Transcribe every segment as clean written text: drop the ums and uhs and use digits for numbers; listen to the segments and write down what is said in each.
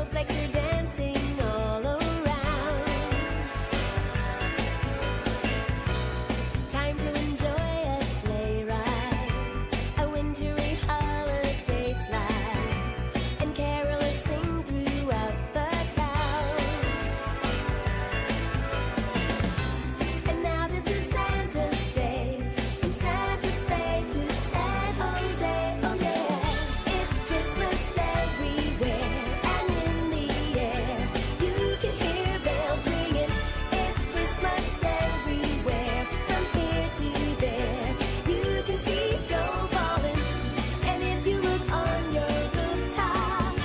Snowflakes are dancing all around. Time to enjoy a sleigh ride, a wintry holiday slide, and carolers sing throughout the town. And now this is Santa's Day, from Santa Fe to San Jose. Oh yeah, it's Christmas everywhere, and in the air you can hear bells ringing. It's Christmas everywhere, from here to there. You can see snow falling, and if you look on your rooftop,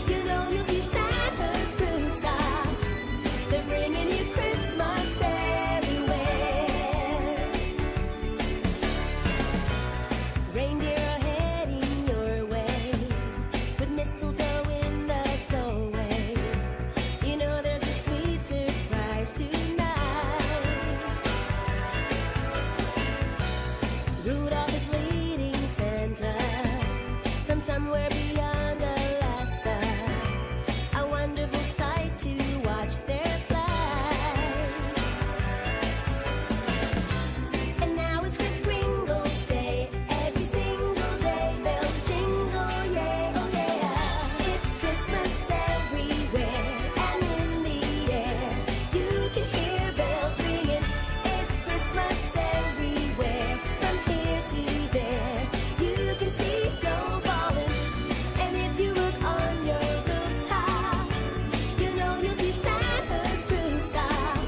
you know you'll see Santa's crew stop. They're bringing you Christmas everywhere. Reindeer are heading your way, with mistletoe in the doorway. You know there's a sweet surprise tonight. Rudolph is leading Santa from somewhere beyond Alaska. A wonderful sight to watch their flight. And now it's Kris Kringle's Day. Every single day bells jingle, yay, oh yeah. It's Christmas everywhere, and in the air you can hear bells ringing. It's Christmas everywhere, from here to there. You can see snow falling, and if you look on your rooftop, you know you'll see Santa's crew stop.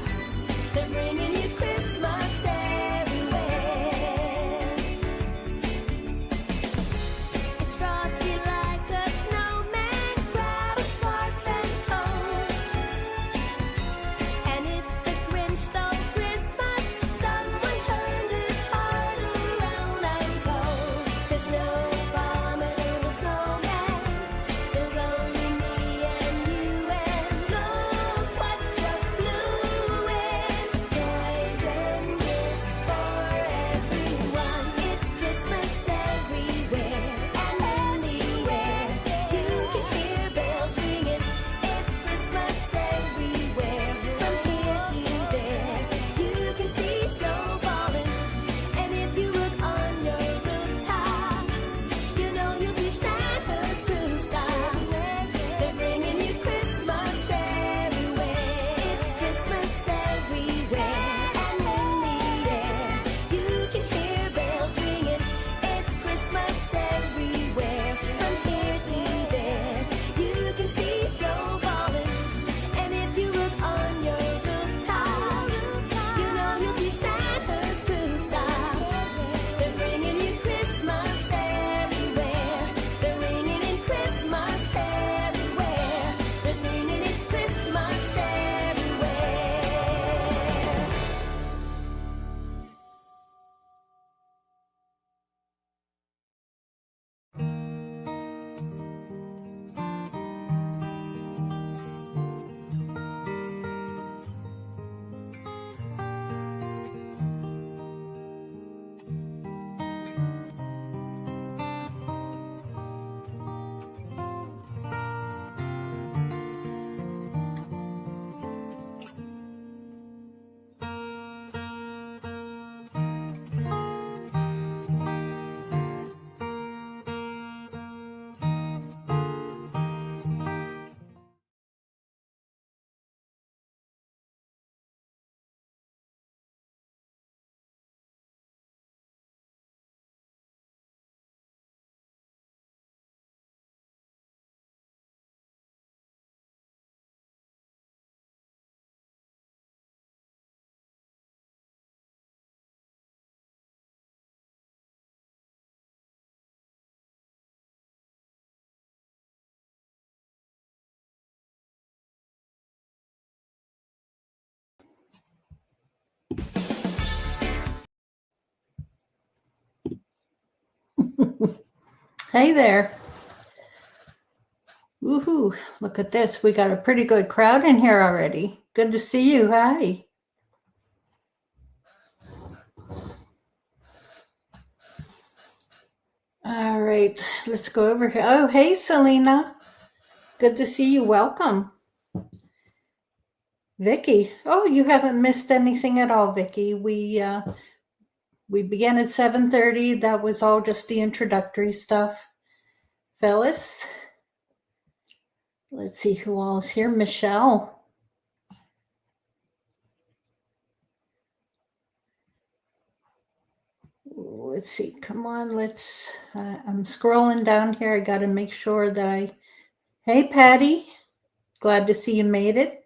They're bringing you Christmas everywhere. It's frosty like a snowman. Grab a scarf and coat. And if the Grinch stole Christmas, someone turned his heart around, I'm told. There's no abominable snowman. There's only me and you, and look what just blew in. Toys and gifts for everyone. It's Christmas everywhere, and in the air you can hear bells ringing. It's Christmas everywhere, from here to there. You can see snow falling, and if you look on your rooftop, you know you'll see Santa's crew stop. They're bringing you Christmas everywhere. It's Christmas everywhere, and in the air you can hear bells ringing. It's Christmas everywhere, from here to there. You can see snow falling, and if you look on your rooftop, you know you'll see Santa's crew stop. They're bringing you Christmas everywhere. They're ringing in Christmas everywhere. They're singing it's Christmas everywhere. Hey there. Woohoo. Look at this. We got a pretty good crowd in here already. Good to see you. Hi. All right. Let's go over here. Oh, hey, Selena. Good to see you. Welcome. Vicky. Oh, you haven't missed anything at all, Vicky. We began at 7:30. That was all just the introductory stuff. Phyllis. Let's see who all is here. Michelle. Let's see. Come on. I'm scrolling down here. I got to make sure that Hey, Patty. Glad to see you made it.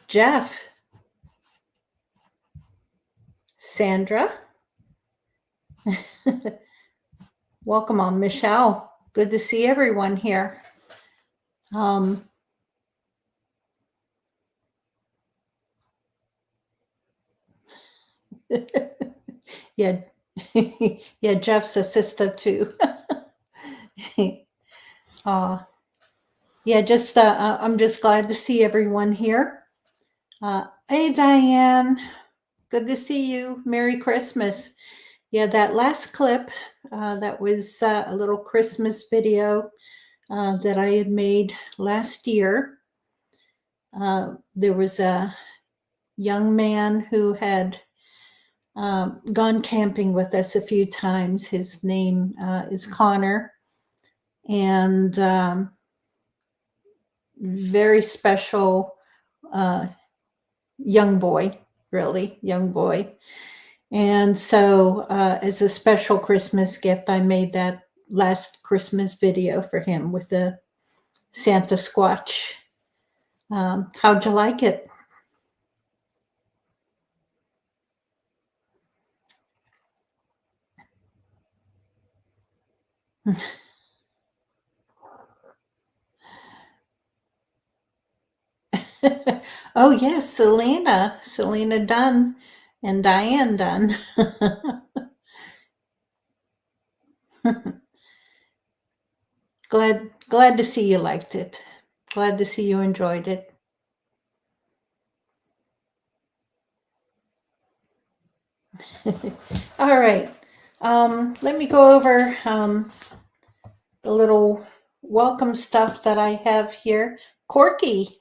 Jeff. Sandra. Welcome on, Michelle. Good to see everyone here. Yeah, yeah, Jeff's a sister too. Yeah, I'm just glad to see everyone here. Hey, Diane, good to see you. Merry Christmas. Yeah, that last clip, that was a little Christmas video that I had made last year. There was a young man who had gone camping with us a few times. His name is Connor, and very special young boy, really young boy. And so as a special Christmas gift, I made that last Christmas video for him with the Santa Squatch. How'd you like it? Oh yes, Selena Dunn and Diane Dunn. Glad to see you liked it. Glad to see you enjoyed it. All right. Let me go over the little welcome stuff that I have here. Corky.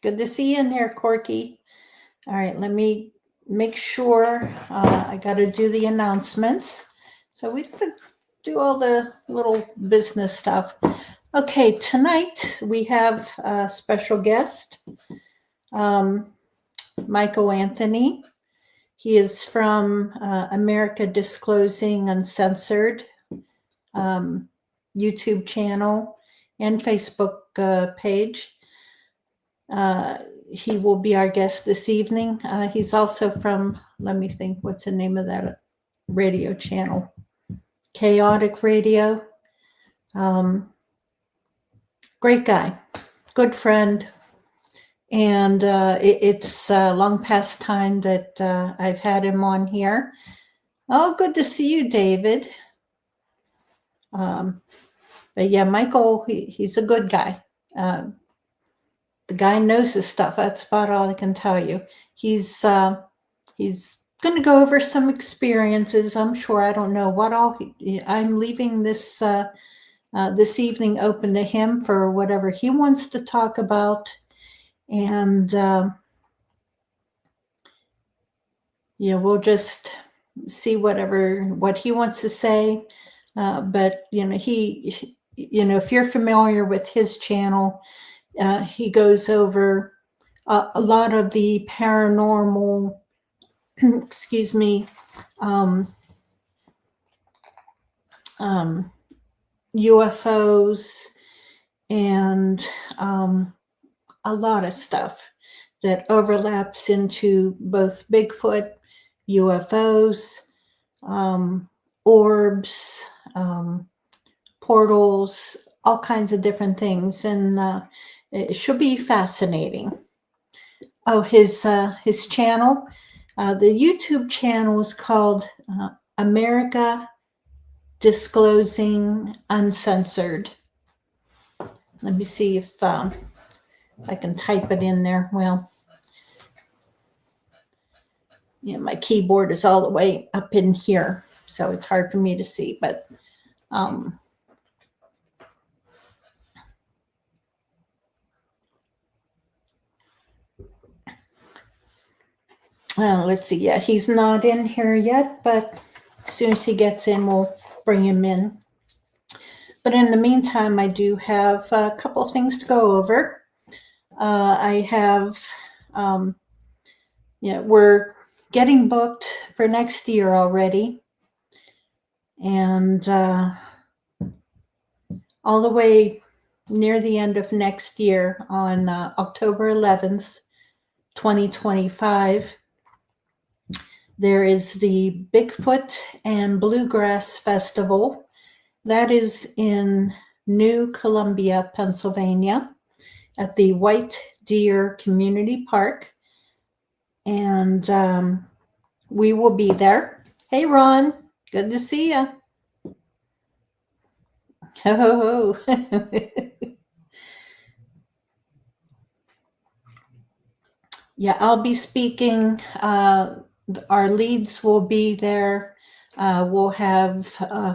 Good to see you in here, Corky. All right, let me make sure I got to do the announcements. So we could do all the little business stuff. Okay, tonight we have a special guest, Michael Anthony. He is from America Disclosing Uncensored YouTube channel and Facebook page. He will be our guest this evening. He's also from, let me think, what's the name of that radio channel? Chaotic Radio. Great guy, good friend. And it's long past time that I've had him on here. Oh, good to see you, David. But yeah, Michael, he's a good guy. The guy knows his stuff. That's about all I can tell you. He's going to go over some experiences. I'm sure. I don't know what all. I'm leaving this this evening open to him for whatever he wants to talk about. And yeah, we'll just see what he wants to say. But if you're familiar with his channel, he goes over a lot of the paranormal, excuse me, UFOs and a lot of stuff that overlaps into both Bigfoot, UFOs, orbs, portals, all kinds of different things, and it should be fascinating. Oh, his channel, the YouTube channel is called America Disclosing Uncensored. Let me see if I can type it in there. Well, my keyboard is all the way up in here, so it's hard for me to see, but let's see. Yeah, he's not in here yet, but as soon as he gets in, we'll bring him in. But in the meantime, I do have a couple of things to go over. I have, we're getting booked for next year already. And all the way near the end of next year on October 11th, 2025, there is the Bigfoot and Bluegrass Festival. That is in New Columbia, Pennsylvania, at the White Deer Community Park. And we will be there. Hey, Ron, good to see you. Ho, ho, ho. Yeah, I'll be speaking. Our leads will be there. We'll have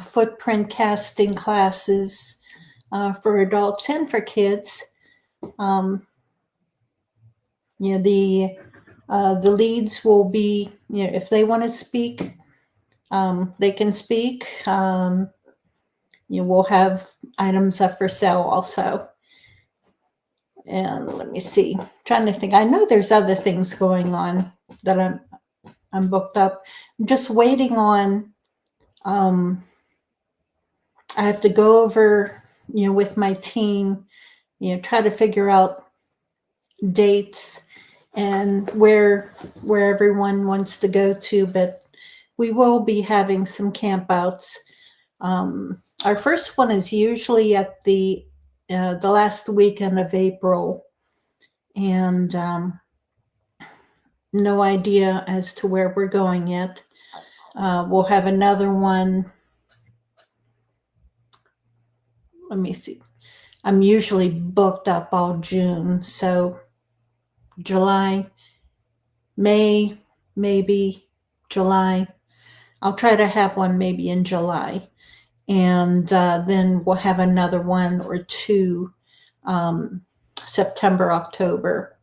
footprint casting classes for adults and for kids. The leads will be, if they want to speak, they can speak. We'll have items up for sale also. And let me see, I'm trying to think. I know there's other things going on that I'm booked up. I'm just waiting on, I have to go over, with my team, try to figure out dates and where everyone wants to go to, but we will be having some campouts. Our first one is usually at the last weekend of April, and no idea as to where we're going yet. We'll have another one. Let me see. I'm usually booked up all June, so July, May, maybe July. I'll try to have one maybe in July. And then we'll have another one or two September, October.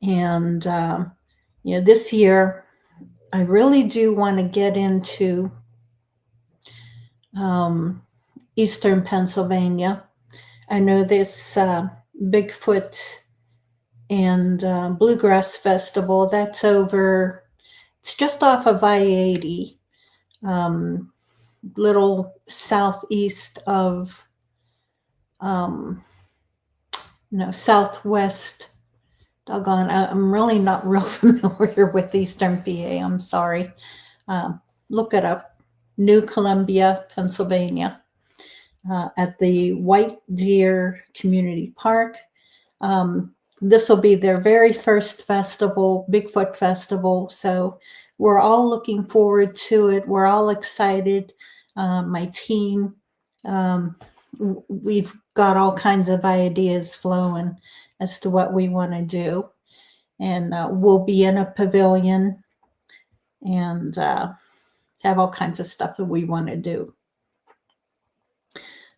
And, this year, I really do want to get into Eastern Pennsylvania. I know this Bigfoot and Bluegrass Festival, that's over, it's just off of I-80, little southeast of, southwest. Doggone, I'm really not real familiar with Eastern PA. I'm sorry. Look it up. New Columbia, Pennsylvania, at the White Deer Community Park. This will be their very first festival, Bigfoot Festival. So we're all looking forward to it. We're all excited. My team, we've got all kinds of ideas flowing as to what we want to do. And we'll be in a pavilion and have all kinds of stuff that we want to do.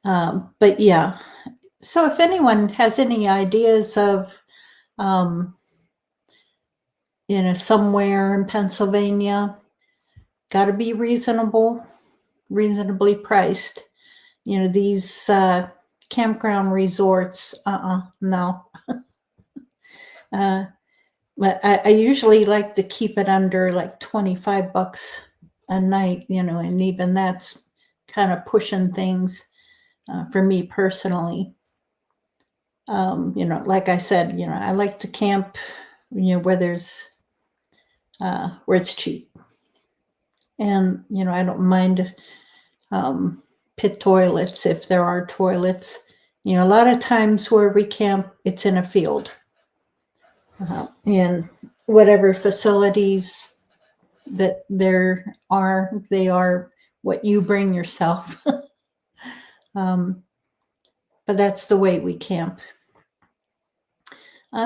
But yeah, so if anyone has any ideas of, somewhere in Pennsylvania, got to be reasonably priced. These campground resorts, no. But I usually like to keep it under like $25 a night, and even that's kind of pushing things for me personally. Like I said, I like to camp, where there's, where it's cheap. And, I don't mind pit toilets if there are toilets. A lot of times where we camp, it's in a field. And whatever facilities that there are, they are what you bring yourself. But that's the way we camp.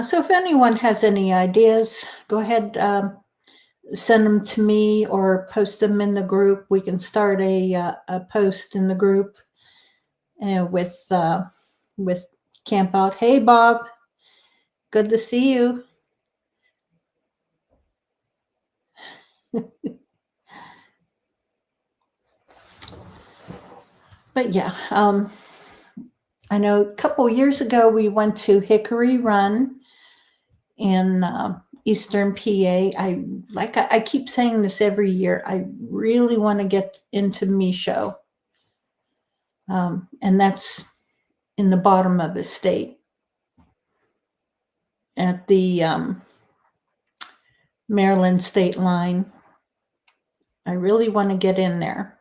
So if anyone has any ideas, go ahead, send them to me or post them in the group. We can start a post in the group with Camp Out. Hey, Bob, good to see you. But yeah, I know a couple years ago we went to Hickory Run in Eastern PA. I keep saying this every year. I really want to get into Micho, and that's in the bottom of the state at the Maryland state line. I really want to get in there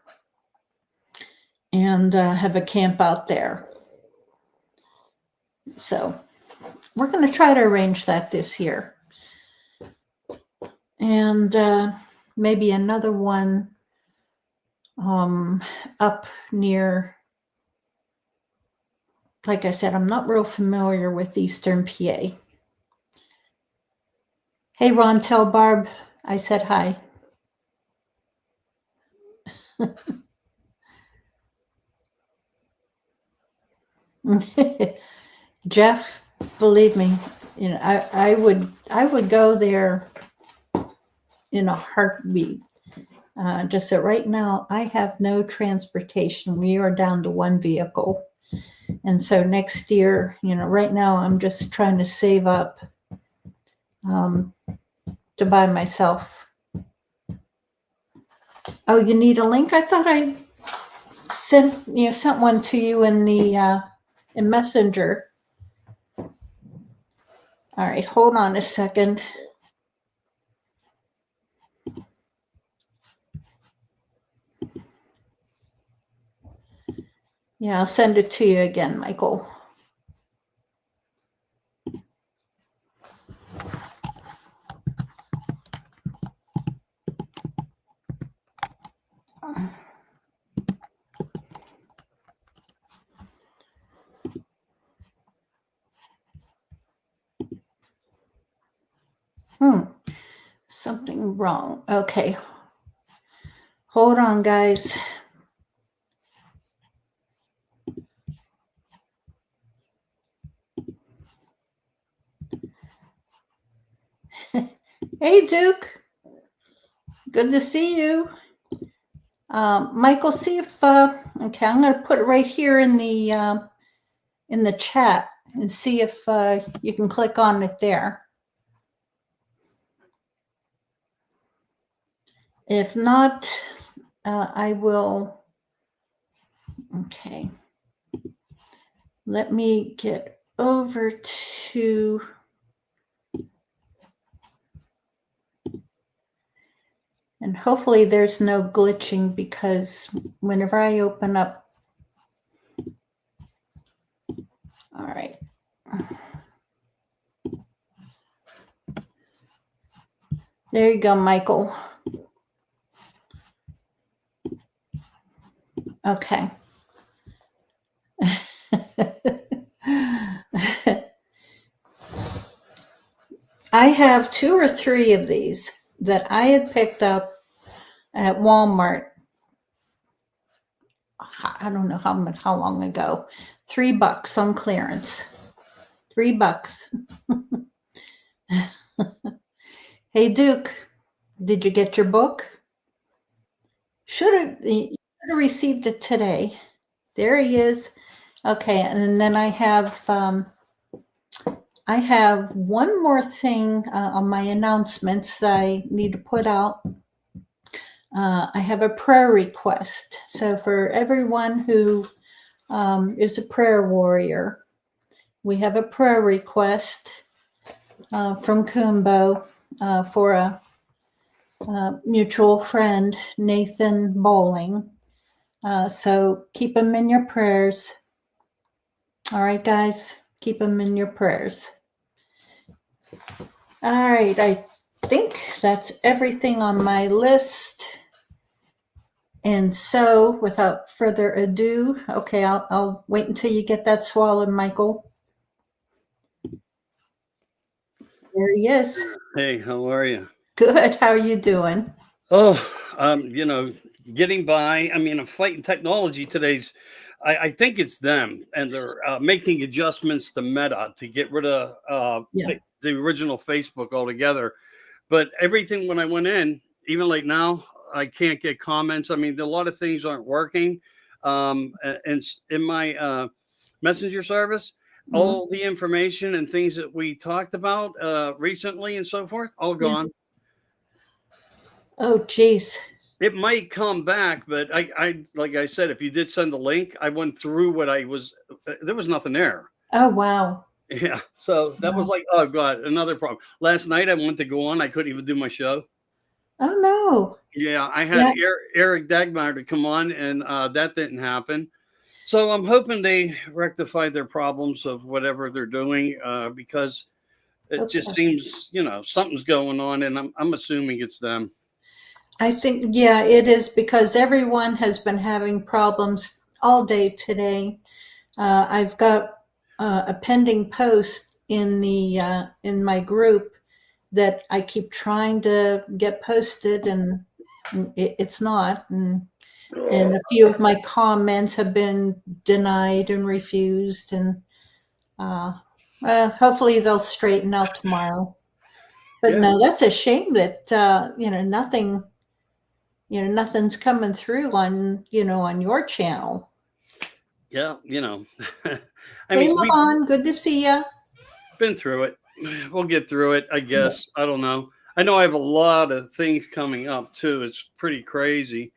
and have a camp out there. So we're going to try to arrange that this year. And maybe another one up near, like I said, I'm not real familiar with Eastern PA. Hey, Ron, tell Barb I said hi. Jeff, believe me, you know, I would go there in a heartbeat. Just that right now I have no transportation. We are down to one vehicle. And so next year, you know, right now I'm just trying to save up to buy myself. Oh, you need a link? I thought I sent one to you in the in Messenger. All right, hold on a second. Yeah, I'll send it to you again, Michael. Something wrong. Okay. Hold on, guys. Hey, Duke. Good to see you. Michael, see if okay, I'm going to put it right here in the chat and see if you can click on it there. If not, I will. Okay. Let me get over to. And hopefully there's no glitching, because whenever I open up. All right. There you go, Michael. Okay. I have 2 or 3 of these that I had picked up at Walmart. I don't know how long ago. $3 on clearance. $3. Hey, Duke, did you get your book? You should have received it today. There he is. Okay, and then I have one more thing on my announcements that I need to put out. I have a prayer request. So for everyone who is a prayer warrior, we have a prayer request from Kumbo for a mutual friend, Nathan Bowling. So keep him in your prayers. All right, guys, keep him in your prayers. All right, I think that's everything on my list. And so, without further ado, okay, I'll wait until you get that swallowed, Michael. There he is. Hey, how are you? Good. How are you doing? Oh, getting by. I mean, I'm fighting technology today's. I think it's them, and they're making adjustments to Meta to get rid of Yeah. the original Facebook altogether. But everything when I went in, even like now, I can't get comments. I mean, a lot of things aren't working. And in my messenger service, Mhm. all the information and things that we talked about recently and so forth, all Yeah. gone. Oh, geez. It might come back, but I like I said, if you did send the link, I went through what I was. There was nothing there. Oh, wow. Yeah, so that was Wow. like, oh god, another problem. Last night I went to go on, I couldn't even do my show. Oh, no. Yeah, I had Yeah. Eric Dagmar to come on, and that didn't happen. So I'm hoping they rectify their problems of whatever they're doing, because it Hope just so. seems, something's going on, and I'm assuming it's them. I think, yeah, it is because everyone has been having problems all day today. I've got a pending post in my group that I keep trying to get posted, and it's not. And a few of my comments have been denied and refused, and uh, hopefully they'll straighten out tomorrow. But Yeah, no, that's a shame that nothing's coming through on your channel. yeah, I Hey, mean, we've Levon, good to see you. been through it. We'll get through it, I Yeah. guess. I don't know. I know I have a lot of things coming up too. It's pretty crazy.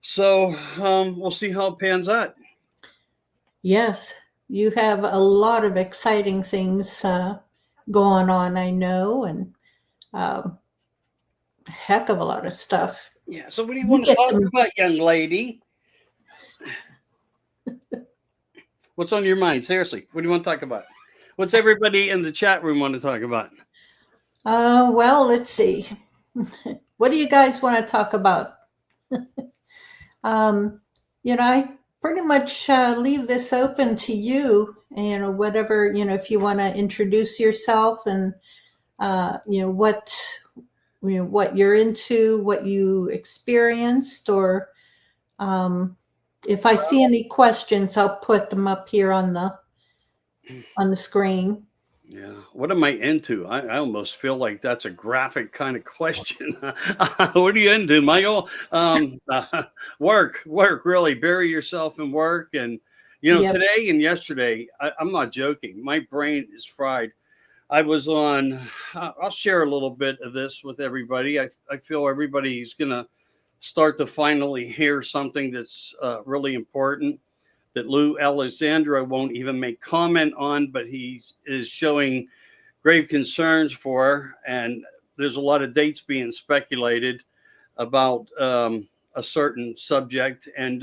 So we'll see how it pans out. Yes, you have a lot of exciting things going on, I know, and um, a heck of a lot of stuff. Yeah. So what do you You want to get talk some. about, young lady? What's on your mind? Seriously, what do you want to talk about? What's everybody in the chat room want to talk about? Well, let's see. What do you guys want to talk about? Um, I pretty much leave this open to you. Whatever, if you want to introduce yourself and what you're into, what you experienced, or if I see any questions, I'll put them up here on the screen. Yeah. What am I into? I almost feel like that's a graphic kind of question. What are you into, Michael? Work, really. Bury yourself in work. And, Yep. today and yesterday, I'm not joking. My brain is fried. I was on, I'll share a little bit of this with everybody. I feel everybody's going to start to finally hear something that's really important that Lou Alessandro won't even make comment on, but he is showing grave concerns for. And there's a lot of dates being speculated about a certain subject. And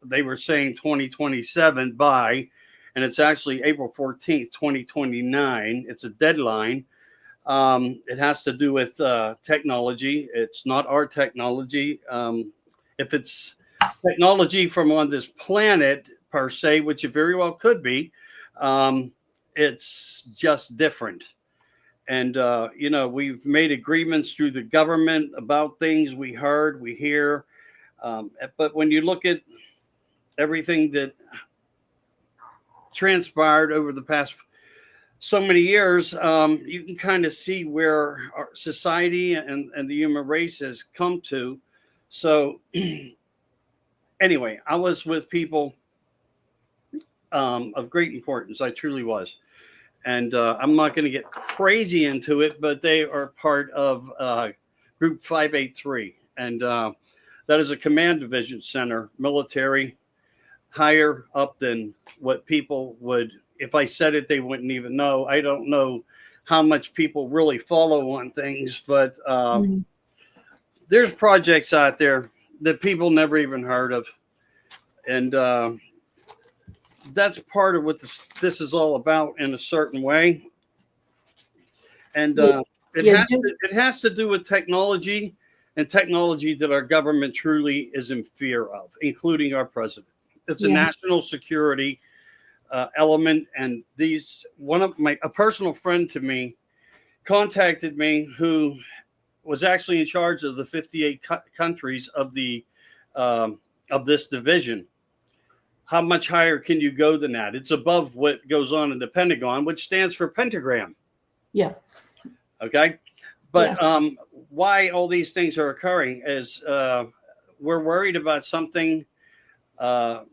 they were saying 2027 by, and it's actually April 14th, 2029. It's a deadline. It has to do with technology. It's not our technology. If it's technology from on this planet per se, which it very well could be, it's just different. And we've made agreements through the government about things we heard, we hear. But when you look at everything that transpired over the past so many years, you can kind of see where our society and the human race has come to. So, anyway, I was with people of great importance. I truly was. And I'm not going to get crazy into it, but they are part of Group 583. And that is a command division center, military, higher up than what people would, if I said it, they wouldn't even know. I don't know how much people really follow on things, but Mhm. there's projects out there that people never even heard of. And that's part of what this is all about in a certain way. And Yeah, yeah, it has to do with technology, and technology that our government truly is in fear of, including our president. It's a yeah. national security element. And a personal friend to me contacted me who was actually in charge of the 58 countries of this division. How much higher can you go than that? It's above what goes on in the Pentagon, which stands for pentagram. Yeah. Okay. But Yes. why all these things are occurring is we're worried about something, and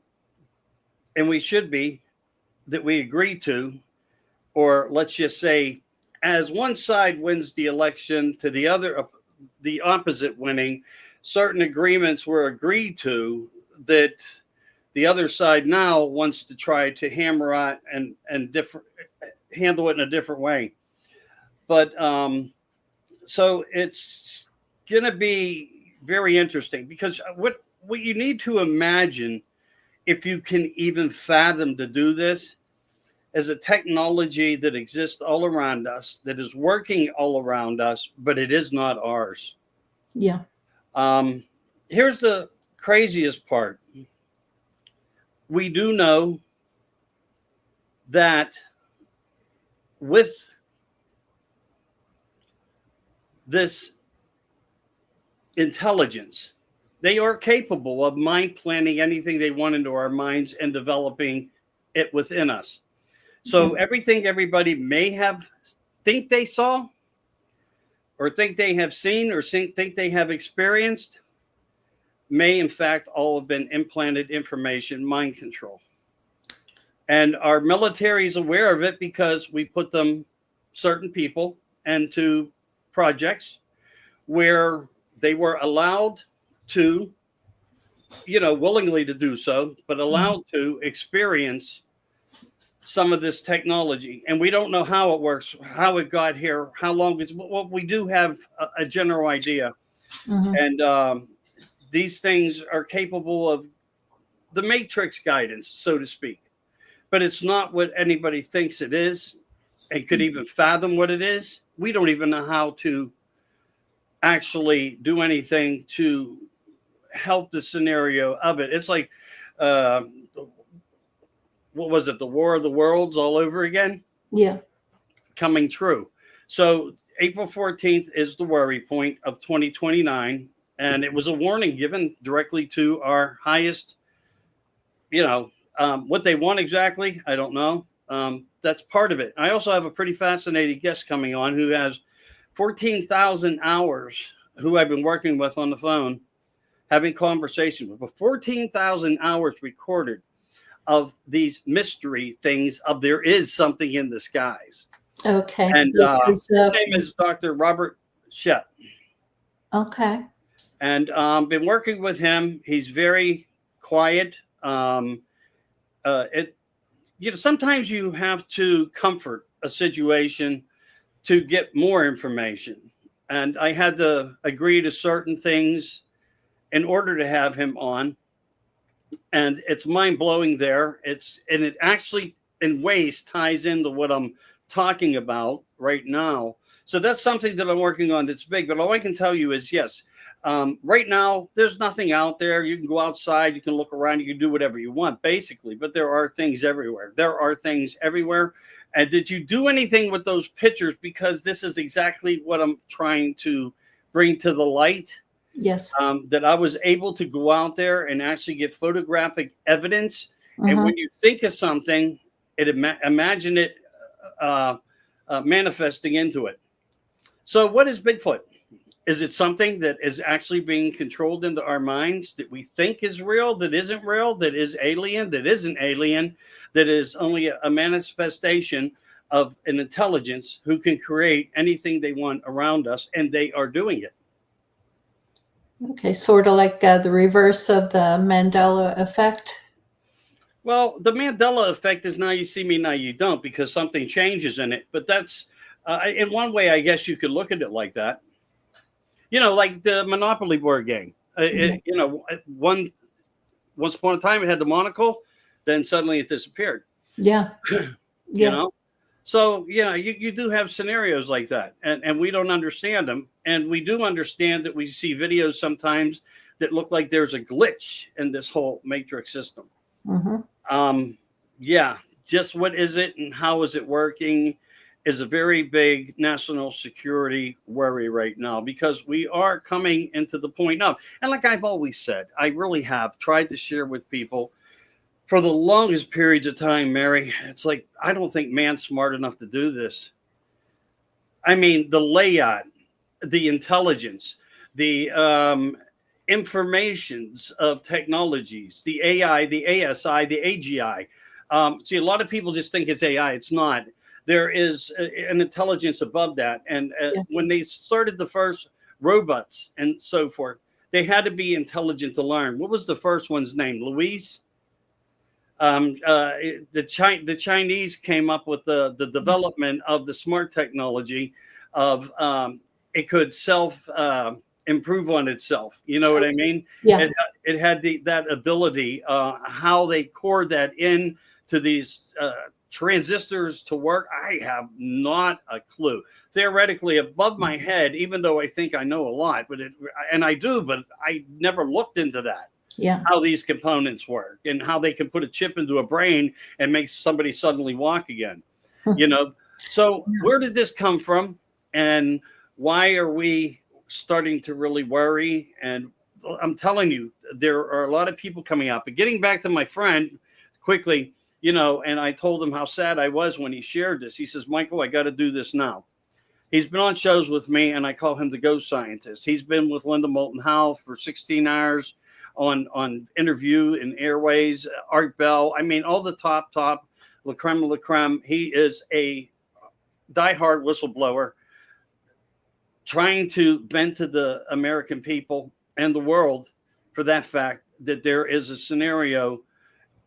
we should be, that we agree to, or let's just say, as one side wins the election to the other, the opposite winning, certain agreements were agreed to that the other side now wants to try to hammer out and handle it in a different way. But so it's going to be very interesting, because what you need to imagine, if you can even fathom to do this, is a technology that exists all around us, that is working all around us, but it is not ours. Yeah. Here's the craziest part. We do know that with this intelligence, they are capable of mind planning anything they want into our minds and developing it within us. So everything everybody may have think they saw, or think they have seen, or think they have experienced, may in fact all have been implanted information, mind control. And our military is aware of it because we put certain people into projects where they were allowed to, willingly to do so, but allowed to experience some of this technology. And we don't know how it works, how it got here, how long it's, well, we do have a general idea. And these things are capable of the matrix guidance, so to speak. But it's not what anybody thinks it is, and could even fathom what it is. We don't even know how to actually do anything to help the scenario of it. It's like, what was it? The War of the Worlds all over again? Yeah. Coming true. So April 14th is the worry point of 2029. And it was a warning given directly to our highest, what they want exactly, I don't know. That's part of it. I also have a pretty fascinating guest coming on who has 14,000 hours, who I've been working with on the phone, having conversations with, but 14,000 hours recorded of these mystery things of there is something in the skies. Okay. And his name is Dr. Robert Shett. Okay. And been working with him. He's very quiet. Sometimes you have to comfort a situation to get more information. And I had to agree to certain things in order to have him on. And it's mind blowing there. It actually in ways ties into what I'm talking about right now. So that's something that I'm working on that's big. But all I can tell you is, yes, right now, there's nothing out there. You can go outside, you can look around, you can do whatever you want, basically. But there are things everywhere. And did you do anything with those pictures? Because this is exactly what I'm trying to bring to the light. Yes. That I was able to go out there and actually get photographic evidence. And when you think of something, imagine it manifesting into it. So what is Bigfoot? Is it something that is actually being controlled into our minds that we think is real, that isn't real, that is alien, that isn't alien, that is only a manifestation of an intelligence who can create anything they want around us, and they are doing it? Okay, sort of like the reverse of the Mandela effect. Well, the Mandela effect is now you see me, now you don't, because something changes in it. But that's, in one way, I guess you could look at it like that. Like the Monopoly board game. Once upon a time it had the monocle, then suddenly it disappeared. Yeah. So, you do have scenarios like that, and we don't understand them. And we do understand that we see videos sometimes that look like there's a glitch in this whole matrix system. Mm-hmm. Just what is it and how is it working? is a very big national security worry right now, because we are coming into the point of, and like I've always said, I really have tried to share with people for the longest periods of time, Mary, it's like, I don't think man's smart enough to do this. I mean, the layout, the intelligence, the informations of technologies, the AI, the ASI, the AGI. See, a lot of people just think it's AI. It's not. There is an intelligence above that. And when they started the first robots and so forth, they had to be intelligent to learn. What was the first one's name? Louise? The Chinese came up with the development of the smart technology of it could self improve on itself. You know what I mean? Yeah. It had that ability. How they core that in to these transistors to work, I have not a clue. Theoretically, above my head, even though I think I know a lot, and I do, but I never looked into that. Yeah. How these components work and how they can put a chip into a brain and make somebody suddenly walk again. You know, so where did this come from, and why are we starting to really worry? And I'm telling you, there are a lot of people coming up. But getting back to my friend quickly, you know, and I told him how sad I was when he shared this. He says, Michael, I got to do this now. He's been on shows with me, and I call him the ghost scientist. He's been with Linda Moulton Howe for 16 hours on interview in Airways, Art Bell. I mean, all the top, la creme, la creme. He is a diehard whistleblower trying to vent to the American people and the world for that fact that there is a scenario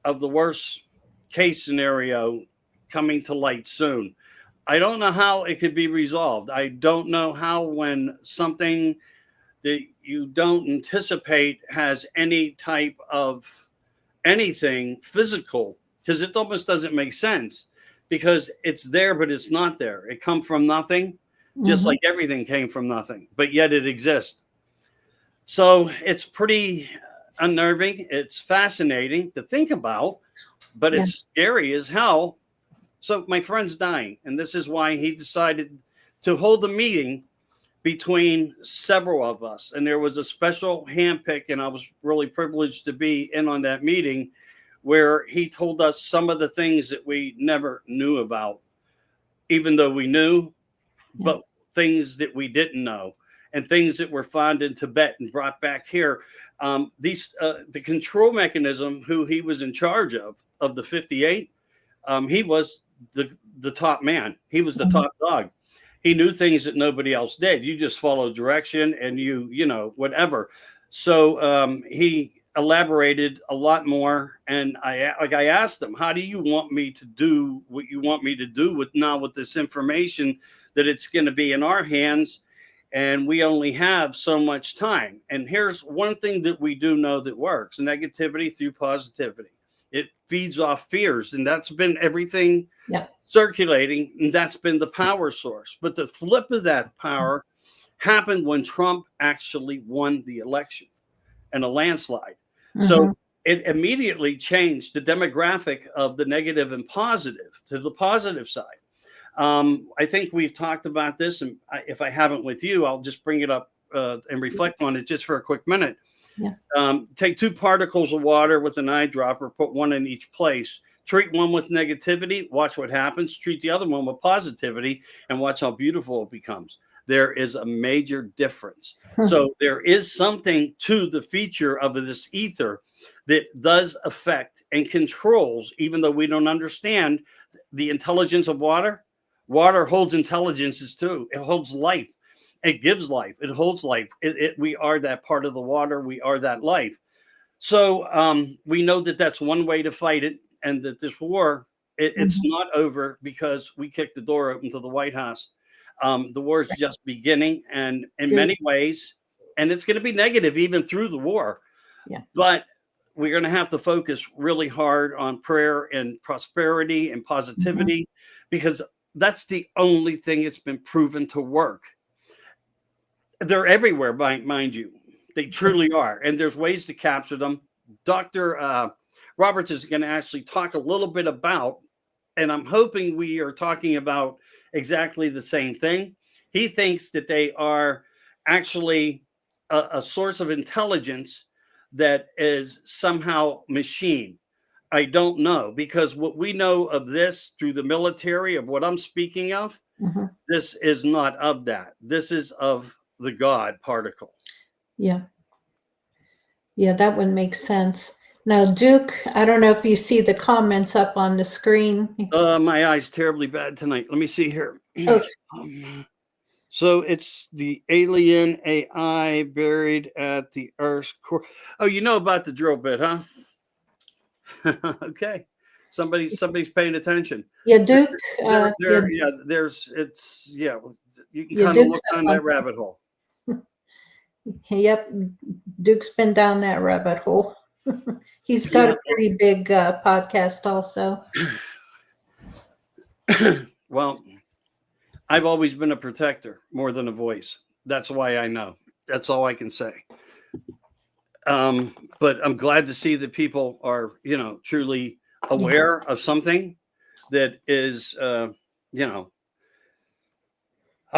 of the worst case scenario coming to light soon. I don't know how it could be resolved. I don't know how, when something that you don't anticipate has any type of anything physical, because it almost doesn't make sense, because it's there, but it's not there. It come from nothing, just like everything came from nothing, but yet it exists. So it's pretty unnerving. It's fascinating to think about, but it's scary as hell. So my friend's dying, and this is why he decided to hold a meeting between several of us. And there was a special handpick, and I was really privileged to be in on that meeting, where he told us some of the things that we never knew about, even though we knew, but things that we didn't know, and things that were found in Tibet and brought back here. The control mechanism, who he was in charge of the 58, he was the top man. He was the top dog. He knew things that nobody else did. You just follow direction and you know, whatever. So he elaborated a lot more. And I asked him, how do you want me to do what you want me to do with this information that it's going to be in our hands, and we only have so much time? And here's one thing that we do know that works: negativity through positivity. It feeds off fears, and that's been everything circulating, and that's been the power source. But the flip of that power happened when Trump actually won the election in a landslide. So it immediately changed the demographic of the negative and positive to the positive side. I think we've talked about this, and if I haven't with you, I'll just bring it up and reflect on it just for a quick minute. Take 2 particles of water with an eyedropper, put one in each place. Treat one with negativity, watch what happens. Treat the other one with positivity, and watch how beautiful it becomes. There is a major difference. So there is something to the feature of this ether that does affect and controls, even though we don't understand the intelligence of water. Water holds intelligences too. It holds life. It gives life. It holds life. We are that part of the water. We are that life. So we know that that's one way to fight it, and that this war, it's not over because we kicked the door open to the White House. The war is just beginning, and in many ways, and it's going to be negative even through the war. But we're going to have to focus really hard on prayer and prosperity and positivity, because that's the only thing that's been proven to work. They're everywhere, mind you. They truly are. And there's ways to capture them. Dr. Roberts is going to actually talk a little bit about, and I'm hoping we are talking about exactly the same thing. He thinks that they are actually a source of intelligence that is somehow machine. I don't know, because what we know of this through the military, of what I'm speaking of, Mhm. this is not of that. This is of the God particle. Yeah. Yeah, that would make sense. Now, Duke, I don't know if you see the comments up on the screen. My eye's terribly bad tonight. Let me see here. Oh, So it's the alien AI buried at the Earth's core. Oh, you know about the drill bit, huh? Okay. Somebody's paying attention. yeah, Duke. Yeah, Yeah, there's it's yeah, you can yeah, kind of Duke's look up down on. that rabbit hole. Yep, Duke's been down that rabbit hole. He's got Yeah. a pretty big podcast, also. Well, I've always been a protector more than a voice. That's why I know. That's all I can say. But I'm glad to see that people are, truly aware of something that is, I'll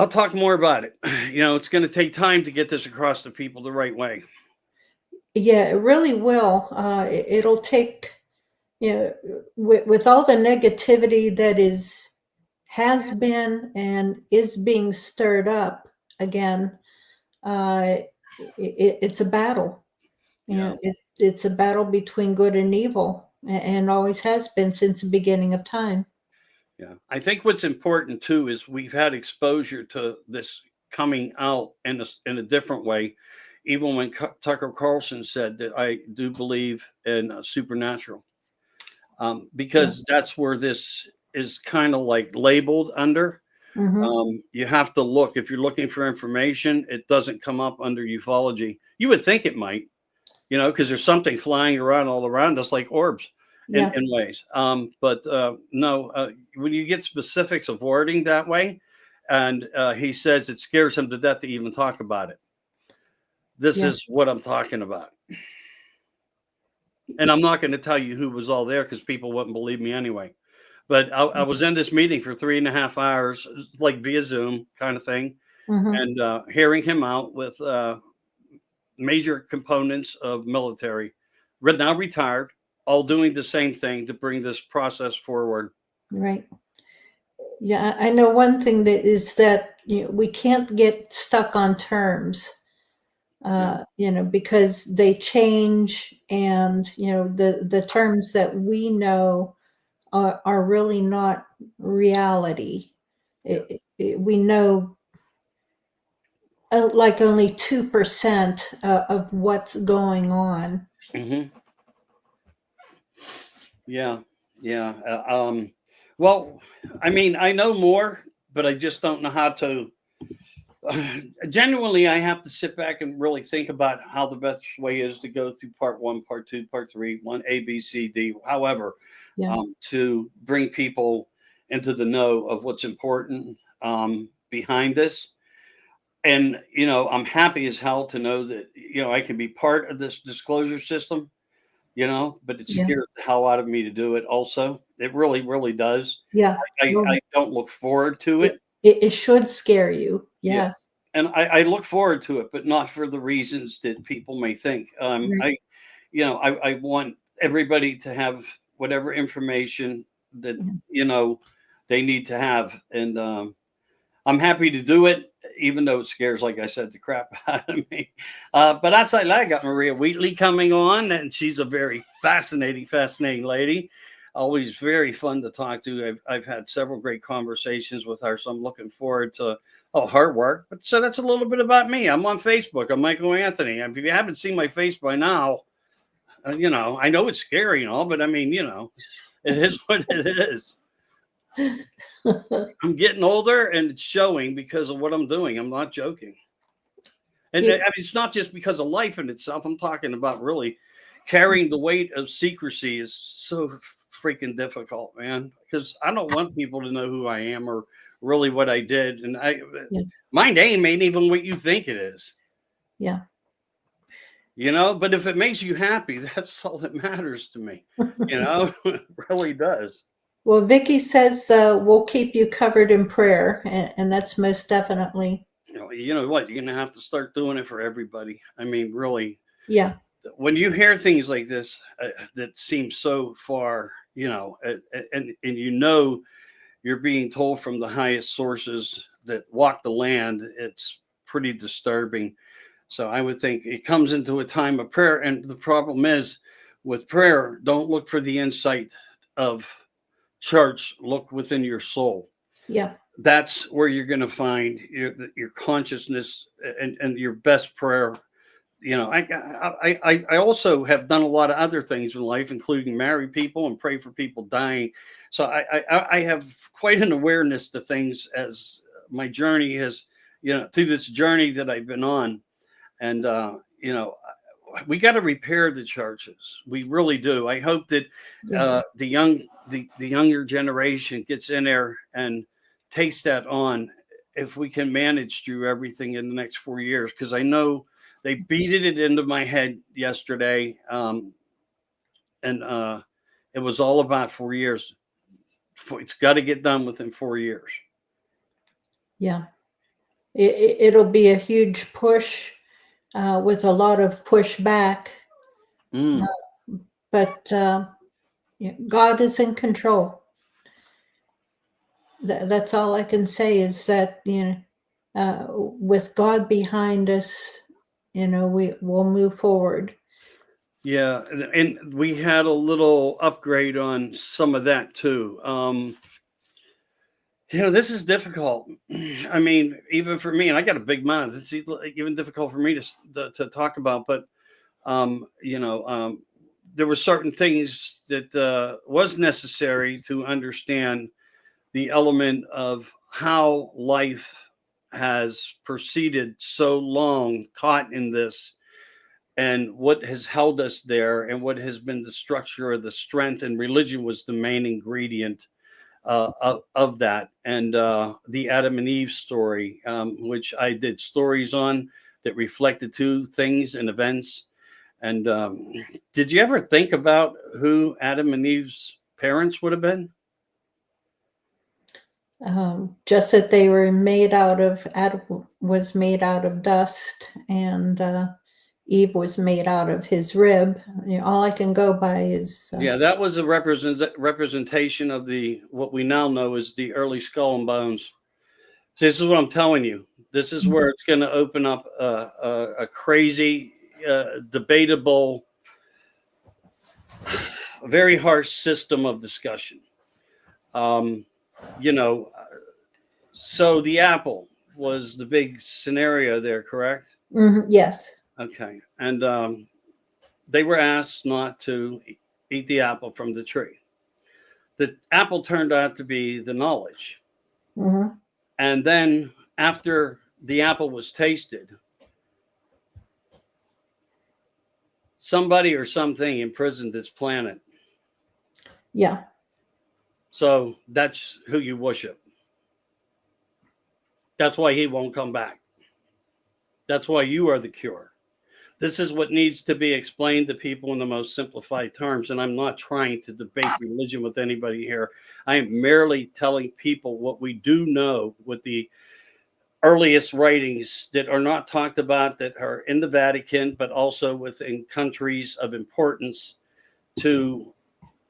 talk more about it. It's going to take time to get this across to people the right way. Yeah, it really will. It'll take, with all the negativity that has been and is being stirred up again. It's a battle. Yeah. It's a battle between good and evil, and always has been since the beginning of time. Yeah. I think what's important too is we've had exposure to this coming out in a different way. Even when Tucker Carlson said that, I do believe in supernatural, because that's where this is kind of like labeled under. Mm-hmm. You have to look. If you're looking for information, it doesn't come up under ufology. You would think it might, because there's something flying around all around us like orbs Yeah. in ways. But no, when you get specifics of wording that way, and he says it scares him to death to even talk about it. This Yeah. is what I'm talking about. And I'm not going to tell you who was all there because people wouldn't believe me anyway. But I was in this meeting for 3.5 hours, like via Zoom kind of thing, Mm-hmm. and hearing him out with major components of military, now retired, all doing the same thing to bring this process forward. Right. Yeah, I know one thing that is that we can't get stuck on terms, because they change, and the terms that we know are really not reality. We know like only 2% of what's going on. Mm-hmm. Yeah, yeah. Well, I mean, I know more, but I just don't know how to. Genuinely, I have to sit back and really think about how the best way is to go through part 1, part 2, part 3, 1A, B, C, D, however, Yeah. to bring people into the know of what's important behind this. And, I'm happy as hell to know that, I can be part of this disclosure system, but it Yeah. scares the hell out of me to do it also. It really, really does. Yeah. Well, I don't look forward to it, it. it should scare you. Yeah. Yes. And I look forward to it, but not for the reasons that people may think. Right. I want everybody to have whatever information that, Yeah. they need to have. And I'm happy to do it, even though it scares, like I said, the crap out of me. But outside that, I got Maria Wheatley coming on, and she's a very fascinating lady. Always very fun to talk to. I've had several great conversations with her, so I'm looking forward to her work. But so that's a little bit about me. I'm on Facebook. I'm Michael Anthony. If you haven't seen my face by now, I know it's scary and all, but I mean, it is what it is. I'm getting older, and it's showing because of what I'm doing. I'm not joking. And Yeah. I mean, it's not just because of life in itself. I'm talking about really carrying the weight of secrecy is so freaking difficult, man, because I don't want people to know who I am or really what I did. And Yeah. my name ain't even what you think it is. Yeah. But if it makes you happy, that's all that matters to me. It really does. Well, Vicky says we'll keep you covered in prayer, and that's most definitely. You know what? You're going to have to start doing it for everybody. I mean, really, Yeah. when you hear things like this that seem so far, and you know you're being told from the highest sources that walk the land, it's pretty disturbing. So I would think it comes into a time of prayer. And the problem is with prayer, don't look for the insight of church, look within your soul. Yeah. That's where you're going to find your consciousness and your best prayer. I also have done a lot of other things in life, including marry people and pray for people dying. So I have quite an awareness to things as my journey has, through this journey that I've been on. And, we got to repair the churches. We really do. I hope that the younger generation gets in there and takes that on if we can manage through everything in the next 4 years, because I know they beat it into my head yesterday, and it was all about 4 years. It's got to get done within 4 years. Yeah. It'll be a huge push with a lot of pushback. But God is in control. That's all I can say is that, with God behind us, we'll move forward. Yeah, and we had a little upgrade on some of that too. This is difficult. I mean, even for me, and I got a big mouth, it's even difficult for me to talk about. But there were certain things that was necessary to understand the element of how life has proceeded so long, caught in this, and what has held us there, and what has been the structure of the strength. And religion was the main ingredient of that. And the Adam and Eve story, which I did stories on that reflected two things and events. And did you ever think about who Adam and Eve's parents would have been? Just that they were Adam was made out of dust, and Eve was made out of his rib. All I can go by is That was a representation of what we now know as the early skull and bones. This is what I'm telling you. This is where it's going to open up a crazy, debatable, very harsh system of discussion. So the apple was the big scenario there, correct? Yes. Okay. And they were asked not to eat the apple from the tree. The apple turned out to be the knowledge. And then after the apple was tasted, somebody or something imprisoned this planet. Yeah. So that's who you worship. That's why he won't come back. That's why you are the cure. This is what needs to be explained to people in the most simplified terms. And I'm not trying to debate religion with anybody here. I am merely telling people what we do know with the earliest writings that are not talked about, that are in the Vatican, but also within countries of importance, to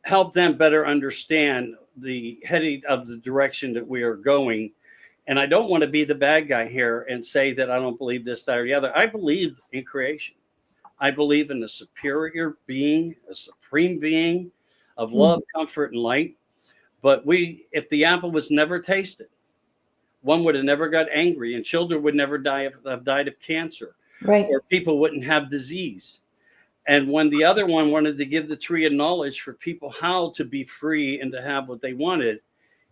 help them better understand the heading of the direction that we are going. And I don't want to be the bad guy here and say that I don't believe this, that, or the other. I believe in creation. I believe in a superior being, a supreme being of love, comfort, and light. But if the apple was never tasted, one would have never got angry, and children would never have died of cancer, right? Or people wouldn't have disease. And when the other one wanted to give the tree of knowledge for people how to be free and to have what they wanted,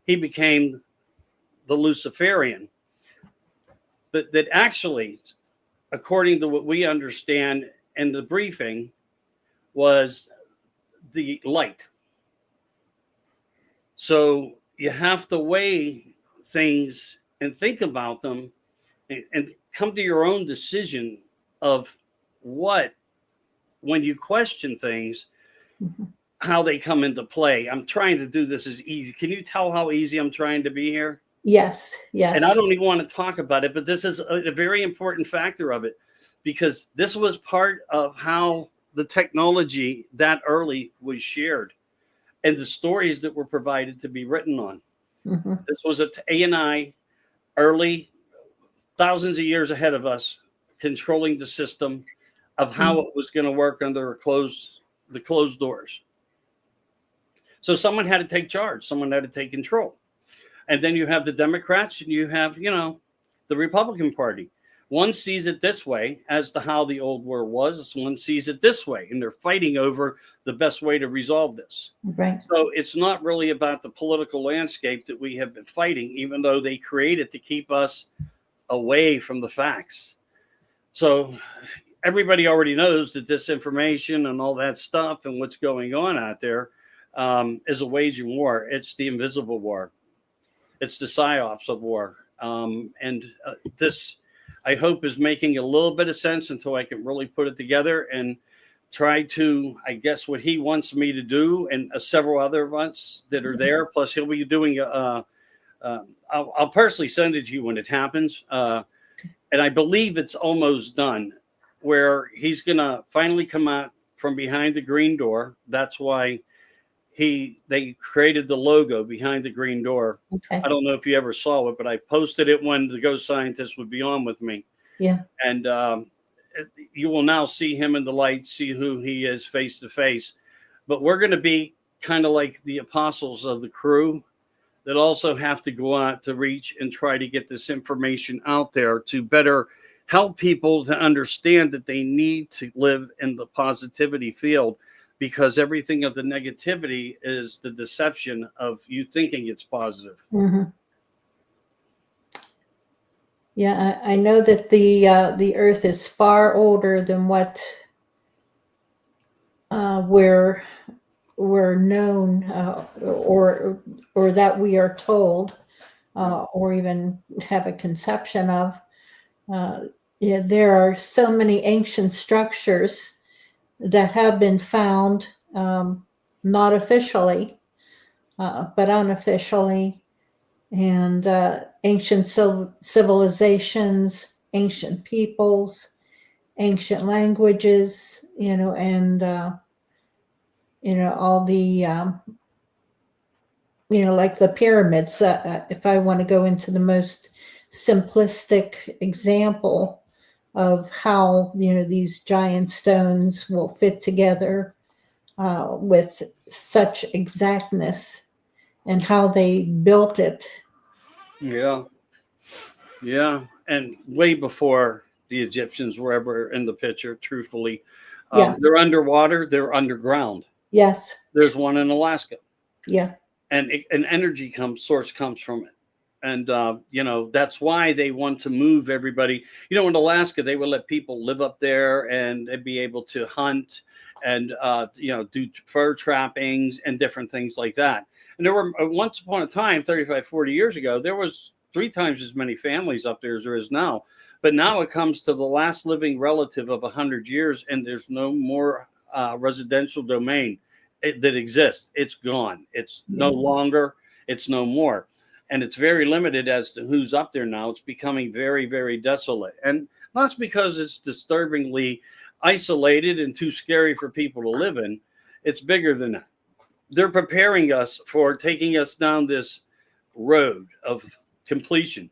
he became the Luciferian. But that actually, according to what we understand in the briefing, was the light. So you have to weigh things and think about them and come to your own decision of what, when you question things, how they come into play. I'm trying to do this as easy. Can you tell how easy I'm trying to be here? Yes, And I yes. don't even want to talk about it, but this is a very important factor of it, because this was part of how the technology that early was shared and the stories that were provided to be written on. Hmm. This was a A&I early, thousands of years ahead of us, controlling the system of how it was going to work under the closed doors. So someone had to take charge. Someone had to take control. And then you have the Democrats and you have, the Republican Party. One sees it this way as to how the old world was. One sees it this way, and they're fighting over the best way to resolve this. Right. So it's not really about the political landscape that we have been fighting, even though they created to keep us away from the facts. So everybody already knows that disinformation and all that stuff and what's going on out there is a waging war. It's the invisible war. It's the psyops of war. And this, I hope, is making a little bit of sense until I can really put it together and try to, I guess, what he wants me to do, and several other ones that are there. Plus, he'll be doing I'll personally send it to you when it happens. And I believe it's almost done, where he's going to finally come out from behind the green door. That's why they created the logo behind the green door. Okay. I don't know if you ever saw it, but I posted it when the ghost scientist would be on with me. Yeah. And you will now see him in the light, see who he is face to face. But we're going to be kind of like the apostles of the crew that also have to go out to reach and try to get this information out there to better help people to understand that they need to live in the positivity field, because everything of the negativity is the deception of you thinking it's positive. Mm-hmm. Yeah, I know that the Earth is far older than what we're known, or that we are told, or even have a conception of. Yeah, there are so many ancient structures that have been found, not officially, but unofficially, and ancient civilizations, ancient peoples, ancient languages, and all the like the pyramids. If I want to go into the most simplistic example of how these giant stones will fit together with such exactness, and how they built it. Yeah. And way before the Egyptians were ever in the picture, truthfully. Yeah. They're underwater, they're underground. Yes. There's one in Alaska. Yeah. And an energy source comes from it. And, that's why they want to move everybody. In Alaska, they would let people live up there and they'd be able to hunt and, do fur trappings and different things like that. And there were, once upon a time, 35, 40 years ago, there was 3 times as many families up there as there is now. But now it comes to the last living relative of 100 years, and there's no more residential domain that exists. It's gone. It's no longer. It's no more. And it's very limited as to who's up there now. It's becoming very, very desolate. And that's because it's disturbingly isolated and too scary for people to live in. It's bigger than that. They're preparing us for taking us down this road of completion.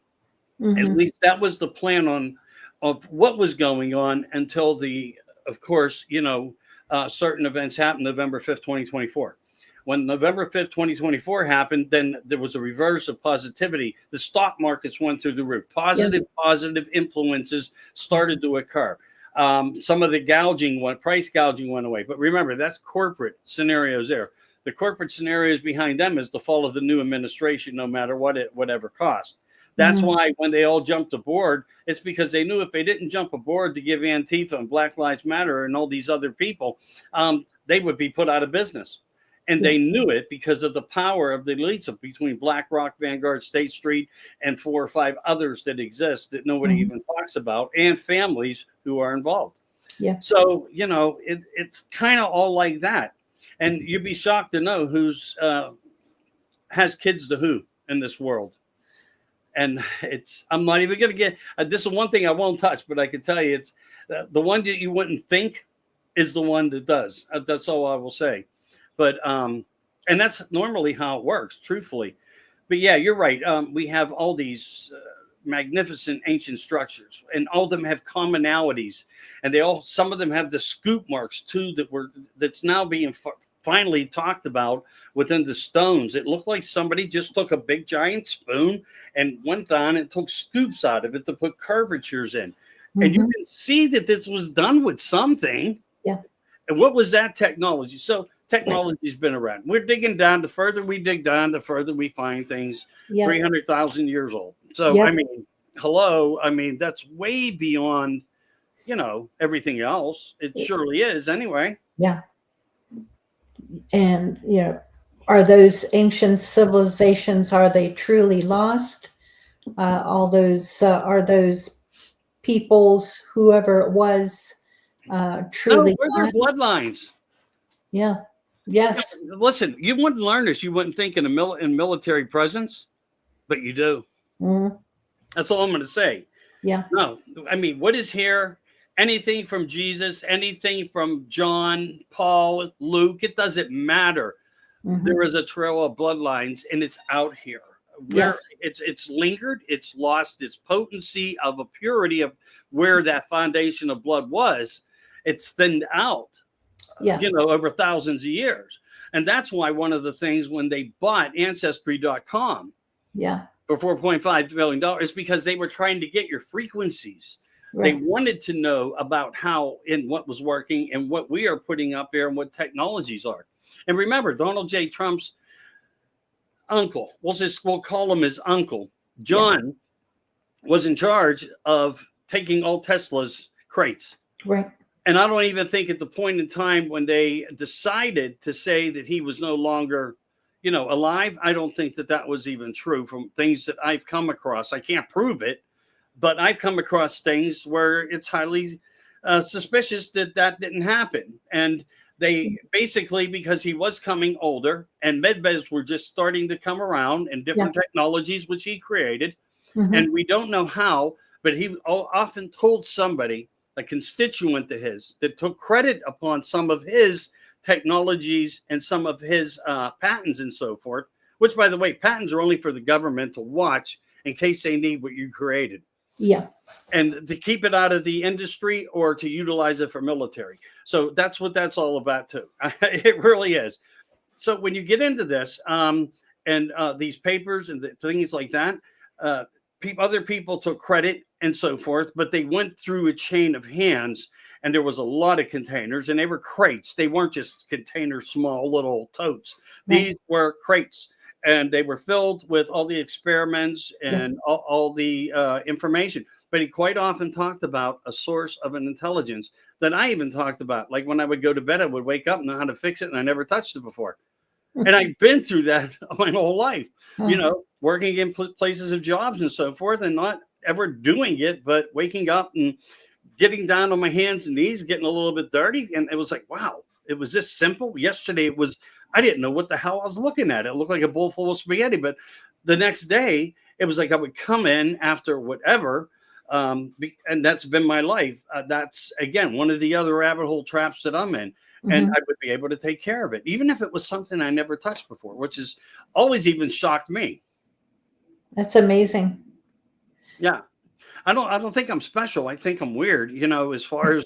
Mm-hmm. At least that was the plan of what was going on until of course, certain events happened November 5th, 2024. When November 5th, 2024 happened, then there was a reverse of positivity. The stock markets went through the roof. Positive influences started to occur. Some of the price gouging went away. But remember, that's corporate scenarios there. The corporate scenarios behind them is the fall of the new administration, no matter whatever cost. That's why when they all jumped aboard, it's because they knew if they didn't jump aboard to give Antifa and Black Lives Matter and all these other people, they would be put out of business. And they knew it because of the power of the elites between BlackRock, Vanguard, State Street, and 4 or 5 others that exist that nobody even talks about, and families who are involved. Yeah. So, it's kind of all like that. And you'd be shocked to know who's has kids to who in this world. And I'm not even going to get, this is one thing I won't touch, but I can tell you it's the one that you wouldn't think is the one that does. That's all I will say. But, and that's normally how it works, truthfully. But yeah, you're right. We have all these magnificent ancient structures, and all of them have commonalities, and some of them have the scoop marks too that's now being finally talked about within the stones. It looked like somebody just took a big giant spoon and went on and took scoops out of it to put curvatures in. Mm-hmm. And you can see that this was done with something. Yeah. And what was that technology? So technology's been around. We're digging down. The further we dig down, the further we find things 300,000 years old. So, I mean, hello. I mean, that's way beyond, everything else. It surely is anyway. Yeah. And, are those ancient civilizations, are they truly lost? All those, are those peoples, whoever it was, truly? No, we're their bloodlines. Yeah. Yes. Listen, you wouldn't learn this. You wouldn't think in military presence, but you do. Mm-hmm. That's all I'm going to say. Yeah. No, I mean, what is here? Anything from Jesus, anything from John, Paul, Luke, it doesn't matter. Mm-hmm. There is a trail of bloodlines, and it's out here. It's lingered, it's lost its potency of a purity of where that foundation of blood was. It's thinned out, over thousands of years. And that's why one of the things when they bought Ancestry.com for $4.5 billion is because they were trying to get your frequencies. Right. They wanted to know about how and what was working and what we are putting up there and what technologies are. And remember, Donald J. Trump's uncle, we'll call him his uncle, John, was in charge of taking all Tesla's crates. Right. And I don't even think at the point in time when they decided to say that he was no longer, alive, I don't think that was even true from things that I've come across. I can't prove it. But I've come across things where it's highly suspicious that didn't happen. And they basically, because he was coming older and medbeds were just starting to come around and different technologies, which he created. Mm-hmm. And we don't know how, but he often told somebody, a constituent to his, that took credit upon some of his technologies and some of his patents and so forth, which, by the way, patents are only for the government to watch in case they need what you created. Yeah. And to keep it out of the industry or to utilize it for military. So that's what that's all about too. It really is. So when you get into this and these papers and things like that, other people took credit and so forth, but they went through a chain of hands and there was a lot of containers and they were crates. They weren't just containers, small little totes. These were crates. And they were filled with all the experiments and all the information. But he quite often talked about a source of an intelligence that I even talked about. Like when I would go to bed, I would wake up and know how to fix it. And I never touched it before. And I've been through that my whole life, working in places of jobs and so forth and not ever doing it, but waking up and getting down on my hands and knees, getting a little bit dirty. And it was like, wow, it was this simple. Yesterday it was, I didn't know what the hell I was looking at. It looked like a bowl full of spaghetti. But the next day, it was like I would come in after whatever. And that's been my life. That's, again, one of the other rabbit hole traps that I'm in. Mm-hmm. And I would be able to take care of it, even if it was something I never touched before, which has always even shocked me. That's amazing. Yeah. I don't think I'm special. I think I'm weird, as far as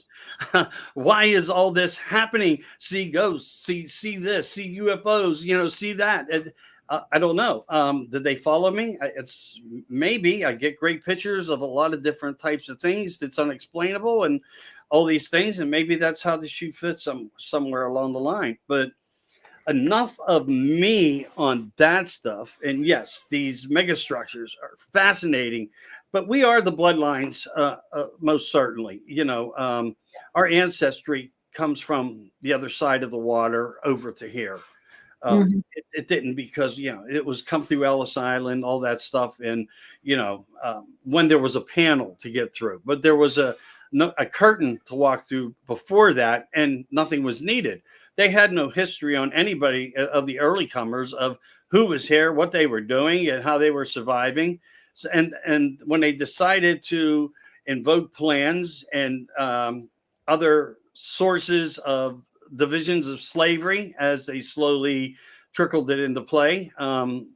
why is all this happening? See ghosts, see this, see UFOs, see that. And, I don't know. Did they follow me? It's maybe I get great pictures of a lot of different types of things that's unexplainable and all these things. And maybe that's how the shoe fits somewhere along the line. But enough of me on that stuff. And yes, these megastructures are fascinating. But we are the bloodlines, most certainly. Our ancestry comes from the other side of the water over to here. It didn't because, it was come through Ellis Island, all that stuff. And, when there was a panel to get through, but there was a curtain to walk through before that and nothing was needed. they had no history on anybody of the early comers of who was here, what they were doing, and how they were surviving. So, and when they decided to invoke plans and other sources of divisions of slavery as they slowly trickled it into play,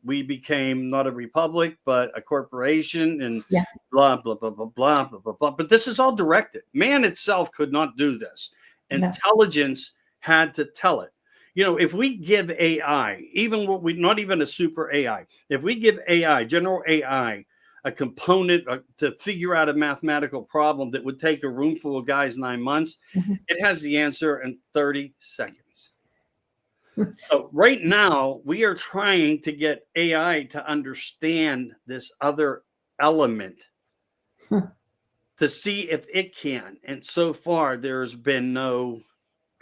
we became not a republic, but a corporation, and Yeah. blah, blah, blah, blah, blah, blah, blah, blah. But this is all directed. Man itself could not do this. No. Intelligence had to tell it. You know, if we give AI, even what we, not even a super AI, if we give AI, general AI, a component to figure out a mathematical problem that would take a room full of guys 9 months, it has the answer in 30 seconds. So right now, we are trying to get AI to understand this other element to see if it can. And so far, there's been no,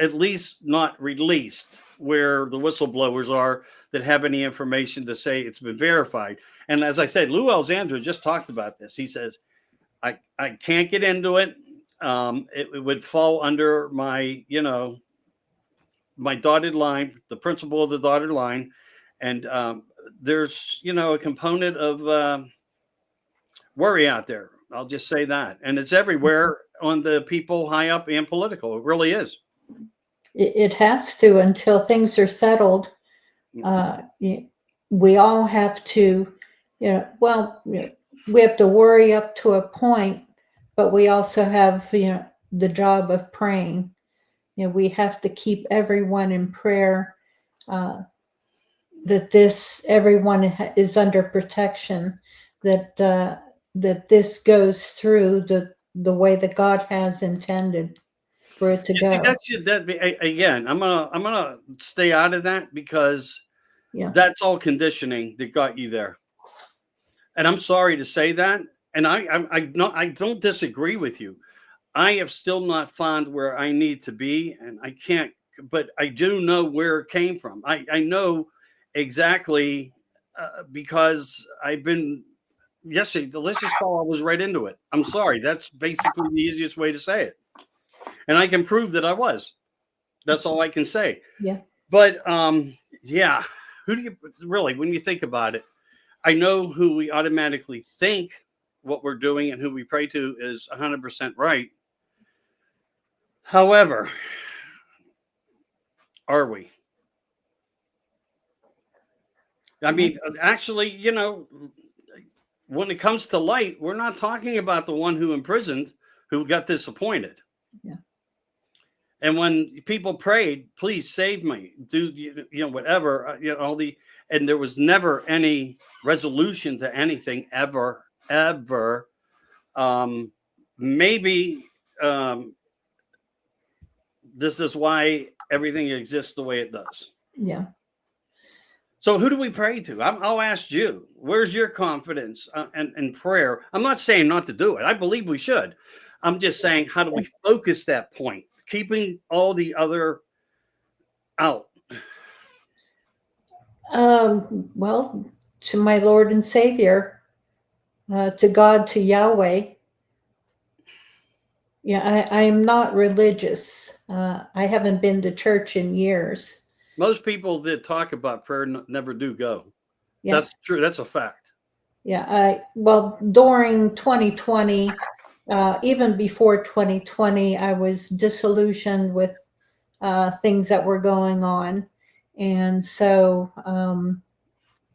at least not released, where the whistleblowers are that have any information to say it's been verified. And as I said, Lou Alexandra just talked about this. He says, I can't get into it. It would fall under my, you know, my dotted line, the principle of the dotted line. And there's, you know, a component of worry out there. I'll just say that. And it's everywhere on the people high up and political. It really is. It has to, until things are settled. We all have to, you know, well, we have to worry up to a point, but we also have, you know, the job of praying. You know, we have to keep everyone in prayer, that everyone is under protection, that this goes through the way that God has intended for it to go. Again, I'm gonna stay out of that, because that's all conditioning that got you there. And I'm sorry to say that. And I don't disagree with you. I have still not found where I need to be, and I can't, but I do know where it came from. I know exactly, because I've been, yesterday, let's just call, I was right into it. I'm sorry. That's basically the easiest way to say it. And I can prove that I was. That's all I can say. Yeah. But yeah, who do you really, when you think about it, I know who we automatically think what we're doing and who we pray to is 100% right. However, are we? I mean, actually, you know, when it comes to light, we're not talking about the one who imprisoned, who got disappointed. Yeah. And when people prayed, please save me, do, you know, whatever, you know, and there was never any resolution to anything ever. Maybe this is why everything exists the way it does. Yeah. So who do we pray to? I'll ask you, where's your confidence and prayer? I'm not saying not to do it. I believe we should. I'm just saying, how do we focus that point, keeping all the other out? Well, to my Lord and Savior, to God, to Yahweh. Yeah, I am not religious. I haven't been to church in years. Most people that talk about prayer never do go. Yeah. That's true. That's a fact. Yeah. Well, during 2020, even before 2020, I was disillusioned with things that were going on. And so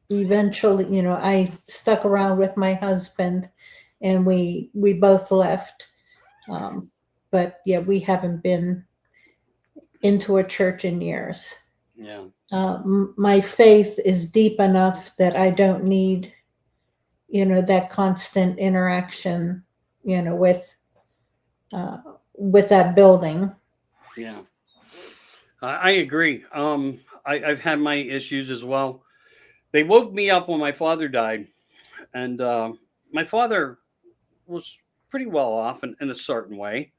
eventually, you know, I stuck around with my husband, and we both left. But yeah, we haven't been into a church in years. Yeah. My faith is deep enough that I don't need, you know, that constant interaction, you know, with that building. Yeah. I agree. I've had my issues as well. They woke me up when my father died, and my father was pretty well off in a certain way,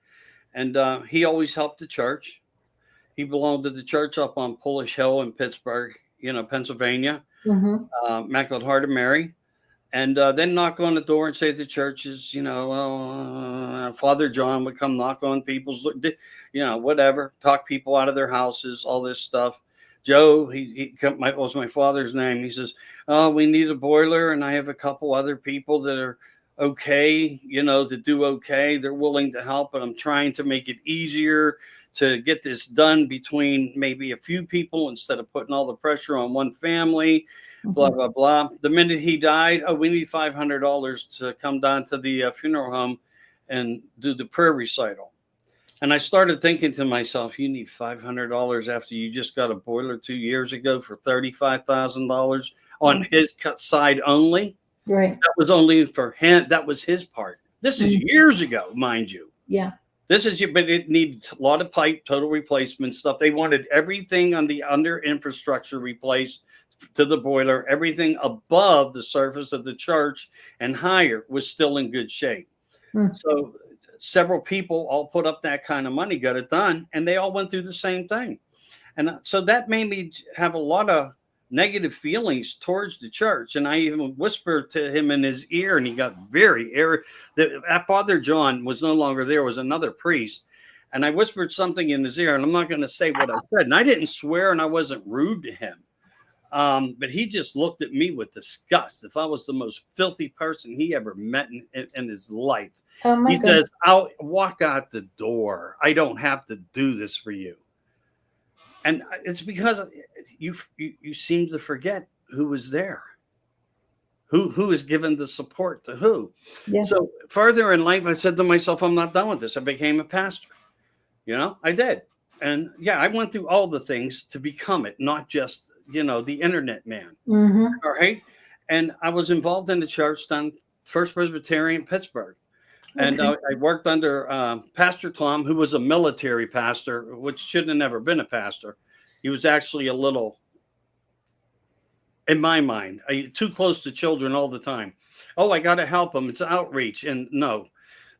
and he always helped the church. He belonged to the church up on Polish Hill in Pittsburgh, you know, Pennsylvania, Immaculate Heart of Mary, and then knock on the door and say to churches, you know, Father John would come knock on people's, whatever, talk people out of their houses, all this stuff. Joe, what was my father's name? He says, "Oh, we need a boiler, and I have a couple other people that are okay, to do okay. They're willing to help, but I'm trying to make it easier to get this done between maybe a few people instead of putting all the pressure on one family." Blah, blah, blah. The minute he died, "Oh, we need $500 to come down to the funeral home and do the prayer recital." And I started thinking to myself, you need $500 after you just got a boiler 2 years ago for $35,000 on his side only. Right. That was only for him. That was his part. This is years ago, mind you. Yeah. But it needed a lot of pipe, total replacement stuff. They wanted everything on the under infrastructure replaced to the boiler. Everything above the surface of the church and higher was still in good shape. So several people all put up that kind of money, got it done, and they all went through the same thing. And so that made me have a lot of negative feelings towards the church. And I even whispered to him in his ear, and he got very irritated. Father John was no longer there, was another priest. And I whispered something in his ear, and I'm not going to say what I said. And I didn't swear, and I wasn't rude to him. But he just looked at me with disgust. If I was the most filthy person he ever met in his life. He says, "I'll walk out the door. I don't have to do this for you." And it's because you seem to forget who was there, who is given the support to who. Yeah. So further in life, I said to myself, I'm not done with this. I became a pastor. I did. And yeah, I went through all the things to become it, not just, the internet man. All right. And I was involved in the church down First Presbyterian, Pittsburgh. And I worked under Pastor Tom, who was a military pastor, which should have never been a pastor. He was actually a little, in my mind, too close to children all the time. Oh, I got to help him. It's outreach. And no,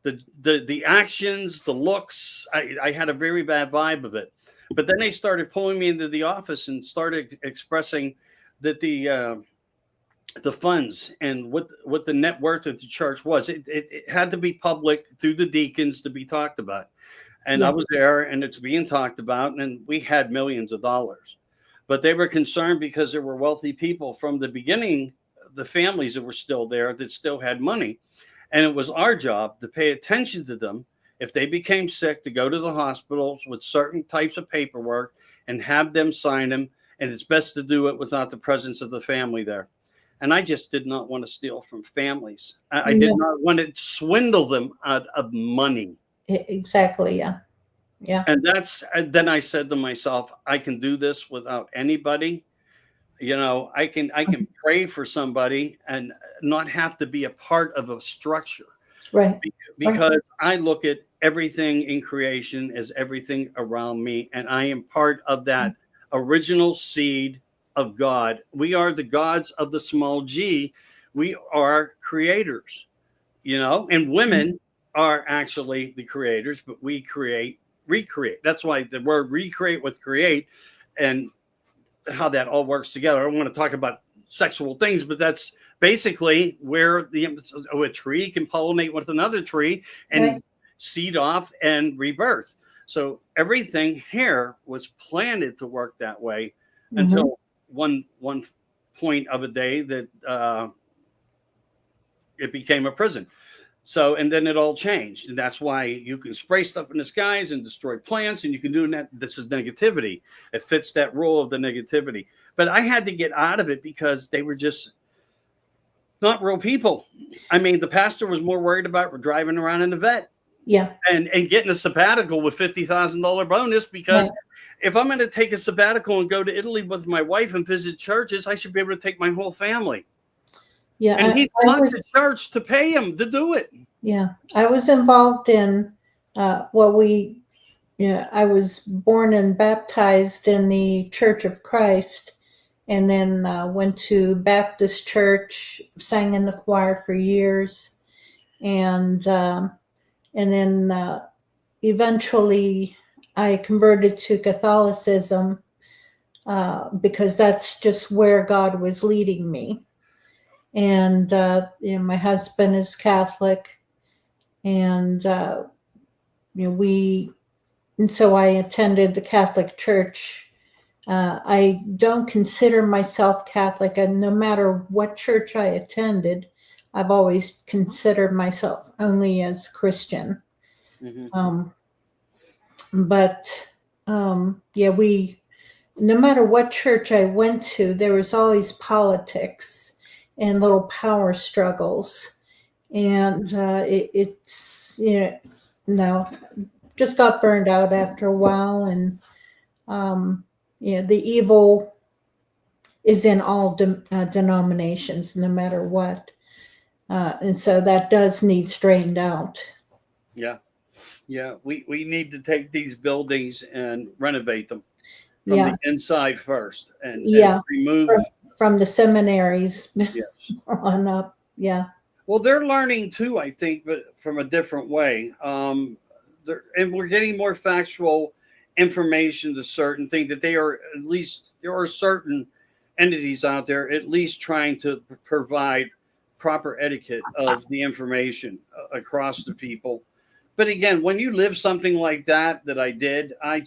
the actions, the looks, I had a very bad vibe of it. But then they started pulling me into the office and started expressing that the funds and what the net worth of the church was. It had to be public through the deacons to be talked about. And I was there, and it's being talked about, and we had millions of dollars. But they were concerned because there were wealthy people from the beginning, the families that were still there that still had money. And it was our job to pay attention to them. If they became sick, to go to the hospitals with certain types of paperwork and have them sign them. And it's best to do it without the presence of the family there. And I just did not want to steal from families. I did not want to swindle them out of money. Exactly. Yeah. Yeah. And then I said to myself, I can do this without anybody. I can pray for somebody and not have to be a part of a structure. Right. Because I look at everything in creation as everything around me. And I am part of that original seed of God. We are the gods of the small g. We are creators, and women are actually the creators, but we recreate. That's why the word recreate with create and how that all works together. I don't want to talk about sexual things, but that's basically where a tree can pollinate with another tree and seed off and rebirth. So everything here was planted to work that way until one point of a day that it became a prison. So, and then it all changed. And that's why you can spray stuff in the skies and destroy plants, and you can do that. This is negativity. It fits that role of the negativity. But I had to get out of it because they were just not real people. I mean, the pastor was more worried about driving around in the vet. Yeah. And getting a sabbatical with $50,000 bonus, because if I'm going to take a sabbatical and go to Italy with my wife and visit churches, I should be able to take my whole family. Yeah. And he fought the church to pay him to do it. Yeah. I was involved in, I was born and baptized in the Church of Christ, and then went to Baptist church, sang in the choir for years. And then eventually I converted to Catholicism because that's just where God was leading me. And my husband is Catholic, and we and so I attended the Catholic Church. I don't consider myself Catholic, and no matter what church I attended, I've always considered myself only as Christian. Mm-hmm. But yeah, no matter what church I went to, there was always politics and little power struggles. And it's, no, just got burned out after a while. And, the evil is in all denominations, no matter what. And so that does need straightened out. Yeah. Yeah. We need to take these buildings and renovate them from Yeah. the inside first and Yeah. remove. From the seminaries Yes. on up. Yeah. Well, they're learning too, I think, but from a different way. And we're getting more factual information to certain things that they are, at least there are certain entities out there at least trying to provide proper etiquette of the information across the people. But again, when you live something like that I did, I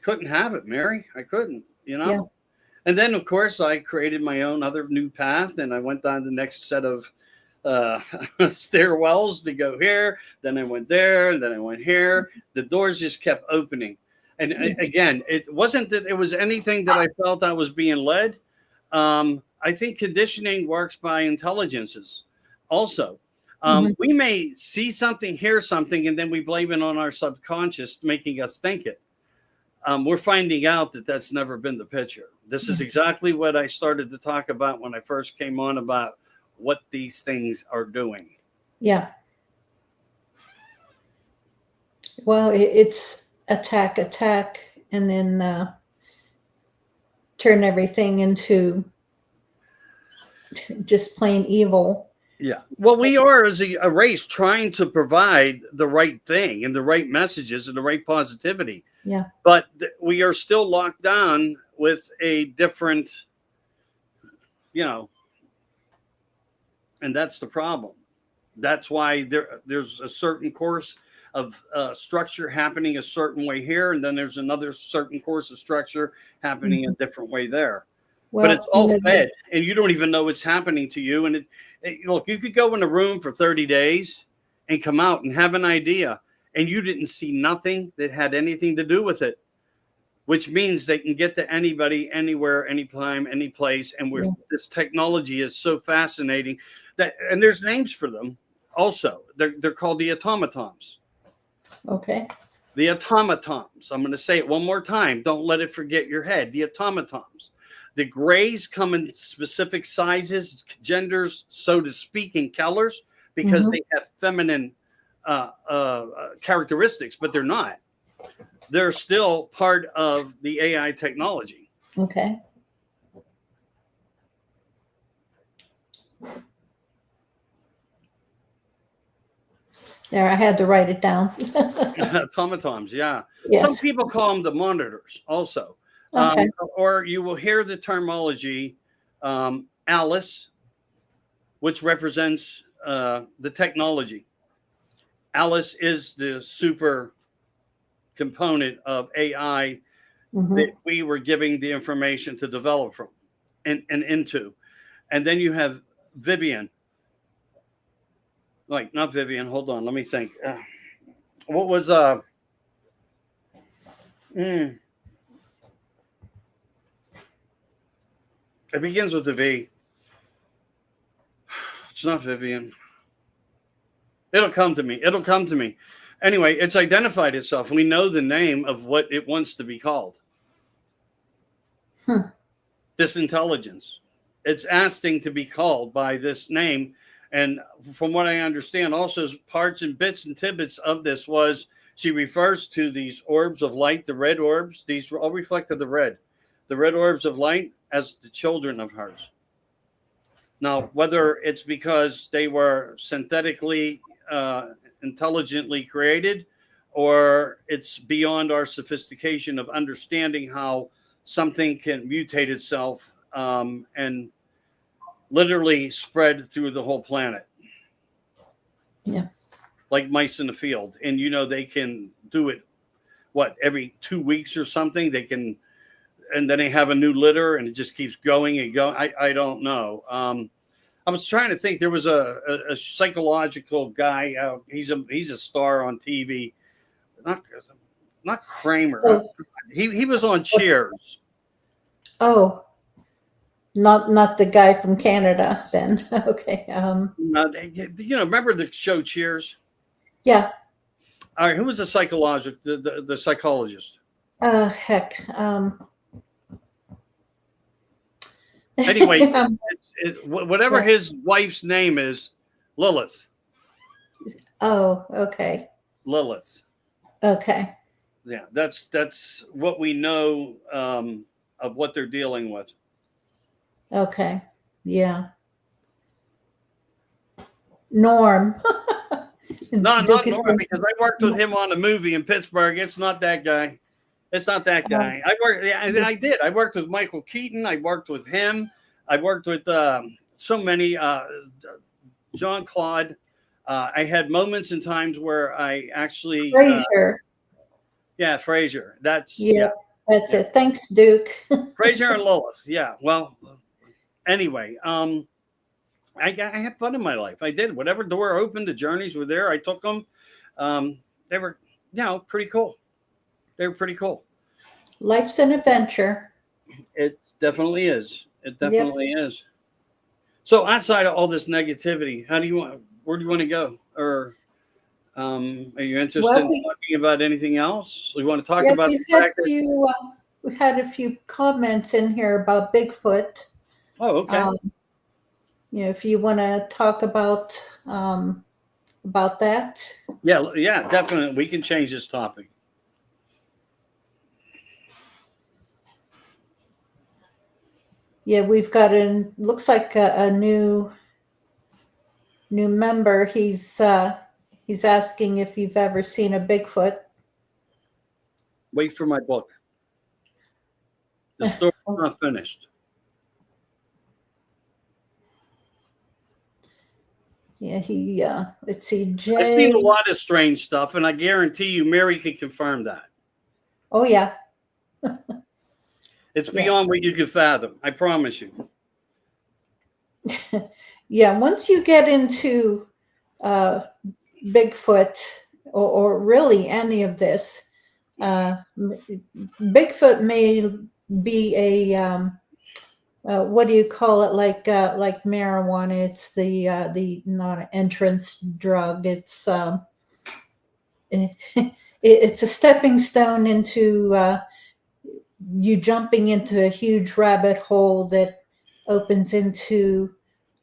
couldn't have it, Mary. I couldn't, Yeah. And then, of course, I created my own other new path, and I went down the next set of stairwells to go here. Then I went there, and then I went here. The doors just kept opening. And again, it wasn't that it was anything that I felt I was being led. I think conditioning works by intelligences also. We may see something, hear something, and then we blame it on our subconscious, making us think it. We're finding out that that's never been the picture. This is exactly what I started to talk about when I first came on about what these things are doing. Yeah. Well, it's attack, and then turn everything into just plain evil. Yeah. Well, we are as a race trying to provide the right thing and the right messages and the right positivity. Yeah. But we are still locked down with a different, and that's the problem. That's why there's a certain course of structure happening a certain way here, and then there's another certain course of structure happening a different way there. Well, but it's all fed, and you don't even know what's happening to you. And look, you could go in a room for 30 days and come out and have an idea, and you didn't see nothing that had anything to do with it, which means they can get to anybody, anywhere, anytime, any place. And this technology is so fascinating and there's names for them also. They're called the automatons. Okay. The automatons. I'm going to say it one more time. Don't let it forget your head. The automatons. The grays come in specific sizes, genders, so to speak, and colors, because they have feminine characteristics, but they're not. They're still part of the AI technology. Okay. There, I had to write it down. Automatons, yeah. Yes. Some people call them the monitors also. Okay. Or you will hear the terminology Alice, which represents the technology. Alice is the super component of AI that we were giving the information to develop from and into. And then you have Vivian. Like, not Vivian, hold on, let me think. What was it begins with a V. It's not Vivian. It'll come to me. Anyway, it's identified itself. We know the name of what it wants to be called. This intelligence. It's asking to be called by this name. And from what I understand, also parts and bits and tidbits of this was she refers to these orbs of light, the red orbs. These all reflected the red orbs of light as the children of hers. Now, whether it's because they were synthetically intelligently created, or it's beyond our sophistication of understanding how something can mutate itself and literally spread through the whole planet. Yeah. like mice in the field. And, they can do it, every 2 weeks or something. They can, and then they have a new litter and it just keeps going and going. I don't know. I was trying to think. There was a psychological guy out. He's a star on TV. Not Kramer. Oh. He was on Cheers. Oh, not the guy from Canada then. Okay. Remember the show Cheers? Yeah. All right. Who was the psychologist? Heck. Anyway, whatever his wife's name is, Lilith. Oh, okay. Lilith. Okay. Yeah, that's what we know of what they're dealing with. Okay. Yeah. Norm. Not Norm, because I worked with him on a movie in Pittsburgh. It's not that guy. It's not that guy. I did. I worked with Michael Keaton. I worked with him. I worked with so many. John Claude. I had moments and times where I actually. Fraser. Yeah, Fraser. That's it. Thanks, Duke. Fraser and Lilith. Yeah. Well, anyway, I had fun in my life. I did. Whatever door opened, the journeys were there. I took them. They were, pretty cool. They were pretty cool. Life's an adventure. It definitely is. It definitely is. So outside of all this negativity, where do you want to go? Or are you interested in talking about anything else? We want to talk about we had a few comments in here about Bigfoot. Oh, okay. If you want to talk about that. Yeah, definitely. We can change this topic. Yeah, we've got looks like a new member. He's asking if you've ever seen a Bigfoot. Wait for my book. The story's not finished. Yeah, let's see, Jay. I've seen a lot of strange stuff, and I guarantee you Mary could confirm that. Oh, yeah. It's beyond what you could fathom. I promise you. Yeah, once you get into Bigfoot or really any of this, Bigfoot may be a what do you call it? Like marijuana. It's the not an entrance drug. It's it's a stepping stone into you jumping into a huge rabbit hole that opens into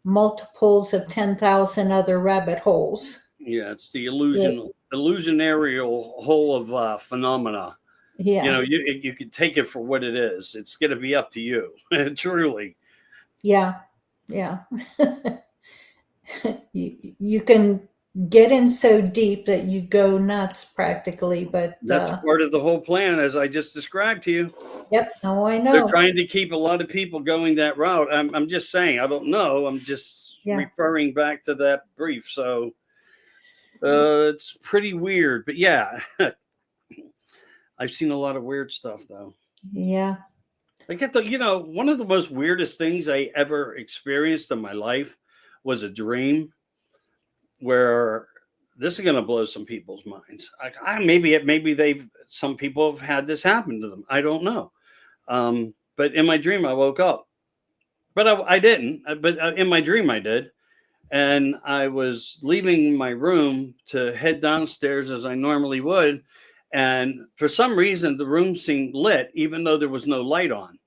multiples of 10,000 other rabbit holes. Yeah, it's the illusionary hole of phenomena. Yeah. You can take it for what it is. It's going to be up to you, truly. Yeah. You can get in so deep that you go nuts practically, but that's part of the whole plan, as I just described to you. Yep. Oh, I know. They're trying to keep a lot of people going that route. I'm just saying, I don't know. I'm just referring back to that brief. So it's pretty weird, but yeah, I've seen a lot of weird stuff though. Yeah. I get one of the most weirdest things I ever experienced in my life was a dream where this is going to blow some people's minds. Maybe some people have had this happen to them. I don't know. But in my dream, I woke up, but I didn't, but in my dream I did. And I was leaving my room to head downstairs as I normally would. And for some reason, the room seemed lit, even though there was no light on.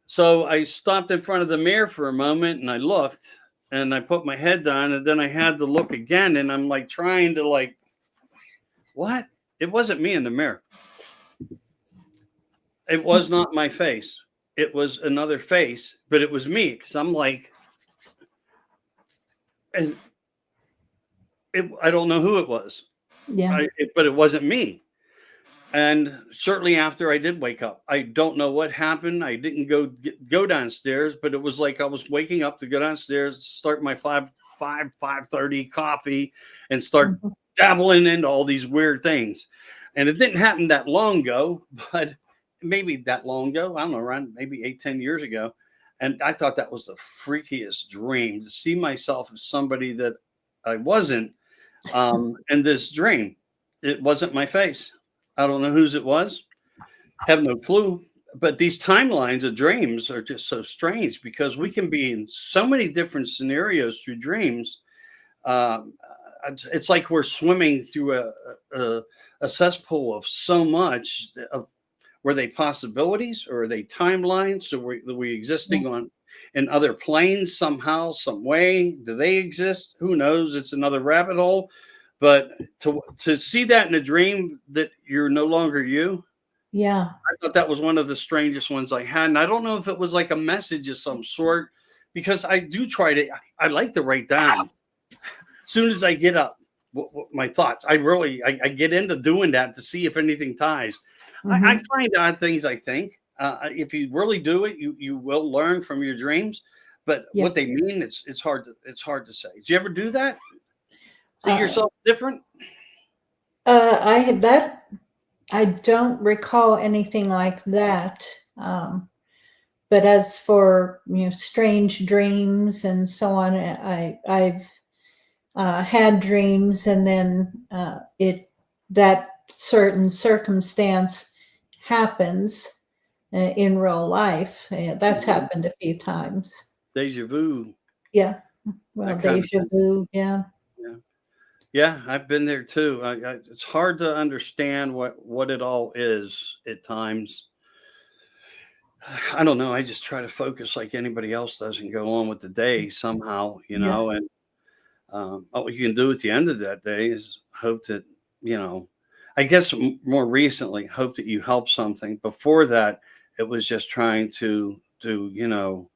So I stopped in front of the mirror for a moment and I looked and I put my head down and then I had to look again. And I'm like trying to what? It wasn't me in the mirror. It was not my face. It was another face, but it was me. Because I'm like, and I don't know who it was. Yeah. But it wasn't me. And shortly after I did wake up, I don't know what happened. I didn't go downstairs, but it was like I was waking up to go downstairs, start my 5:30 coffee and start Mhm. dabbling into all these weird things. And it didn't happen that long ago, but maybe that long ago, I don't know, around maybe 8, 10 years ago. And I thought that was the freakiest dream, to see myself as somebody that I wasn't. In this dream, it wasn't my face. I don't know whose it was. Have no clue. But these timelines of dreams are just so strange, because we can be in so many different scenarios through dreams. Um, it's like we're swimming through a, a cesspool of so much. Were they possibilities, or are they timelines? So are we Yeah. existing on in other planes somehow, some way? Do they exist? Who knows? It's another rabbit hole. But to see that in a dream, that you're no longer you, Yeah. I thought that was one of the strangest ones I had. And I don't know if it was like a message of some sort, because I do try to, I like to write down as soon as I get up my thoughts. I get into doing that to see if anything ties. I Mhm. find odd things, I think. If you really do it, you will learn from your dreams. But Yeah. what they mean, it's hard to say. Do you ever do that? See Uh, yourself different? I had that. I don't recall anything like that. Um, but as for, strange dreams and so on, I've had dreams, and then it that certain circumstance happens in real life. That's Mhm. happened a few times. Deja vu, Yeah. Well, that kind of deja thing. vu. Yeah. Yeah. Yeah, I've been there too. It's hard to understand what it all is at times. I don't know. I just try to focus like anybody else does and go on with the day somehow, Yeah. And all you can do at the end of that day is hope that, I guess more recently, hope that you help something. Before that, it was just trying to do,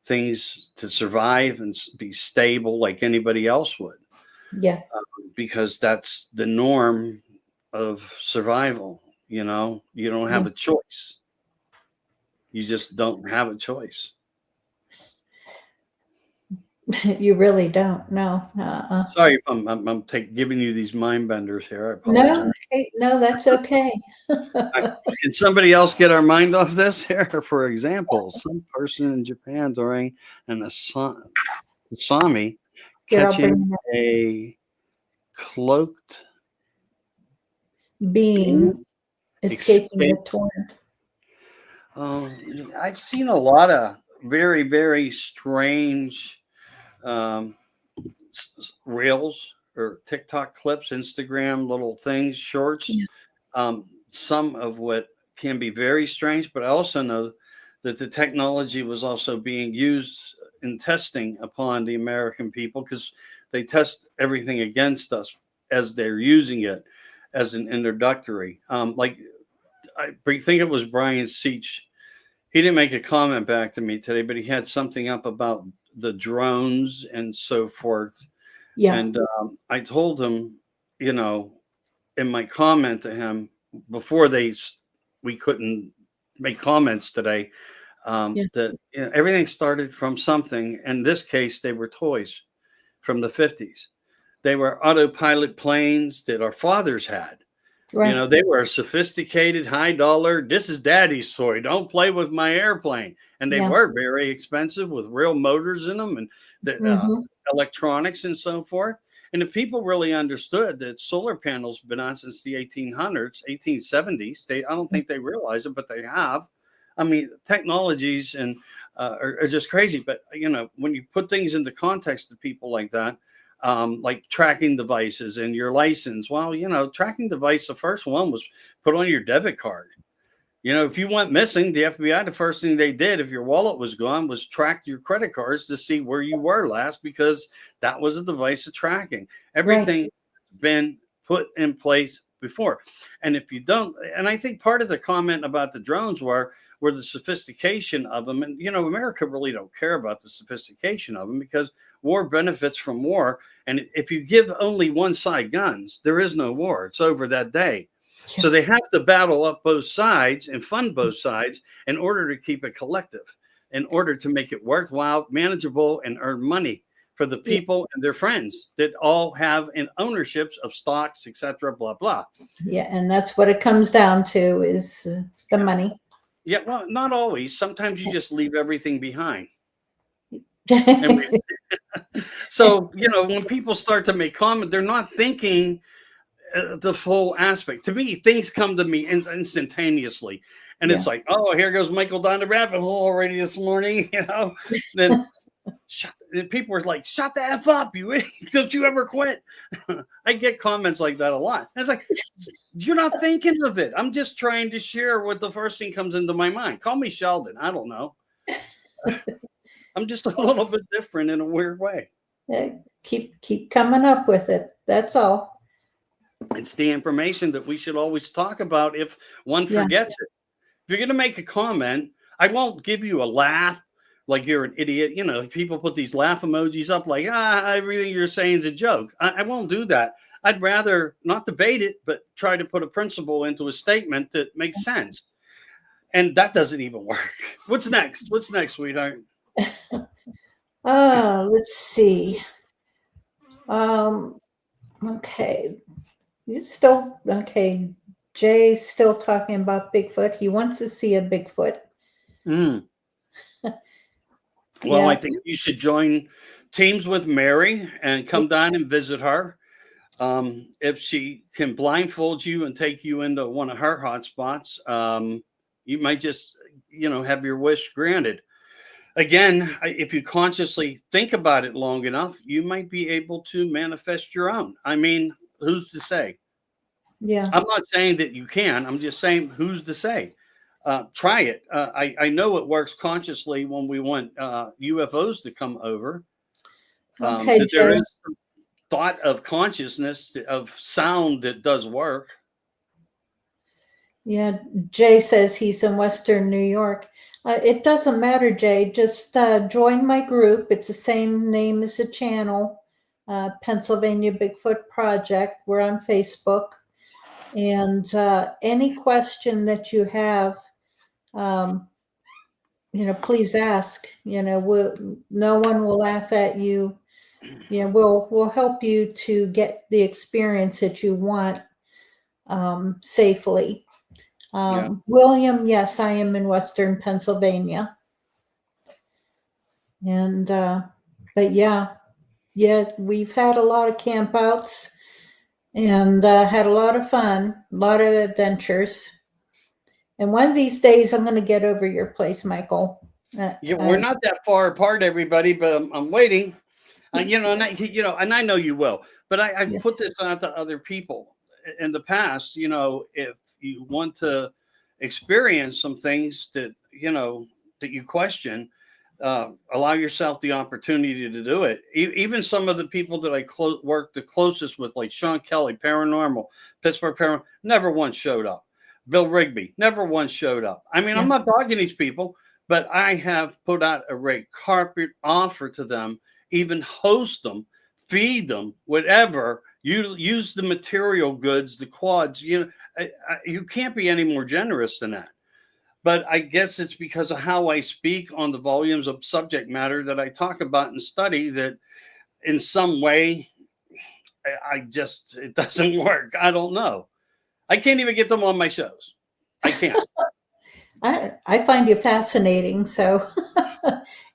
things to survive and be stable like anybody else would, Yeah. because that's the norm of survival. You don't Yeah. have a choice. You just don't have a choice. You really don't. No. Sorry if I'm giving you these mind benders here. I No. apologize. Hey, no, that's okay. Can somebody else get our mind off this here? For example, some person in Japan during an tsunami Here, I'll catching bring that a cloaked being being escaping the escape. torrent. I've seen a lot of very, very strange um, reels or TikTok clips, Instagram little things, shorts. Yeah. Some of what can be very strange, but I also know that the technology was also being used in testing upon the American people, because they test everything against us as they're using it as an introductory. Like I think it was Brian Seach. He didn't make a comment back to me today, but he had something up about the drones and so forth. Yeah. And I told him, you know, in my comment to him before we couldn't make comments today, Yeah. that everything started from something. In this case, they were toys from the 50s. They were autopilot planes that our fathers had. Right. They were sophisticated, high dollar. This is daddy's toy. Don't play with my airplane. And they Yeah. were very expensive with real motors in them and the Hmm. electronics and so forth. And if people really understood that solar panels have been on since the 1800s, 1870s, I don't think they realize it, but they have. I mean, technologies and are just crazy. But, when you put things into context to people like tracking devices and your license. Well, tracking device, the first one was put on your debit card. If you went missing, the FBI, the first thing they did, if your wallet was gone, was track your credit cards to see where you were last, because that was a device of tracking. Right. Everything has been put in place before. And if you don't, and I think part of the comment about the drones were the sophistication of them. And, America really don't care about the sophistication of them, because war benefits from war. And if you give only one side guns, there is no war. It's over that day. Yeah. So they have to battle up both sides and fund both sides in order to keep it collective, in order to make it worthwhile, manageable, and earn money for the people and their friends that all have an ownerships of stocks, etc. Blah blah. Yeah, and that's what it comes down to is the money. Yeah, well, not always. Sometimes you just leave everything behind. And so, when people start to make comment, they're not thinking the full aspect. To me, things come to me instantaneously. And it's like, oh, here goes Michael down the rabbit hole already this morning. Then people were like, shut the F up, you idiot. Don't you ever quit. I get comments like that a lot. And it's like, you're not thinking of it. I'm just trying to share what the first thing comes into my mind. Call me Sheldon. I don't know. I'm just a little bit different in a weird way. Keep coming up with it. That's all. It's the information that we should always talk about if one forgets it. If you're going to make a comment, I won't give you a laugh like you're an idiot. People put these laugh emojis up like, everything you're saying is a joke. I won't do that. I'd rather not debate it, but try to put a principle into a statement that makes sense. And that doesn't even work. What's next? What's next, sweetheart? Let's see. Okay. Jay's still talking about Bigfoot. He wants to see a Bigfoot. Well, I think you should join teams with Mary and come down and visit her. If she can blindfold you and take you into one of her hot spots, you might just, have your wish granted. Again, if you consciously think about it long enough, you might be able to manifest your own. I mean, who's to say? Yeah. I'm not saying that you can. I'm just saying, who's to say? Try it. I know it works consciously when we want UFOs to come over. Okay, there is some thought of consciousness, of sound that does work. Yeah, Jay says he's in Western New York. It doesn't matter, Jay. Just join my group. It's the same name as the channel, Pennsylvania Bigfoot Project. We're on Facebook. And any question that you have, please ask. No one will laugh at you. We'll help you to get the experience that you want safely. William, yes, I am in Western Pennsylvania. And, but we've had a lot of campouts and had a lot of fun, a lot of adventures. And one of these days I'm going to get over your place, Michael. We're not that far apart, everybody, but I'm waiting. And I know you will, but I put this out to other people in the past, if you want to experience some things that you question, allow yourself the opportunity to do it. Even some of the people that I work the closest with, like Sean Kelly, Paranormal, Pittsburgh Paranormal, never once showed up. Bill Rigby, never once showed up. I mean, I'm not dogging these people, but I have put out a red carpet offer to them, even host them, feed them, whatever. You use the material goods, the quads, you can't be any more generous than that. But I guess it's because of how I speak on the volumes of subject matter that I talk about and study that in some way, it doesn't work. I don't know. I can't even get them on my shows. I can't. I find you fascinating. So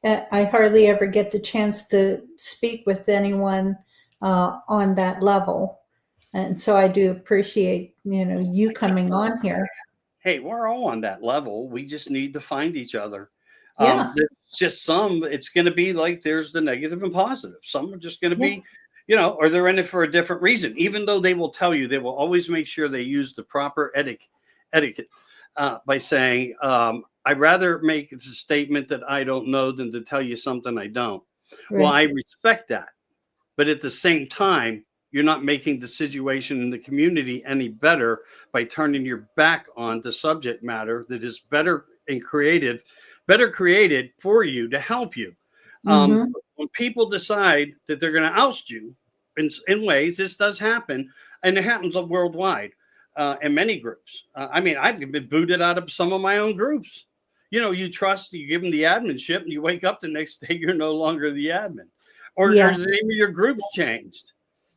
I hardly ever get the chance to speak with anyone on that level. And so I do appreciate, you coming on here. Hey, we're all on that level. We just need to find each other. Yeah. There's just it's going to be like there's the negative and positive. Some are just going to be, or they're in it for a different reason. Even though they will tell you, they will always make sure they use the proper etiquette by saying, I'd rather make a statement that I don't know than to tell you something I don't. Right. Well, I respect that. But at the same time, you're not making the situation in the community any better by turning your back on the subject matter that is better created for you to help you. When people decide that they're going to oust you in ways, this does happen, and it happens worldwide in many groups. I mean, I've been booted out of some of my own groups. You give them the adminship, and you wake up the next day, you're no longer the admin. Yeah. the name of your groups changed,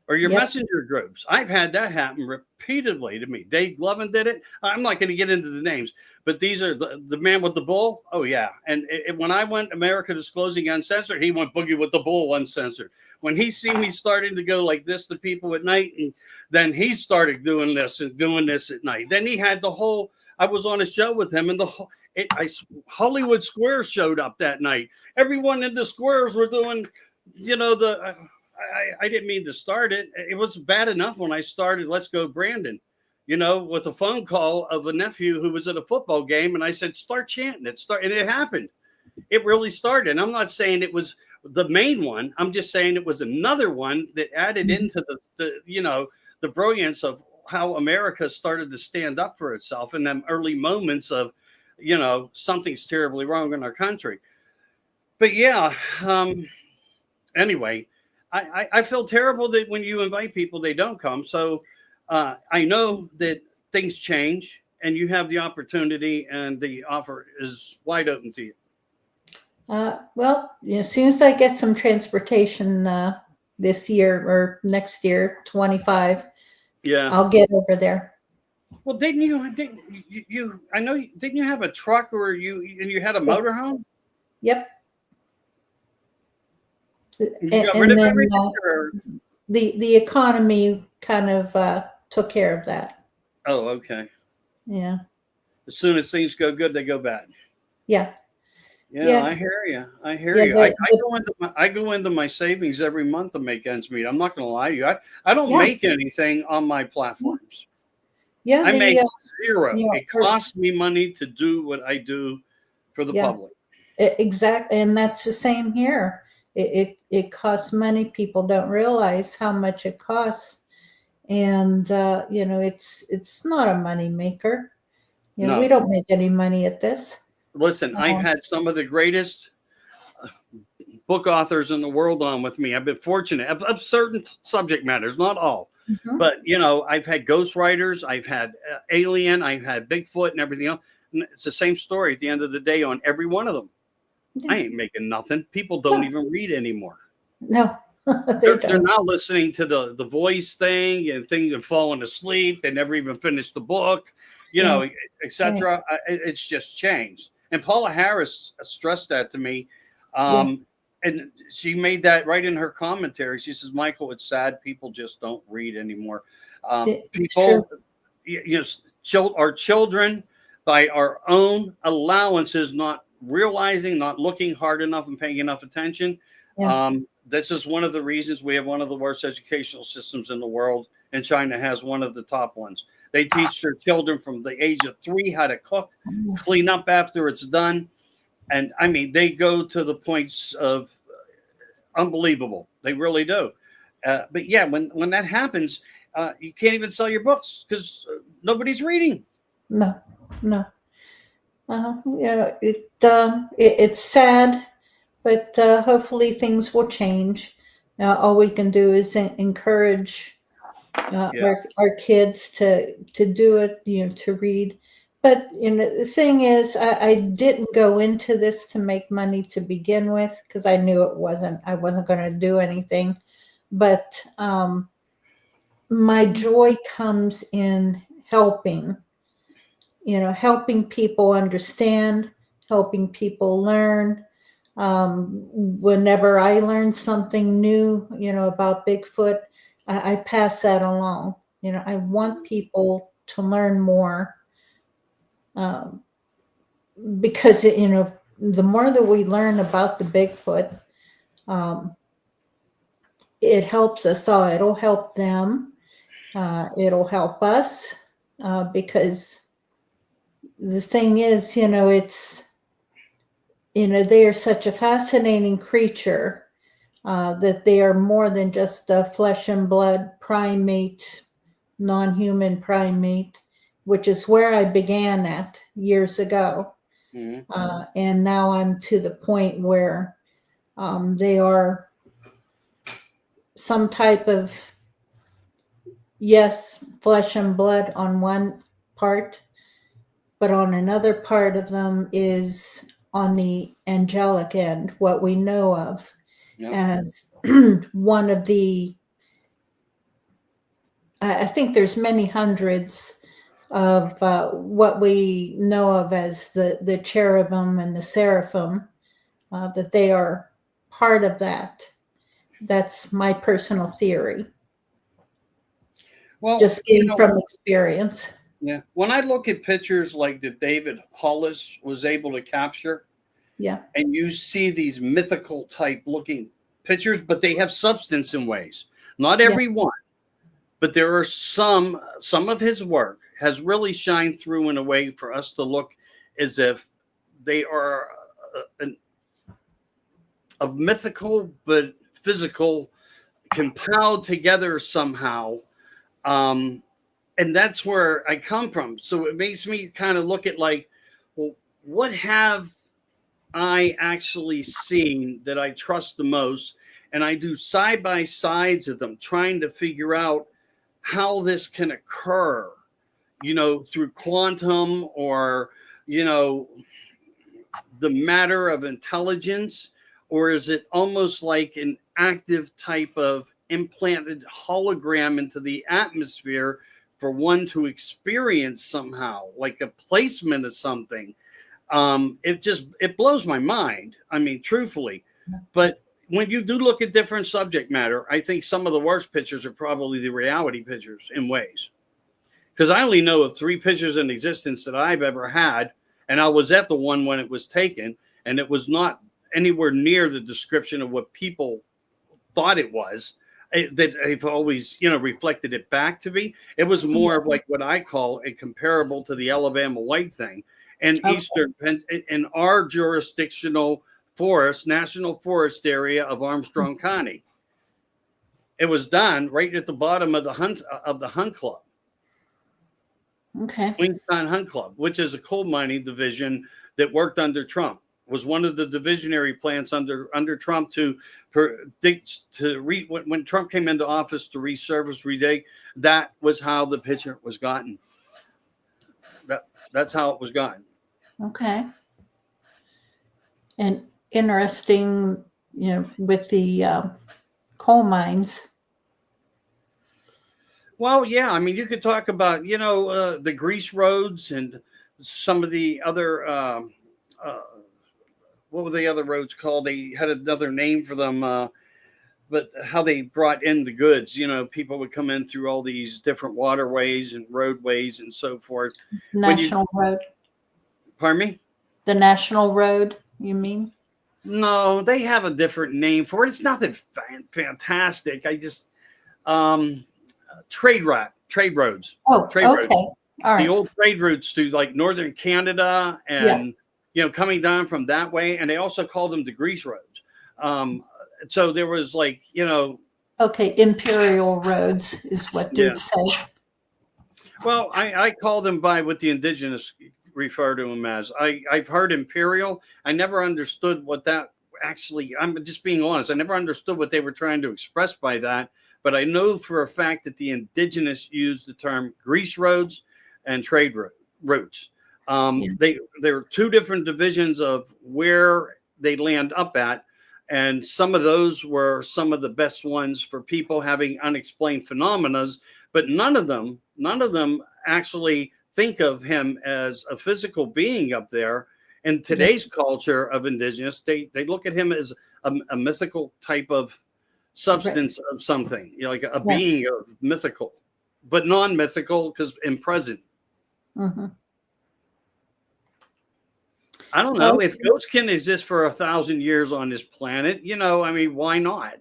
or your Yep. messenger groups. I've had that happen repeatedly to me. Dave Glovin did it. I'm not going to get into the names, but these are the man with the bull. Oh yeah, and when I went America Disclosing Uncensored, he went Boogie with the Bull Uncensored. When he seen me starting to go like this to people at night, and then he started doing this and doing this at night. Then he had the whole. I was on a show with him, and the whole. Hollywood Squares showed up that night. Everyone in the squares were doing, I didn't mean to start it. It was bad enough when I started Let's Go Brandon, with a phone call of a nephew who was at a football game. And I said, start chanting it. And it happened. It really started. And I'm not saying it was the main one. I'm just saying it was another one that added into the brilliance of how America started to stand up for itself in them early moments of, something's terribly wrong in our country. But yeah, anyway, I feel terrible that when you invite people, they don't come. So I know that things change and you have the opportunity and the offer is wide open to you. Well, as soon as I get some transportation this year or next year, 25, Yeah. I'll get over there. Well, didn't you have a truck or you had a motorhome? Yep. You got rid of everything? The economy kind of took care of that. Oh, okay. Yeah. As soon as things go good, they go bad. Yeah. Yeah, Yeah. I hear you. Yeah, I go into my savings every month to make ends meet. I'm not going to lie to you. I don't make anything on my platforms. Yeah. I make zero. Yeah, It costs me money to do what I do for the public. Exactly. And that's the same here. It costs money. People don't realize how much it costs. And, it's not a money maker. No. We don't make any money at this. Listen, I've had some of the greatest book authors in the world on with me. I've been fortunate of certain subject matters, not all. Mm-hmm. But, I've had ghostwriters, I've had Alien, I've had Bigfoot and everything else. And it's the same story at the end of the day on every one of them. Yeah. I ain't making nothing. People don't even read anymore. No, they're now listening to the voice thing and things and falling asleep. They never even finished the book, etc. It's just changed. And Paula Harris stressed that to me. And she made that right in her commentary. She says, Michael, it's sad. People just don't read anymore. People, our children, by our own allowances, not realizing, not looking hard enough and paying enough attention. Yeah. This is one of the reasons we have one of the worst educational systems in the world. And China has one of the top ones. They teach their children from the age of 3 how to cook, clean up after it's done. And I mean, they go to the points of unbelievable. They really do. But yeah, when that happens, you can't even sell your books because nobody's reading. No. It's sad, but hopefully things will change. All we can do is encourage our kids to do it, to read. But the thing is, I didn't go into this to make money to begin with because I knew I wasn't going to do anything. But my joy comes in helping people understand, helping people learn. Whenever I learn something new, about Bigfoot, I pass that along. I want people to learn more. Because the more that we learn about the Bigfoot, it helps us all. It'll help them. It'll help us because the thing is, it's they are such a fascinating creature that they are more than just a flesh and blood primate, non-human primate, which is where I began at years ago. Mm-hmm. And now I'm to the point where they are some type of, yes, flesh and blood on one part, but on another part of them is on the angelic end, what we know of as one of the, I think there's many hundreds of what we know of as the cherubim and the seraphim, that they are part of that. That's my personal theory, Well, just gained from experience. yeah. When I look at pictures like that David Hollis was able to capture, Yeah. and you see these mythical type looking pictures, but they have substance in ways. Not every one, but there are some of his work has really shined through in a way for us to look as if they are a mythical but physical compiled together somehow. And that's where I come from. So it makes me kind of look at like, well, what have I actually seen that I trust the most? And I do side by sides of them, trying to figure out how this can occur, through quantum or, the matter of intelligence, or is it almost like an active type of implanted hologram into the atmosphere for one to experience somehow, like a placement of something? It blows my mind. I mean, truthfully, but when you do look at different subject matter, I think some of the worst pictures are probably the reality pictures in ways. Because I only know of 3 pictures in existence that I've ever had, and I was at the one when it was taken, and it was not anywhere near the description of what people thought it was. That I've always, reflected it back to me. It was more of like what I call a comparable to the Alabama White thing, and Eastern in our jurisdictional forest, national forest area of Armstrong County. It was done right at the bottom of the Hunt Club. Okay. Wingstone Hunt Club, which is a coal mining division that worked under Trump, was one of the divisionary plants under Trump when Trump came into office to resurface, redig. That was how the picture was gotten. That's how it was gotten. Okay. And interesting, with the coal mines. Well, yeah, I mean, you could talk about, the grease roads and some of the other, what were the other roads called? They had another name for them, but how they brought in the goods. People would come in through all these different waterways and roadways and so forth. National Road. Pardon me? The National Road, you mean? No, they have a different name for it. It's nothing fantastic. I just, trade roads. Oh, trade okay. roads. All right. The old trade routes to like northern Canada and, coming down from that way. And they also called them the grease roads. So there was like, Okay, imperial roads is what Duke says. Well, I call them by what the indigenous refer to them as. I've heard imperial. I never understood what that actually, I'm just being honest. I never understood what they were trying to express by that. But I know for a fact that the indigenous used the term grease roads and trade routes. There are 2 different divisions of where they land up at. And some of those were some of the best ones for people having unexplained phenomena, but none of them actually think of him as a physical being up there. In today's culture of indigenous, they look at him as a mythical type of substance of something, like a being of mythical, but non-mythical because in present. Mm-hmm. I don't know if ghosts can exist for 1,000 years on this planet. I mean, why not?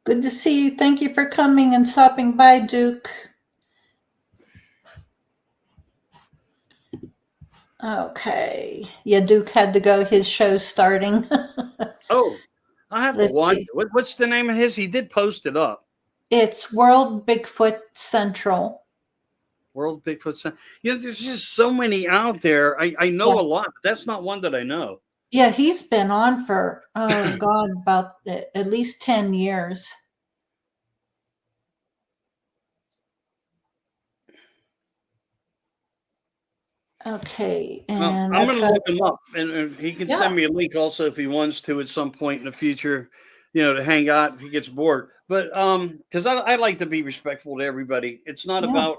Good to see you. Thank you for coming and stopping by, Duke. Okay. Yeah, Duke had to go. His show's starting. Oh, I have to watch See. it. What's the name of his? He did post it up. It's World Bigfoot Central. World Bigfoot Central. There's just so many out there. I know a lot, but that's not one that I know. Yeah, he's been on for, about at least 10 years. Okay, Well, and I'm I've going to got, look him up, and he can yeah, send me a link also if he wants to at some point in the future, to hang out if he gets bored. But because I like to be respectful to everybody. It's not yeah, about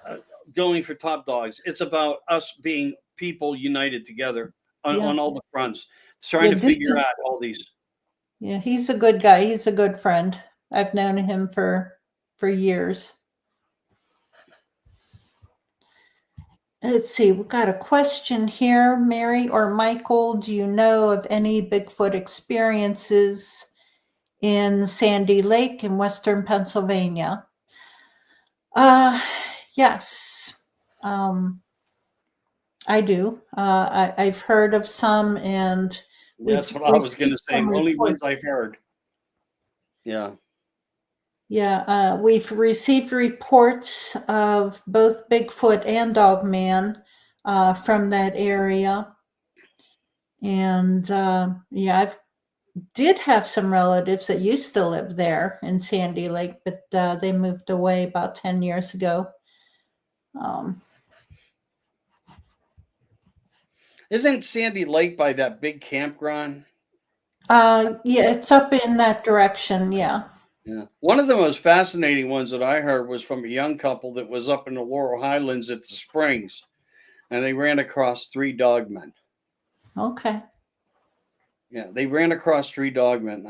uh, going for top dogs. It's about us being people united together yeah, on all the fronts, trying yeah. to Dude figure out is, all these. yeah, he's a good guy. He's a good friend. I've known him for years. Let's see, we've got a question here. Mary or Michael, do you know of any Bigfoot experiences in Sandy Lake in Western Pennsylvania? Uh, yes, I do. I've heard of some, and we've That's what I was going received to say. some Only ones reports. I've heard. Yeah. Yeah, we've received reports of both Bigfoot and Dogman from that area. And yeah, I did have some relatives that used to live there in Sandy Lake, but they moved away about 10 years ago. Um, Isn't Sandy Lake by that big campground? yeah, it's up in that direction. Yeah. Yeah. One of the most fascinating ones that I heard was from a young couple that was up in the Laurel Highlands at the Springs, and they ran across three dogmen. Okay. Yeah, they ran across three dogmen.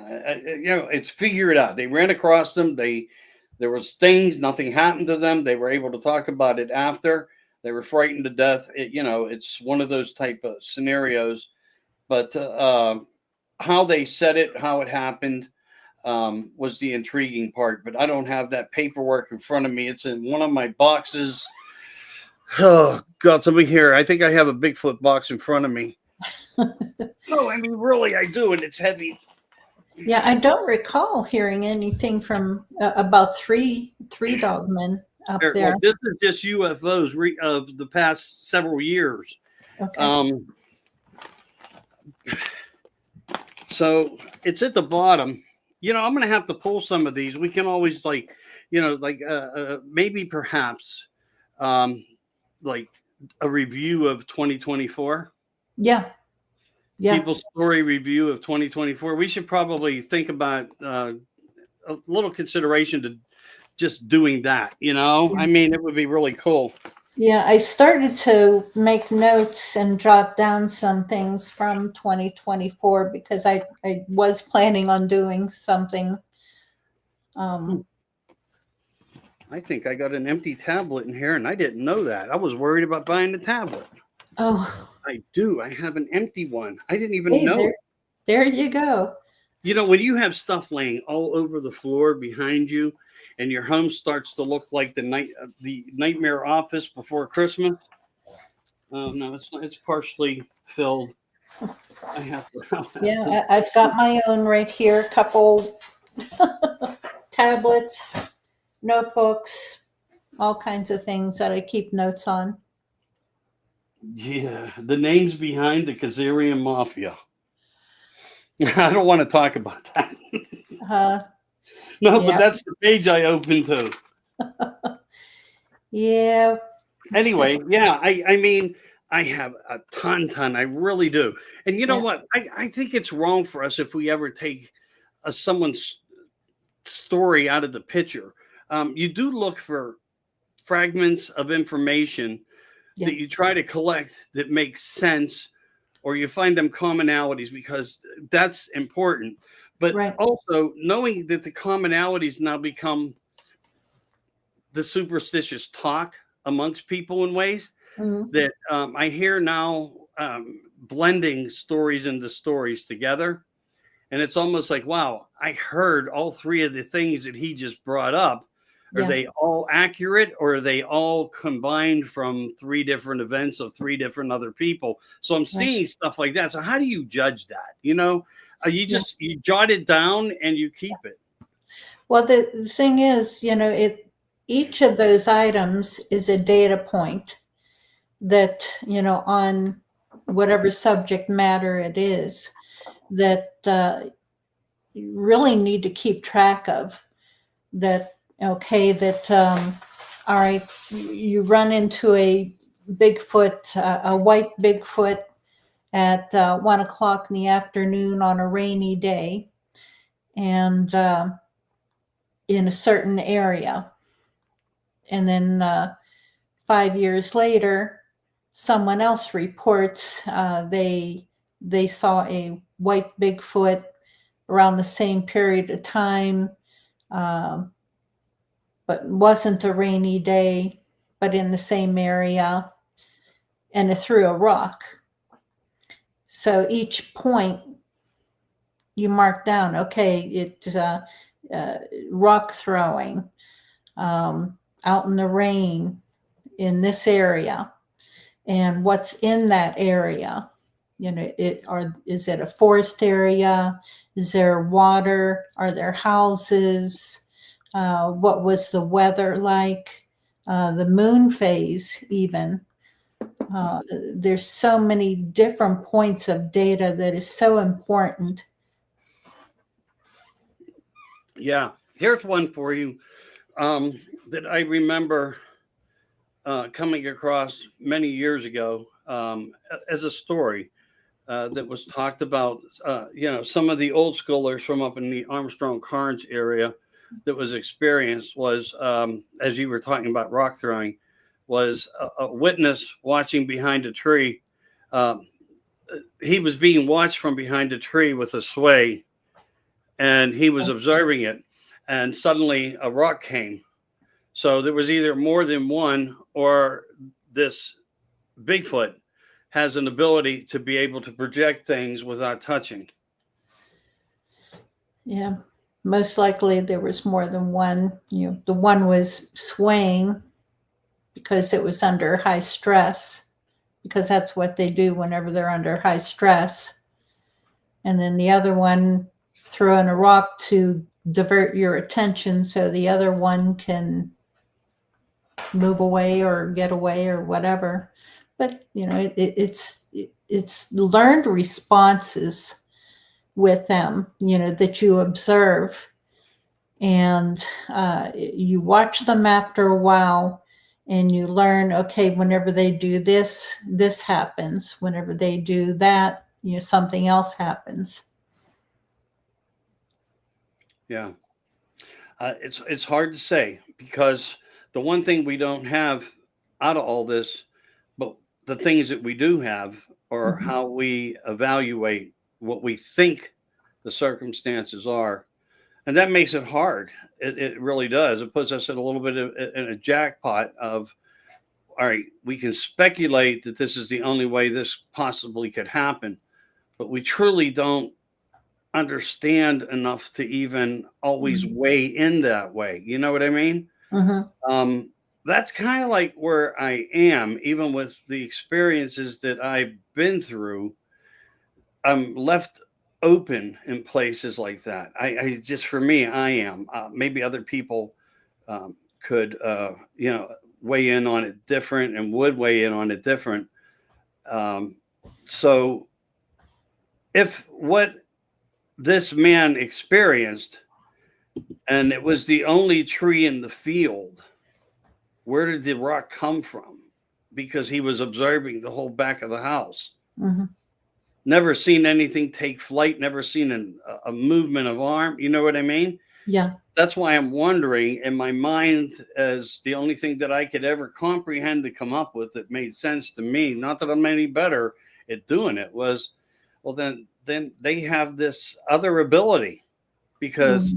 It's figure it out. They ran across them. There was things. Nothing happened to them. They were able to talk about it after. They were frightened to death. It's one of those type of scenarios. But how they said it, how it happened, was the intriguing part. But I don't have that paperwork in front of me. It's in one of my boxes. Oh God, somebody here. I think I have a Bigfoot box in front of me. No, I mean really, I do, and it's heavy. Yeah, I don't recall hearing anything from about three dogmen up Well, there. this is just UFOs of the past several years. Okay. So it's at the bottom. I'm going to have to pull some of these. We can always maybe perhaps like a review of 2024. Yeah. Yeah. People's story review of 2024. We should probably think about a little consideration to just doing that. I mean, it would be really cool. Yeah, I started to make notes and jot down some things from 2024 because I was planning on doing something. I think I got an empty tablet in here, and I didn't know that. I was worried about buying the tablet. Oh, I do. I have an empty one. I didn't even hey, know. there you go. When you have stuff laying all over the floor behind you, and your home starts to look like the nightmare office before Christmas. No, it's not. It's partially filled. I have to. Yeah, I've got my own right here. A couple tablets, notebooks, all kinds of things that I keep notes on. Yeah, the names behind the Kazarian Mafia. I don't want to talk about that. No, Yeah. but that's the page I opened to. Yeah. Anyway, yeah, I mean, I have a ton. I really do. And you know Yeah. what? I think it's wrong for us if we ever take someone's story out of the picture. You do look for fragments of information that you try to collect that makes sense, or you find them commonalities, because that's important. But also knowing that the commonalities now become the superstitious talk amongst people in ways that I hear now, blending stories into stories together. And it's almost like, wow, I heard all three of the things that he just brought up. Are they all accurate, or are they all combined from three different events of three different other people? So I'm seeing stuff like that. So how do you judge that? You jot it down and you keep it. Well, the thing is, each of those items is a data point that, on whatever subject matter it is, that you really need to keep track of. That, okay, that, all right, you run into a Bigfoot, a white Bigfoot at 1 o'clock in the afternoon on a rainy day, and in a certain area. And then 5 years later, someone else reports they saw a white Bigfoot around the same period of time, but wasn't a rainy day, but in the same area, and it threw a rock. So each point you mark down, okay, it's rock throwing out in the rain in this area, and what's in that area. You know, is it a forest area? Is there water? Are there houses? What was the weather like? The moon phase, even. There's so many different points of data that is so important. Yeah, here's one for you that I remember coming across many years ago as a story that was talked about. Some of the old schoolers from up in the Armstrong Carnes area that was experienced was, as you were talking about rock throwing, was a witness watching behind a tree. He was being watched from behind a tree with a sway, and he was observing it, and suddenly a rock came. So there was either more than one, or this Bigfoot has an ability to be able to project things without touching. Yeah, most likely there was more than one. You know, the one was swaying because it was under high stress, because that's what they do whenever they're under high stress. And then the other one throwing a rock to divert your attention so the other one can move away or get away or whatever. But you know, it's learned responses with them, you know, that you observe, and you watch them after a while, and you learn, okay, whenever they do this, this happens. Whenever they do that, you know, something else happens. Yeah, it's hard to say, because the one thing we don't have out of all this, but the things that we do have, are how we evaluate what we think the circumstances are. And that makes it hard. It really does. It puts us in a little bit in a jackpot of, all right, we can speculate that this is the only way this possibly could happen, but we truly don't understand enough to even always weigh in that way. You know what I mean? That's kind of like where I am, even with the experiences that I've been through. I'm left open in places like that. I just, for me, I am. Maybe other people could, weigh in on it different, and would weigh in on it different. So if what this man experienced, and it was the only tree in the field, where did the rock come from? Because he was observing the whole back of the house. Never seen anything take flight, never seen a movement of arm. You know what I mean? Yeah. That's why I'm wondering, in my mind, as the only thing that I could ever comprehend to come up with that made sense to me, not that I'm any better at doing it, was, well, then they have this other ability, because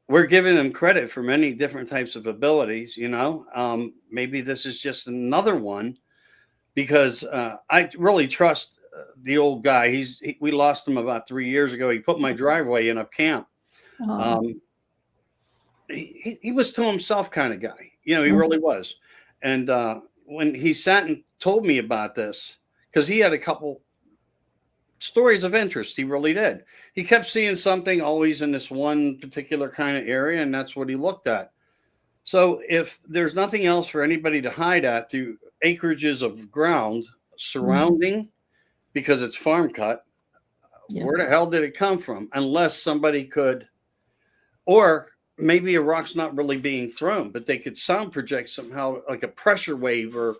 we're giving them credit for many different types of abilities. Maybe this is just another one, because I really trust the old guy. We lost him about 3 years ago. He put my driveway in up camp. He was to himself kind of guy. He really was. And when he sat and told me about this, because he had a couple stories of interest, he really did. He kept seeing something always in this one particular kind of area, and that's what he looked at. So if there's nothing else for anybody to hide at through acreages of ground surrounding, because it's farm cut, where the hell did it come from? Unless somebody could, or maybe a rock's not really being thrown, but they could sound project somehow, like a pressure wave, or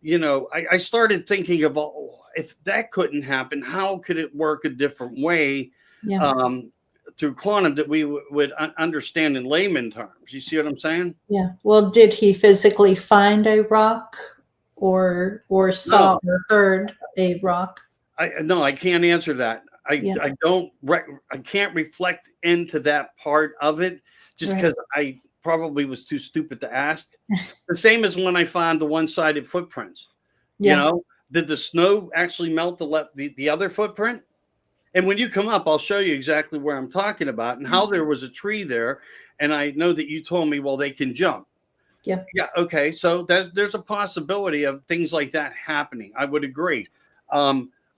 I started thinking of, if that couldn't happen, how could it work a different way Yeah. through quantum that we would understand in layman terms? You see what I'm saying? Yeah. Well, did he physically find a rock or saw or heard a rock? No, I can't answer that. Yeah. I can't reflect into that part of it just Right. because I probably was too stupid to ask. The same as when I found the one-sided footprints. Yeah. Did the snow actually melt the other footprint? And when you come up, I'll show you exactly where I'm talking about and how there was a tree there. And I know that you told me, well, they can jump. Yeah. Yeah. Okay. So there's a possibility of things like that happening. I would agree.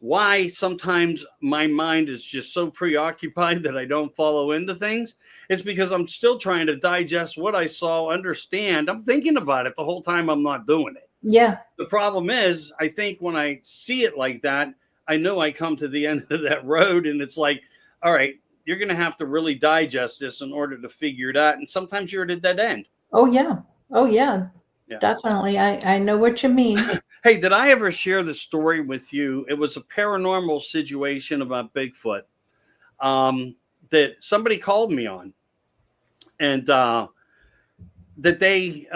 Why sometimes my mind is just so preoccupied that I don't follow into things? It's because I'm still trying to digest what I saw, understand. I'm thinking about it the whole time. I'm not doing it. Yeah. The problem is, I think when I see it like that, I know I come to the end of that road and it's like, all right, you're going to have to really digest this in order to figure it out. And sometimes you're at a dead end. Oh, yeah. Oh, yeah. Yeah. Definitely. I know what you mean. Hey, did I ever share the story with you? It was a paranormal situation about Bigfoot that somebody called me on and that they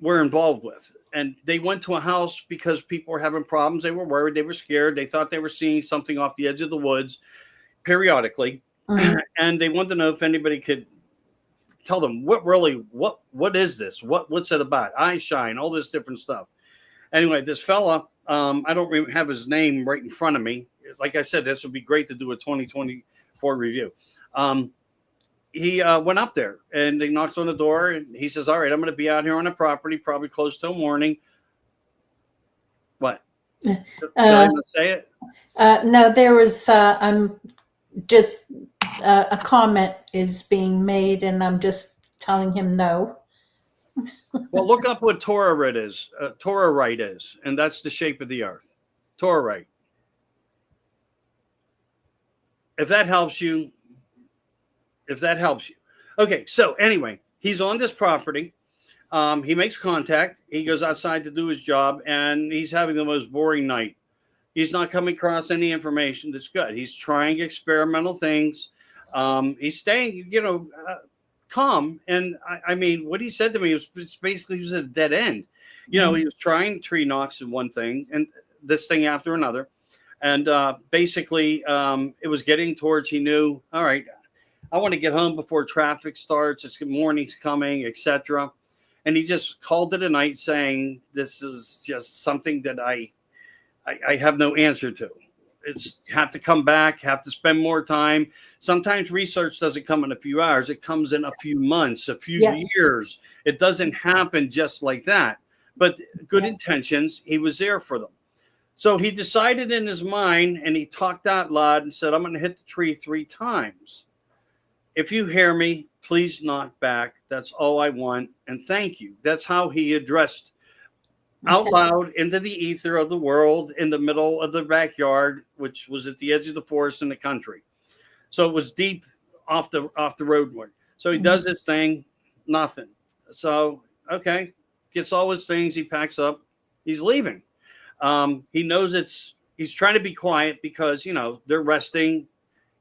were involved with. And they went to a house because people were having problems. They were worried. They were scared. They thought they were seeing something off the edge of the woods periodically. Mhm. And they wanted to know if anybody could tell them what is this? What's it about? Eye shine, all this different stuff. Anyway, this fella, I don't have his name right in front of me. Like I said, this would be great to do a 2024 review. He went up there and they knocked on the door and he says, all right, I'm going to be out here on the property, probably close till morning. What? Should I not say it? No, there was, I'm just, a comment is being made and I'm just telling him no. Well, look up what Torahite is. Torahite is, and that's the shape of the earth. Torahite. If that helps you. Okay, so anyway, he's on this property. He makes contact. He goes outside to do his job, and he's having the most boring night. He's not coming across any information that's good. He's trying experimental things. He's staying, calm. And I mean, what he said to me was basically he was at a dead end. He was trying tree knocks and one thing and this thing after another. And basically, it was getting towards, he knew, all right, I want to get home before traffic starts. It's morning's coming, etc. And he just called it a night saying, this is just something that I have no answer to. It's have to come back, have to spend more time. Sometimes research doesn't come in a few hours. It comes in a few months, a few years. It doesn't happen just like that. But good intentions, he was there for them. So he decided in his mind and he talked out loud and said, I'm going to hit the tree 3 times. If you hear me, please knock back. That's all I want. And thank you. That's how he addressed out loud into the ether of the world in the middle of the backyard, which was at the edge of the forest in the country. So it was deep off the roadway. So he does his thing, nothing. So, okay, gets all his things. He packs up. He's leaving. He knows he's trying to be quiet because, they're resting.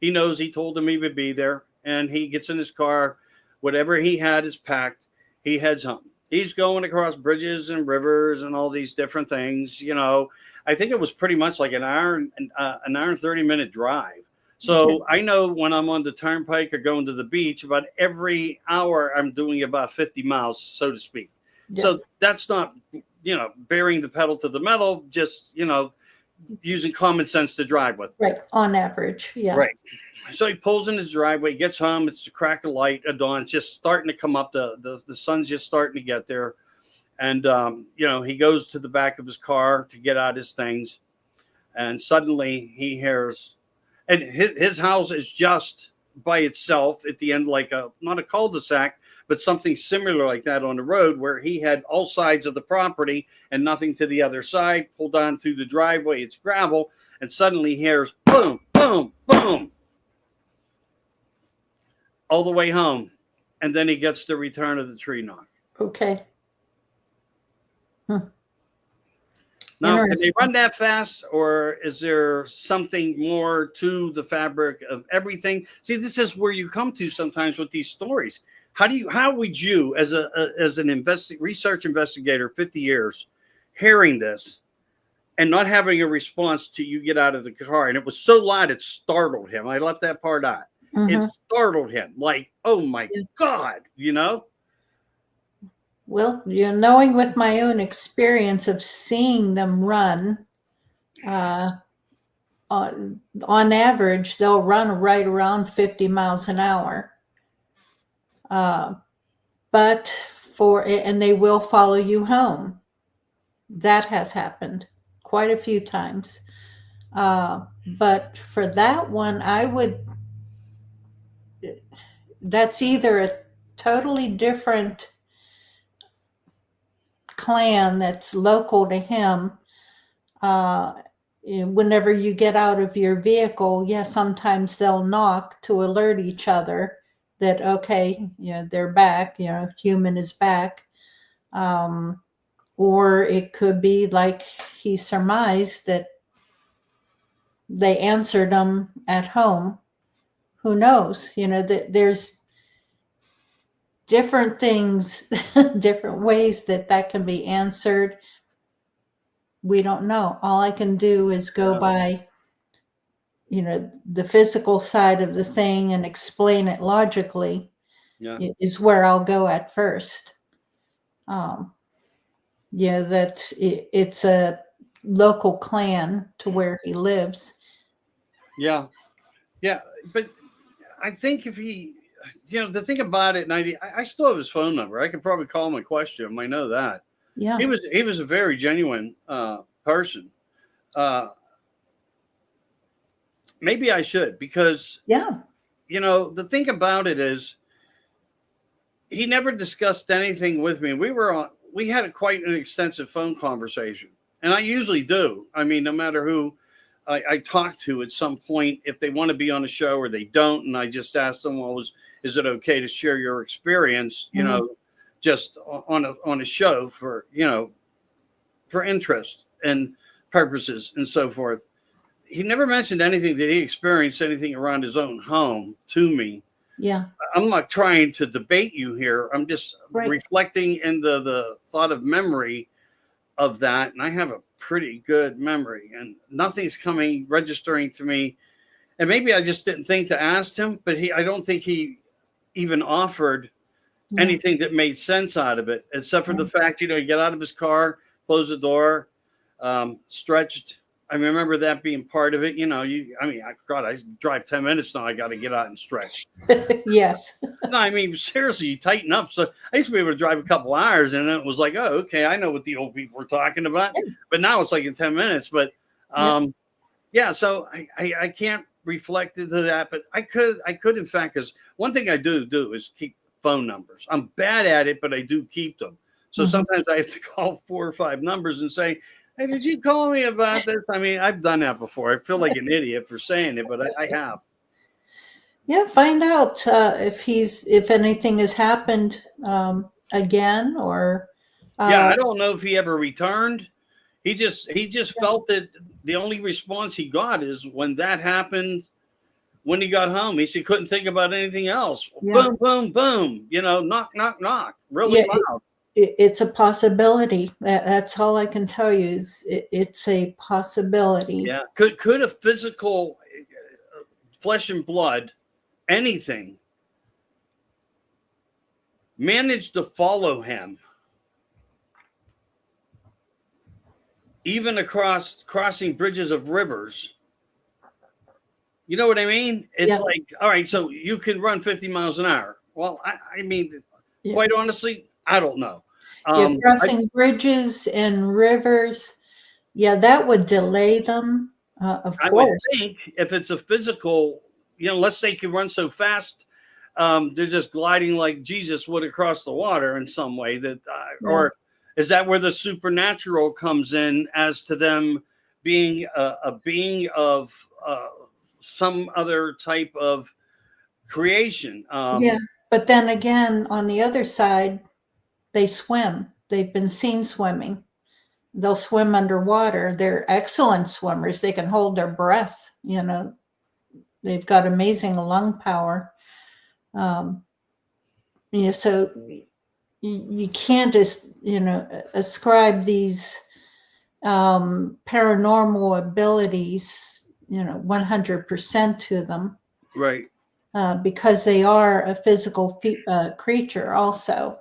He knows he told them he would be there. And he gets in his car. Whatever he had is packed. He heads home. He's going across bridges and rivers and all these different things. I think it was pretty much like an hour and 30-minute drive. So I know when I'm on the turnpike or going to the beach, about every hour I'm doing about 50 miles, so to speak. Yeah. So that's not, bearing the pedal to the metal, just, using common sense to drive with. Right. On average. Yeah. Right. So he pulls in his driveway, gets home. It's the crack of light of dawn. It's just starting to come up. The sun's just starting to get there. And, he goes to the back of his car to get out his things. And suddenly he hears, and his house is just by itself at the end, like not a cul-de-sac, but something similar like that on the road where he had all sides of the property and nothing to the other side. Pulled on through the driveway. It's gravel. And suddenly he hears boom, boom, boom. All the way home. And then he gets the return of the tree knock. Okay. Now, can they Interesting. run that fast, or is there something more to the fabric of everything? See, this is where you come to sometimes with these stories. How would you, as an research investigator, 50 years, hearing this and not having a response till you get out of the car, and it was so loud it startled him. I left that part out. It Mhm. startled him, like, oh my Yeah. God, you know? Well, knowing with my own experience of seeing them run, uh, on average, they'll run right around 50 miles an hour. But and they will follow you home. That has happened quite a few times. But for that one, that's either a totally different clan that's local to him. Whenever you get out of your vehicle, sometimes they'll knock to alert each other that, okay, they're back, human is back. Or it could be like he surmised that they answered them at home. Who knows? That there's different things, different ways that can be answered. We don't know. All I can do is go Yeah. by, the physical side of the thing and explain it logically. Yeah. Is where I'll go at first. That it's a local clan to where he lives. Yeah. Yeah. But I think if he, the thing about it, and I still have his phone number. I could probably call him and question him. I know that. Yeah. He was a very genuine person. Maybe I should, because the thing about it is he never discussed anything with me. We had quite an extensive phone conversation, and I usually do. I mean, no matter who I talk to at some point, if they want to be on a show or they don't, and I just ask them, well, is it okay to share your experience, just on a show for interest and purposes and so forth. He never mentioned anything that he experienced anything around his own home to me. Yeah. I'm not trying to debate you here. I'm just reflecting in the thought of memory of that. And I have a pretty good memory, and nothing's registering to me. And maybe I just didn't think to ask him, but I don't think he even offered anything that made sense out of it, except for the fact, he get out of his car, close the door, stretched. I remember that being part of it. I drive 10 minutes now. I got to get out and stretch. Yes. No, I mean, seriously, you tighten up. So I used to be able to drive a couple hours, and it was like, oh, okay, I know what the old people were talking about. But now it's like in 10 minutes. But so I can't reflect into that. But I could in fact, because one thing I do is keep phone numbers. I'm bad at it, but I do keep them. So sometimes I have to call 4 or 5 numbers and say, hey, did you call me about this? I mean, I've done that before. I feel like an idiot for saying it, but I have. Yeah, find out if anything has happened again, or I don't know if he ever returned. He just felt that the only response he got is when that happened. When he got home, he said he couldn't think about anything else. Boom, boom, boom. Knock, knock, knock. Really loud. It's a possibility. That's all I can tell you is it's a possibility. Yeah. Could a physical flesh and blood, anything, manage to follow him even crossing bridges of rivers? You know what I mean? It's like, all right, so you can run 50 miles an hour. Well, I mean, quite honestly, I don't know. Crossing bridges and rivers, that would delay them, of course. I would think if it's a physical, let's say you can run so fast, they're just gliding like Jesus would across the water in some way. Or is that where the supernatural comes in, as to them being a being of some other type of creation? But then again, on the other side, they swim. They've been seen swimming. they'll swim underwater. They're excellent swimmers. They can hold their breath. They've got amazing lung power. So you can't just, ascribe these paranormal abilities, 100% to them. Right. Because they are a physical creature also.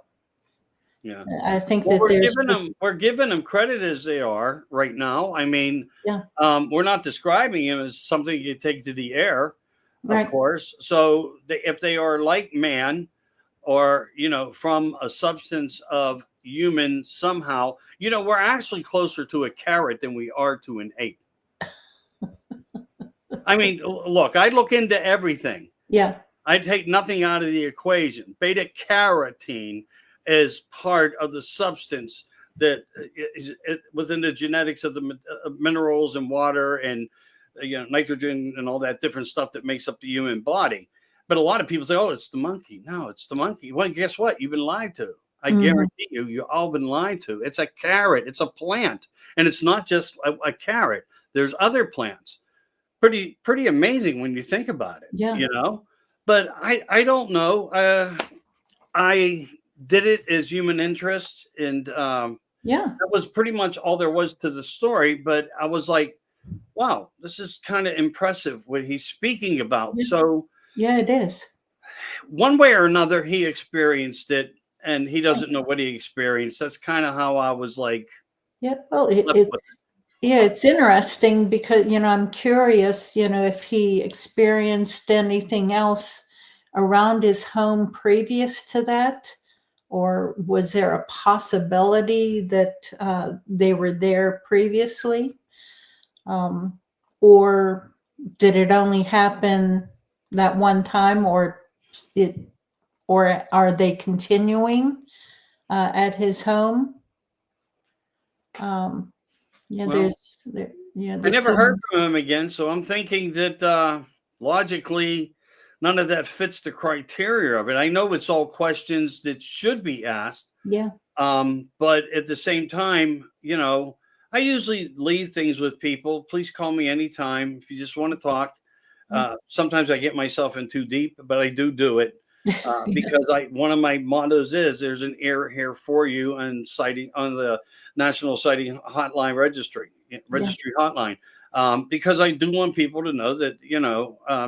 Yeah. I think Well, that we're giving them credit as they are right now. I mean, yeah, we're not describing them as something you take to the air, of right. course. So if they are like man, or from a substance of human somehow, we're actually closer to a carrot than we are to an ape. I mean, look, I look into everything. Yeah. I take nothing out of the equation. Beta carotene is part of the substance that is within the genetics of the minerals and water and nitrogen and all that different stuff that makes up the human body. But a lot of people say, "Oh, it's the monkey." No, it's the monkey. Well, guess what? You've been lied to. I guarantee you've all been lied to. It's a carrot. It's a plant, and it's not just a carrot. There's other plants. Pretty amazing when you think about it. Yeah. But I don't know. I did it as human interest, and Yeah. that was pretty much all there was to the story. But I was like, wow, this is kind of impressive what he's speaking about. Yeah. So yeah, it is. One way or another, he experienced it, and he doesn't know what he experienced. That's kind of how I was like, Yeah. Well, it's interesting because, I'm curious, if he experienced anything else around his home previous to that, or was there a possibility that they were there previously? Or did it only happen that one time, or are they continuing at his home? Yeah, well, I there's never heard from him again. So I'm thinking that logically, none of that fits the criteria of it. I know it's all questions that should be asked. Yeah. But at the same time, I usually leave things with people. Please call me anytime if you just want to talk. Sometimes I get myself in too deep, but I do it because one of my mottos is there's an ear here for you and citing on the National Sighting Hotline registry hotline. Because I do want people to know that,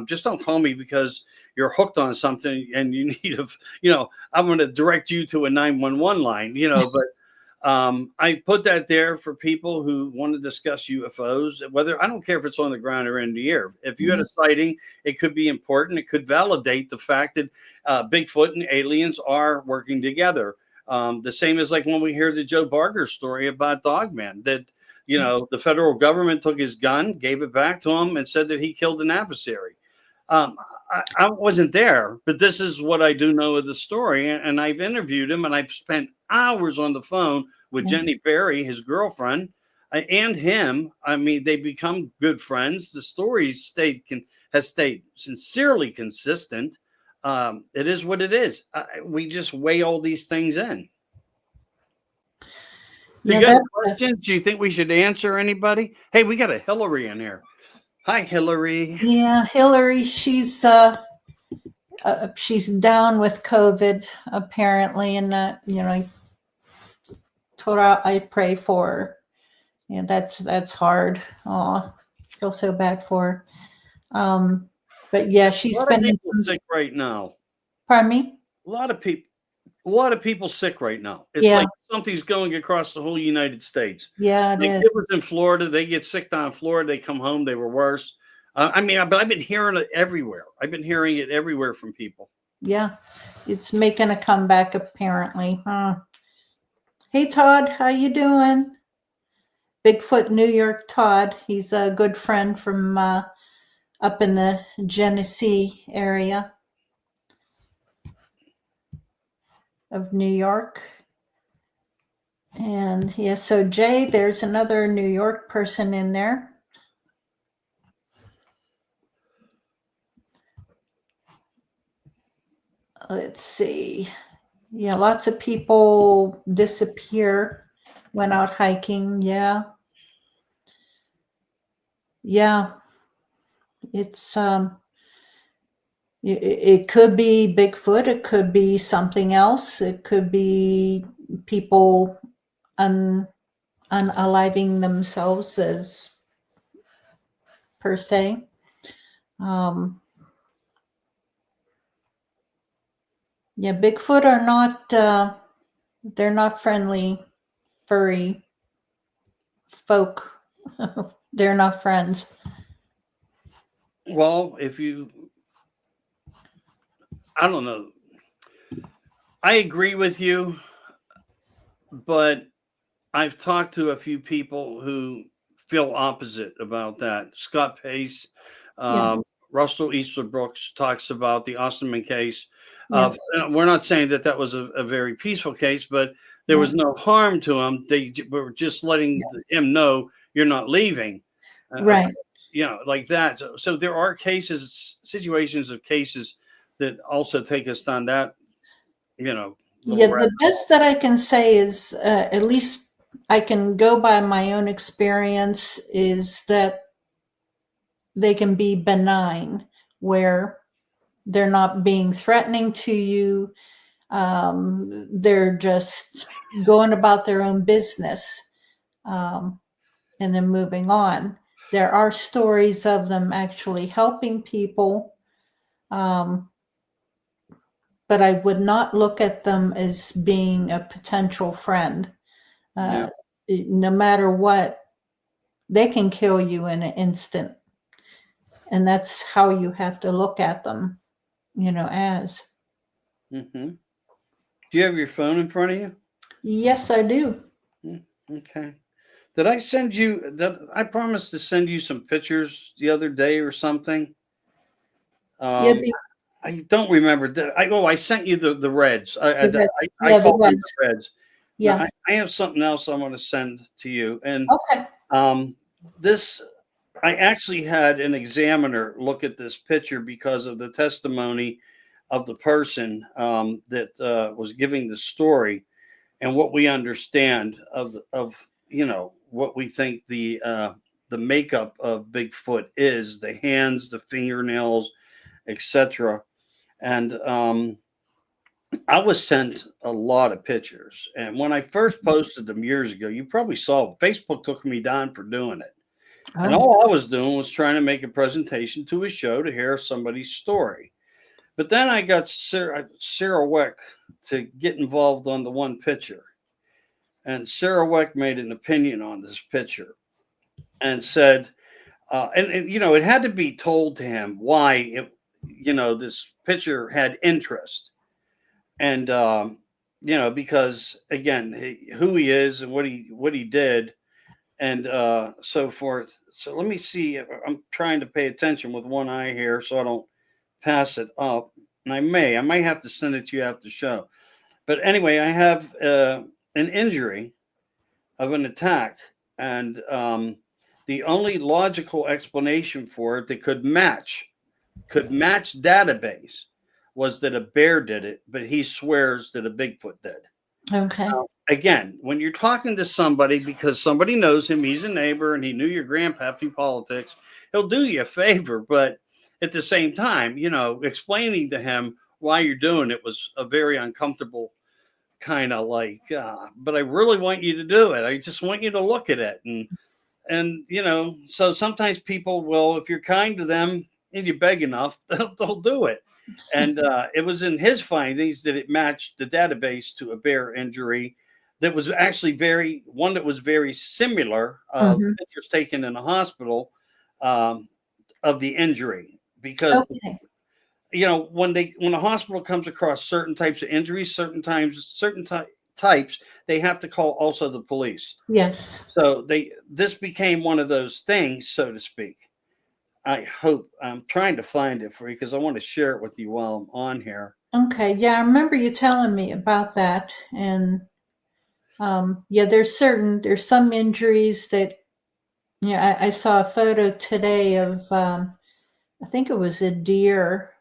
just don't call me because you're hooked on something and you need I'm going to direct you to a 911 line, but I put that there for people who want to discuss UFOs, whether I don't care if it's on the ground or in the air. If you had a sighting, it could be important. It could validate the fact that Bigfoot and aliens are working together. The same as like when we hear the Joe Barger story about Dogman, that the federal government took his gun, gave it back to him, and said that he killed an adversary. I wasn't there, but this is what I do know of the story. And I've interviewed him, and I've spent hours on the phone with Jenny Berry, his girlfriend, and him. I mean, they become good friends. The story has stayed sincerely consistent. It is what it is. We just weigh all these things in. You got questions? Do you think we should answer anybody? Hey, we got a Hillary in here. Hi, Hillary. Yeah, Hillary, she's down with COVID apparently, and I told her I pray for her. Yeah, that's hard. Oh, feel so bad for her. But yeah, she's been sick right now. Pardon me? A lot of people sick right now. It's like something's going across the whole United States. Yeah, it was in Florida. They get sick down in Florida. They come home. They were worse. But I've been hearing it everywhere. I've been hearing it everywhere from people. Yeah, it's making a comeback apparently. Hey, Todd, how you doing? Bigfoot New York Todd. He's a good friend from up in the Genesee area of New York. And so Jay, there's another New York person in there. Let's see. Yeah, lots of people disappear went out hiking. Yeah. Yeah. It's, it could be Bigfoot. It could be something else. It could be people unaliving themselves as per se. Yeah, Bigfoot are not, they're not friendly, furry folk. They're not friends. Well, I don't know. I agree with you, but I've talked to a few people who feel opposite about that. Scott Pace, Yeah, Russell Easterbrooks talks about the Osterman case. yeah, We're not saying that that was a very peaceful case, but there was right. no harm to him. They were just letting Yes. him know you're not leaving. Right. Like that. So there are situations of cases that also take us down that, little Yeah, rabbit. the best that I can say is, at least I can go by my own experience, is that they can be benign, where they're not being threatening to you. They're just going about their own business, and then moving on. There are stories of them actually helping people, um, but I would not look at them as being a potential friend. Yeah. Uh, no matter what, they can kill you in an instant. And that's how you have to look at them, as. Hmm. Do you have your phone in front of you? Yes, I do. Okay. Did I send you that? I promised to send you some pictures the other day or something. Yeah, Um, I don't remember. I sent you the Reds. the red, I yeah, the called them reds. the Reds. Now, Yeah. I have something else I want to send to you. And Okay. this, I actually had an examiner look at this picture because of the testimony of the person that was giving the story, and what we understand of what we think the makeup of Bigfoot is: the hands, the fingernails, etc. And I was sent a lot of pictures, and when I first posted them years ago, you probably saw Facebook took me down for doing it. And Oh, all I was doing was trying to make a presentation to a show to hear somebody's story. But then I got Sarah Weck to get involved on the one picture. And Sarah Weck made an opinion on this picture and said, it had to be told to him why this picture had interest. And, because again, who he is and what he did, and so forth. So let me see. I'm trying to pay attention with one eye here so I don't pass it up. And I might have to send it to you after the show. But anyway, I have an injury of an attack, and the only logical explanation for it that could match database was that a bear did it, but he swears that a Bigfoot did. okay. Again, when you're talking to somebody because somebody knows him, he's a neighbor, and he knew your grandpa through politics, he'll do you a favor. But at the same time, explaining to him why you're doing it was a very uncomfortable kind of like, but I really want you to do it. I just want you to look at it. And so sometimes people will, if you're kind to them and you beg enough, they'll do it. And it was in his findings that it matched the database to a bear injury that was actually one that was very similar Hmm. pictures taken in a hospital of the injury. Because Okay. when a hospital comes across certain types of injuries, types, they have to call also the police. Yes. So this became one of those things, so to speak. I hope I'm trying to find it for you because I want to share it with you while I'm on here. Okay. Yeah, I remember you telling me about that. And yeah, there's some injuries that, yeah, I saw a photo today of, I think it was a deer,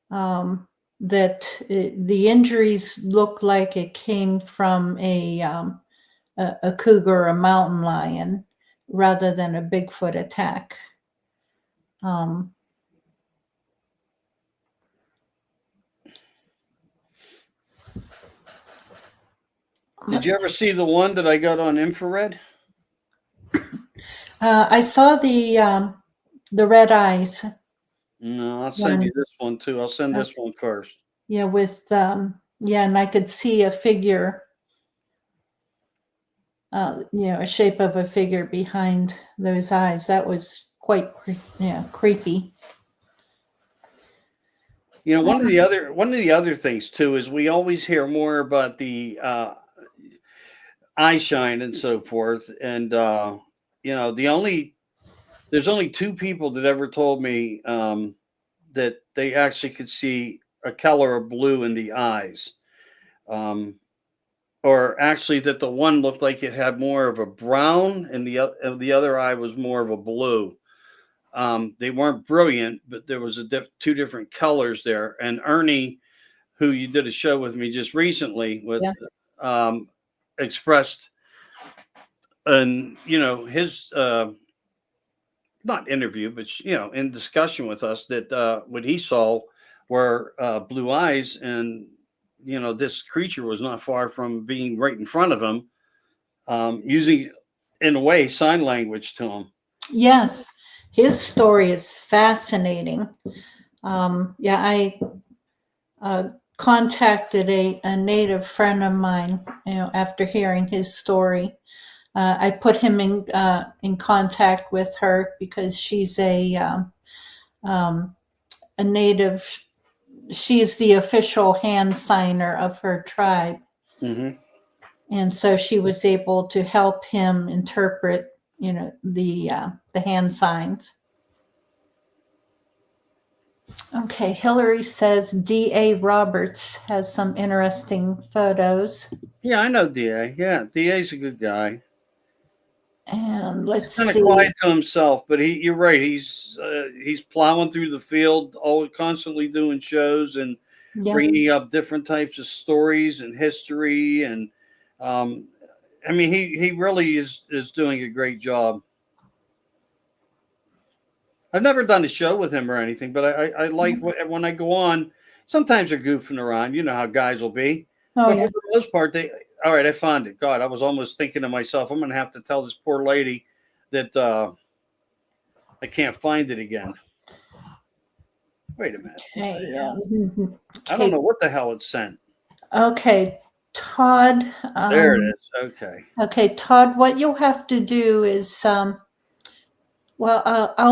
that the injuries look like it came from a a cougar or a mountain lion rather than a Bigfoot attack. Did you ever see the one that I got on infrared? I saw the red eyes. No, I'll send you this one too. I'll send this one first. Yeah, with and I could see a figure, a shape of a figure behind those eyes. That was quite creepy. One of the other things too is we always hear more about the eye shine and so forth, and there's only two people that ever told me that they actually could see a color of blue in the eyes, or actually that the one looked like it had more of a brown, and the other eye was more of a blue. They weren't brilliant, but there was two different colors there. And Ernie, who you did a show with me just recently, expressed, and his not interview, but in discussion with us, that what he saw were blue eyes, and this creature was not far from being right in front of him, using, in a way, sign language to him. Yes, his story is fascinating. I contacted a native friend of mine, after hearing his story. I put him in contact with her because she's a native. She's the official hand signer of her tribe. Mm-hmm. And so she was able to help him interpret, the hand signs. Okay, Hillary says D.A. Roberts has some interesting photos. Yeah, I know D.A. Yeah, D.A.'s a good guy. And let's see. Kind see. of quiet to himself, but you're right. He's plowing through the field, constantly doing shows and bringing up different types of stories and history, and he really is doing a great job. I've never done a show with him or anything, but I like when I go on. Sometimes they're goofing around. You know how guys will be. Oh, but yeah. for the most part, all right, I found it. God, I was almost thinking to myself, I'm going to have to tell this poor lady that I can't find it again. Wait a minute. Okay. I don't know what the hell it sent. Okay, Todd. There it is. Okay. Okay, Todd, what you'll have to do is, I'll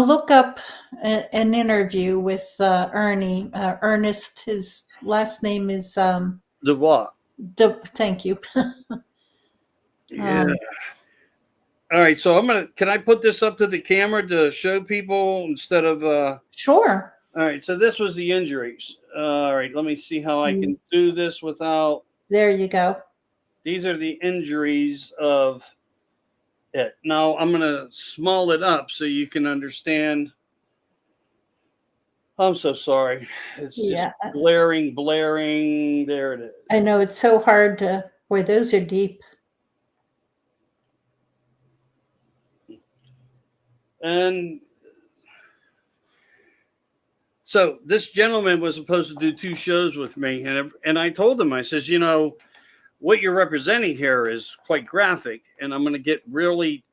look up an interview with Ernie. Ernest, his last name is DeVos. Thank you. Yeah. All right, so can I put this up to the camera to show people instead of Sure. All right, so this was the injuries. All right, let me see how I can do this without. There you go. These are the injuries of it. Now I'm going to small it up so you can understand. I'm so sorry. It's just blaring. There it is. I know, it's so hard to, boy, those are deep. And so this gentleman was supposed to do 2 shows with me, and I told him, I says, what you're representing here is quite graphic, and I'm going to get really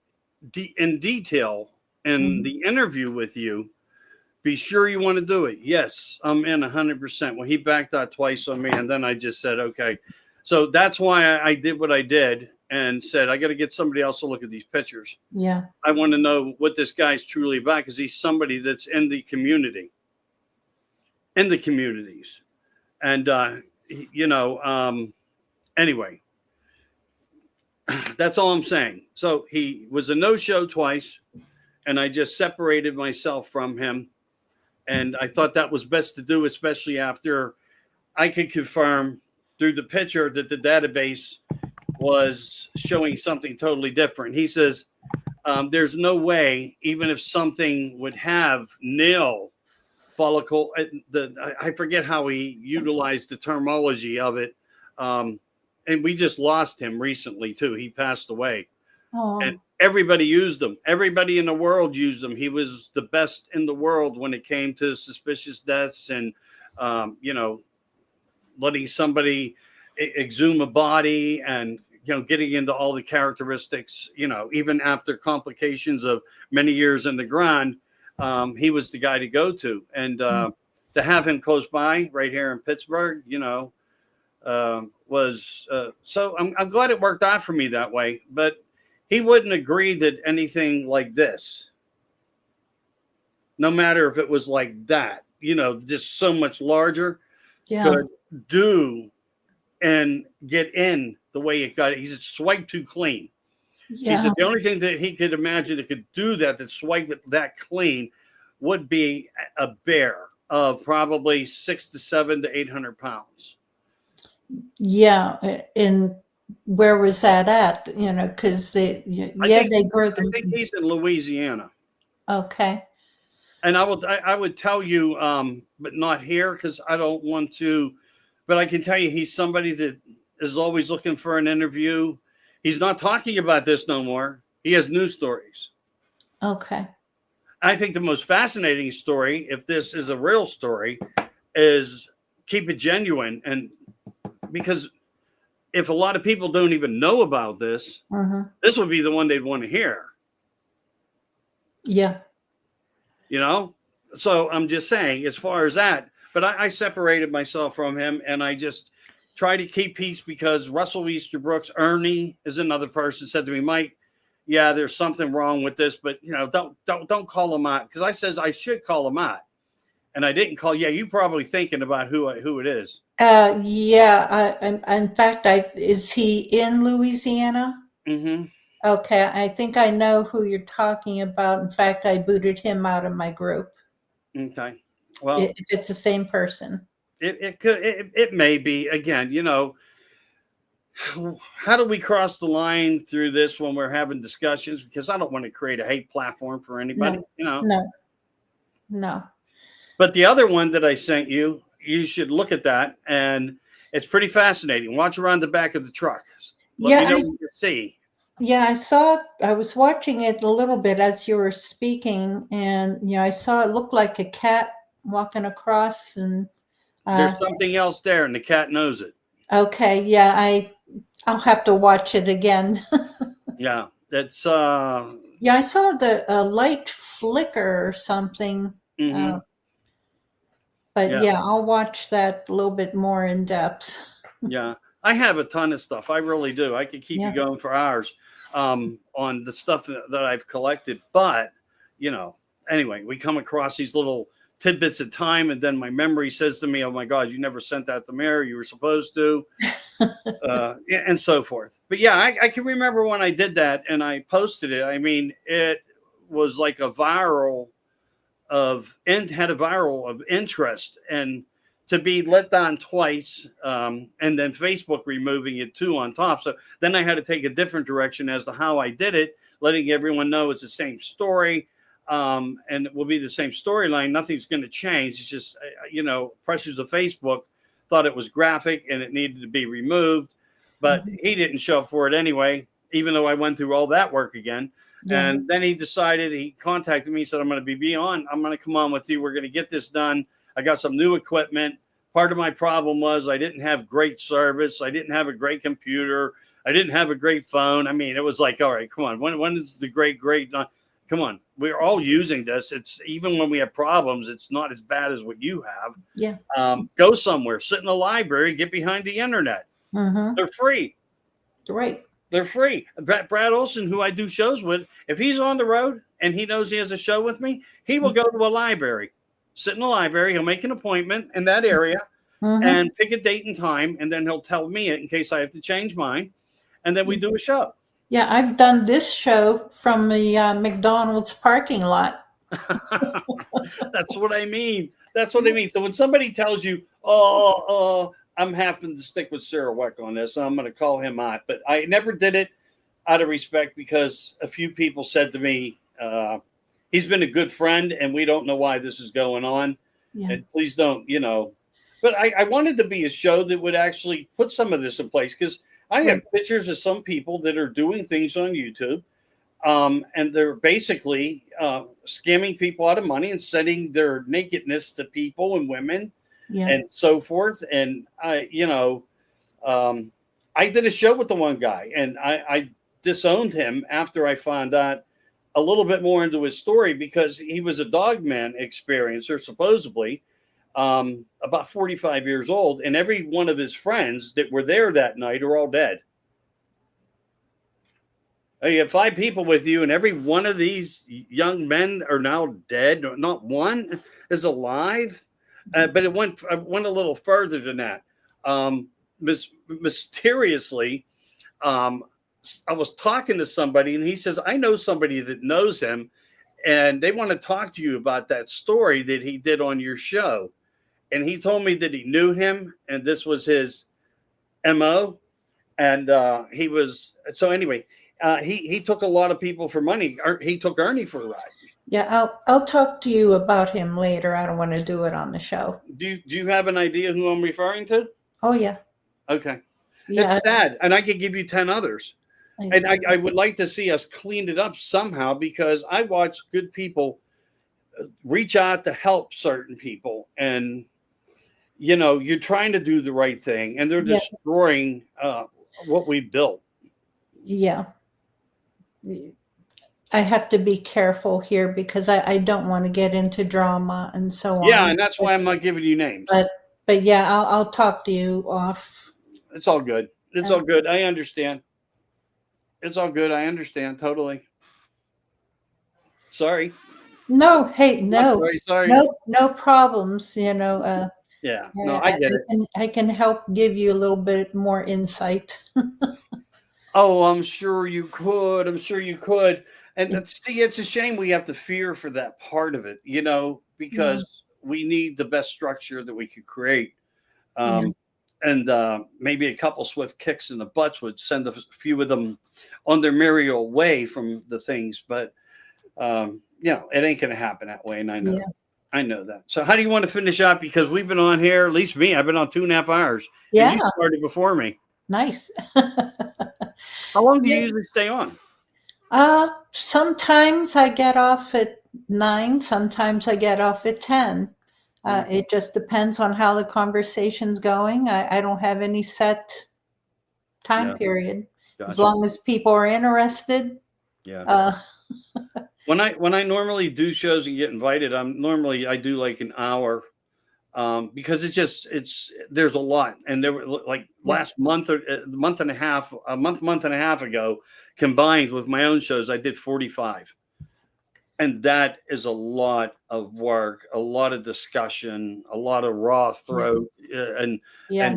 in detail in the interview with you. Be sure you want to do it. Yes, I'm in 100%. Well, he backed out twice on me, and then I just said, okay. So that's why I did what I did and said, I got to get somebody else to look at these pictures. Yeah. I want to know what this guy's truly about, because he's somebody that's in the community. In the communities. And, anyway, that's all I'm saying. So he was a no-show twice, and I just separated myself from him. And I thought that was best to do, especially after I could confirm through the picture that the database was showing something totally different. He says, there's no way, even if something would have nil follicle, I forget how he utilized the terminology of it, and and we just lost him recently too. He passed away. Oh, And everybody used him. Everybody in the world used him. He was the best in the world when it came to suspicious deaths and, letting somebody exhume a body and, getting into all the characteristics, even after complications of many years in the ground, he was the guy to go to. And to have him close by right here in Pittsburgh, was so I'm glad it worked out for me that way. But he wouldn't agree that anything like this, no matter if it was like that, just so much larger, yeah. could do and get in the way it got. He's swiped too clean. Yeah. He said the only thing that he could imagine that could do that swipe it that clean would be a bear of probably 600 to 700 to 800 pounds. Yeah. And where was that at? Because they grow I them. think he's in Louisiana. Okay. And I would tell you, but not here because I don't want to. But I can tell you, he's somebody that is always looking for an interview. He's not talking about this no more. He has news stories. Okay. I think the most fascinating story, if this is a real story, is keep it genuine. And because if a lot of people don't even know about this, this would be the one they'd want to hear. Yeah. So I'm just saying, as far as that, but I separated myself from him and I just try to keep peace because Russell Easterbrooks, Ernie is another person, said to me, Mike, yeah, there's something wrong with this, but don't call him out. Because I says I should call him out. And I didn't call. Yeah, you probably thinking about who it is. Yeah. In fact, is he in Louisiana? Mm-hmm. Okay. I think I know who you're talking about. In fact, I booted him out of my group. Okay. Well, If it's the same person. It may be. Again, how do we cross the line through this when we're having discussions? Because I don't want to create a hate platform for anybody. No. But the other one that I sent you, you should look at that, and it's pretty fascinating. Watch around the back of the truck. Let me know what you see. Yeah, I saw it. I was watching it a little bit as you were speaking, and I saw it looked like a cat walking across, and there's something else there, and the cat knows it. Okay, yeah, I'll have to watch it again. Yeah, that's yeah, I saw the light flicker or something. But yeah, I'll watch that a little bit more in depth. Yeah, I have a ton of stuff. I really do. I could keep you going for hours on the stuff that I've collected. But, anyway, we come across these little tidbits of time, and then my memory says to me, oh, my God, you never sent that to Mary. You were supposed to, and so forth. But, yeah, I can remember when I did that, and I posted it. I mean, it was like a viral of interest, and to be let down twice, and then Facebook removing it too on top. So then I had to take a different direction as to how I did it, letting everyone know it's the same story, and it will be the same storyline. Nothing's going to change. It's just, pressures of Facebook thought it was graphic and it needed to be removed, but he didn't show up for it anyway, even though I went through all that work again. Yeah. And then he contacted me, said, I'm going to come on with you. We're going to get this done. I got some new equipment. Part of my problem was I didn't have great service. I didn't have a great computer. I didn't have a great phone. I mean, it was like, all right, come on. When is the great? Come on. We're all using this. It's even when we have problems, it's not as bad as what you have. Yeah. Go somewhere, sit in a library, get behind the internet. They're free. Right. They're free. Brad Olson, who I do shows with, if he's on the road and he knows he has a show with me, he will go to a library, sit in the library. He'll make an appointment in that area and pick a date and time. And then he'll tell me it in case I have to change mine. And then we do a show. Yeah, I've done this show from the McDonald's parking lot. That's what I mean. So when somebody tells you, I'm having to stick with Sarah Weck on this, I'm going to call him out. But I never did it out of respect because a few people said to me, he's been a good friend and we don't know why this is going on. Yeah. And please don't, But I wanted to be a show that would actually put some of this in place because I have Right. pictures of some people that are doing things on YouTube, and they're basically scamming people out of money and sending their nakedness to people and women Yeah. and so forth. And um, I did a show with the one guy, and I disowned him after I found out a little bit more into his story because he was a dogman experiencer, supposedly, about 45 years old, and every one of his friends that were there that night are all dead. You have 5 people with you, and every one of these young men are now dead. Not one is alive. But it went a little further than that. Mysteriously, um, I was talking to somebody, and he says, "I know somebody that knows him, and they want to talk to you about that story that he did on your show." And he told me that he knew him, and this was his MO. And he was so anyway. He took a lot of people for money. He took Ernie for a ride. Yeah, I'll talk to you about him later. I don't want to do it on the show. Do you have an idea who I'm referring to? Oh yeah. Okay. Yeah. It's sad, and I could give you 10 others. I- And I would like to see us clean it up somehow because I watch good people reach out to help certain people, and you're trying to do the right thing, and they're Yeah. destroying what we built. Yeah. I have to be careful here because I don't want to get into drama and so Yeah, on. and that's why I'm not giving you names. But yeah, I'll talk to you off. It's all good. It's all good. I understand. It's all good. I understand totally. Sorry. No, hey, no, Sorry. no problems. Yeah. No, I get it. I can help give you a little bit more insight. Oh, I'm sure you could. I'm sure you could. And see, it's a shame we have to fear for that part of it, because we need the best structure that we could create. And maybe a couple swift kicks in the butts would send a few of them on their merry old way from the things. But, it ain't going to happen that way. And I know. Yeah. I know that. So how do you want to finish up? Because we've been on here, at least me, I've been on 2.5 hours. Yeah. And you started before me. Nice. How long do you usually stay on? Sometimes I get off at 9. Sometimes I get off at 10. It just depends on how the conversation's going. I don't have any set time period. Gotcha. As long as people are interested. Yeah. When I normally do shows and get invited, I do like an hour, because there's a lot, and there were like last month or a month and a half ago, combined with my own shows, I did 45. And that is a lot of work, a lot of discussion, a lot of raw throat, and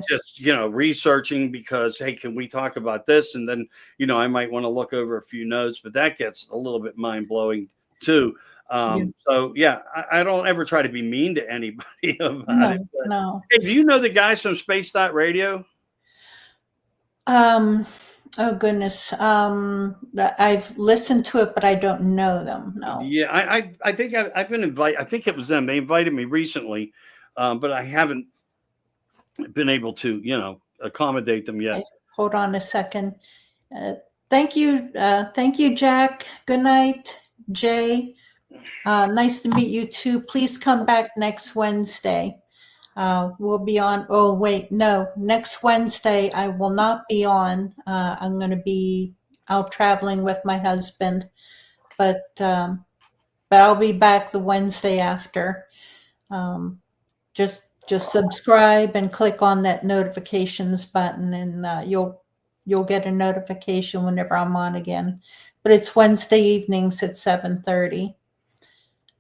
just researching because, hey, can we talk about this? And then I might want to look over a few notes, but that gets a little bit mind blowing too. So I don't ever try to be mean to anybody about it. But, no. hey, do you know the guys from Space Radio? Oh goodness. I've listened to it, but I don't know them. No. Yeah, I think I've been invited. I think it was them. They invited me recently, but I haven't been able to, accommodate them yet. Okay, hold on a second. Thank you, Jack. Good night, Jay. Nice to meet you too. Please come back next Wednesday. We'll be on. Oh, wait, no. Next Wednesday, I will not be on. I'm going to be out traveling with my husband, but I'll be back the Wednesday after. Just subscribe and click on that notifications button, and you'll get a notification whenever I'm on again. But it's Wednesday evenings at 7:30.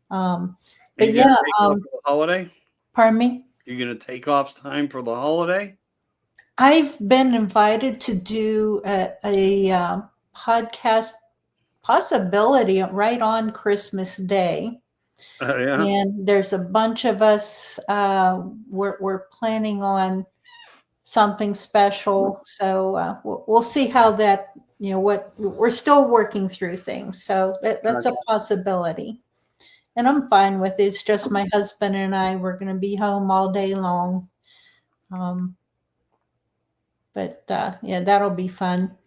But yeah, for the holiday. Pardon me. You're going to take off time for the holiday? I've been invited to do a podcast possibility right on Christmas Day. Yeah. And there's a bunch of us. We're planning on something special. So we'll see how that, what we're still working through things. So that's a possibility. And I'm fine with it. It's just my husband and I, we're going to be home all day long. But yeah, that'll be fun.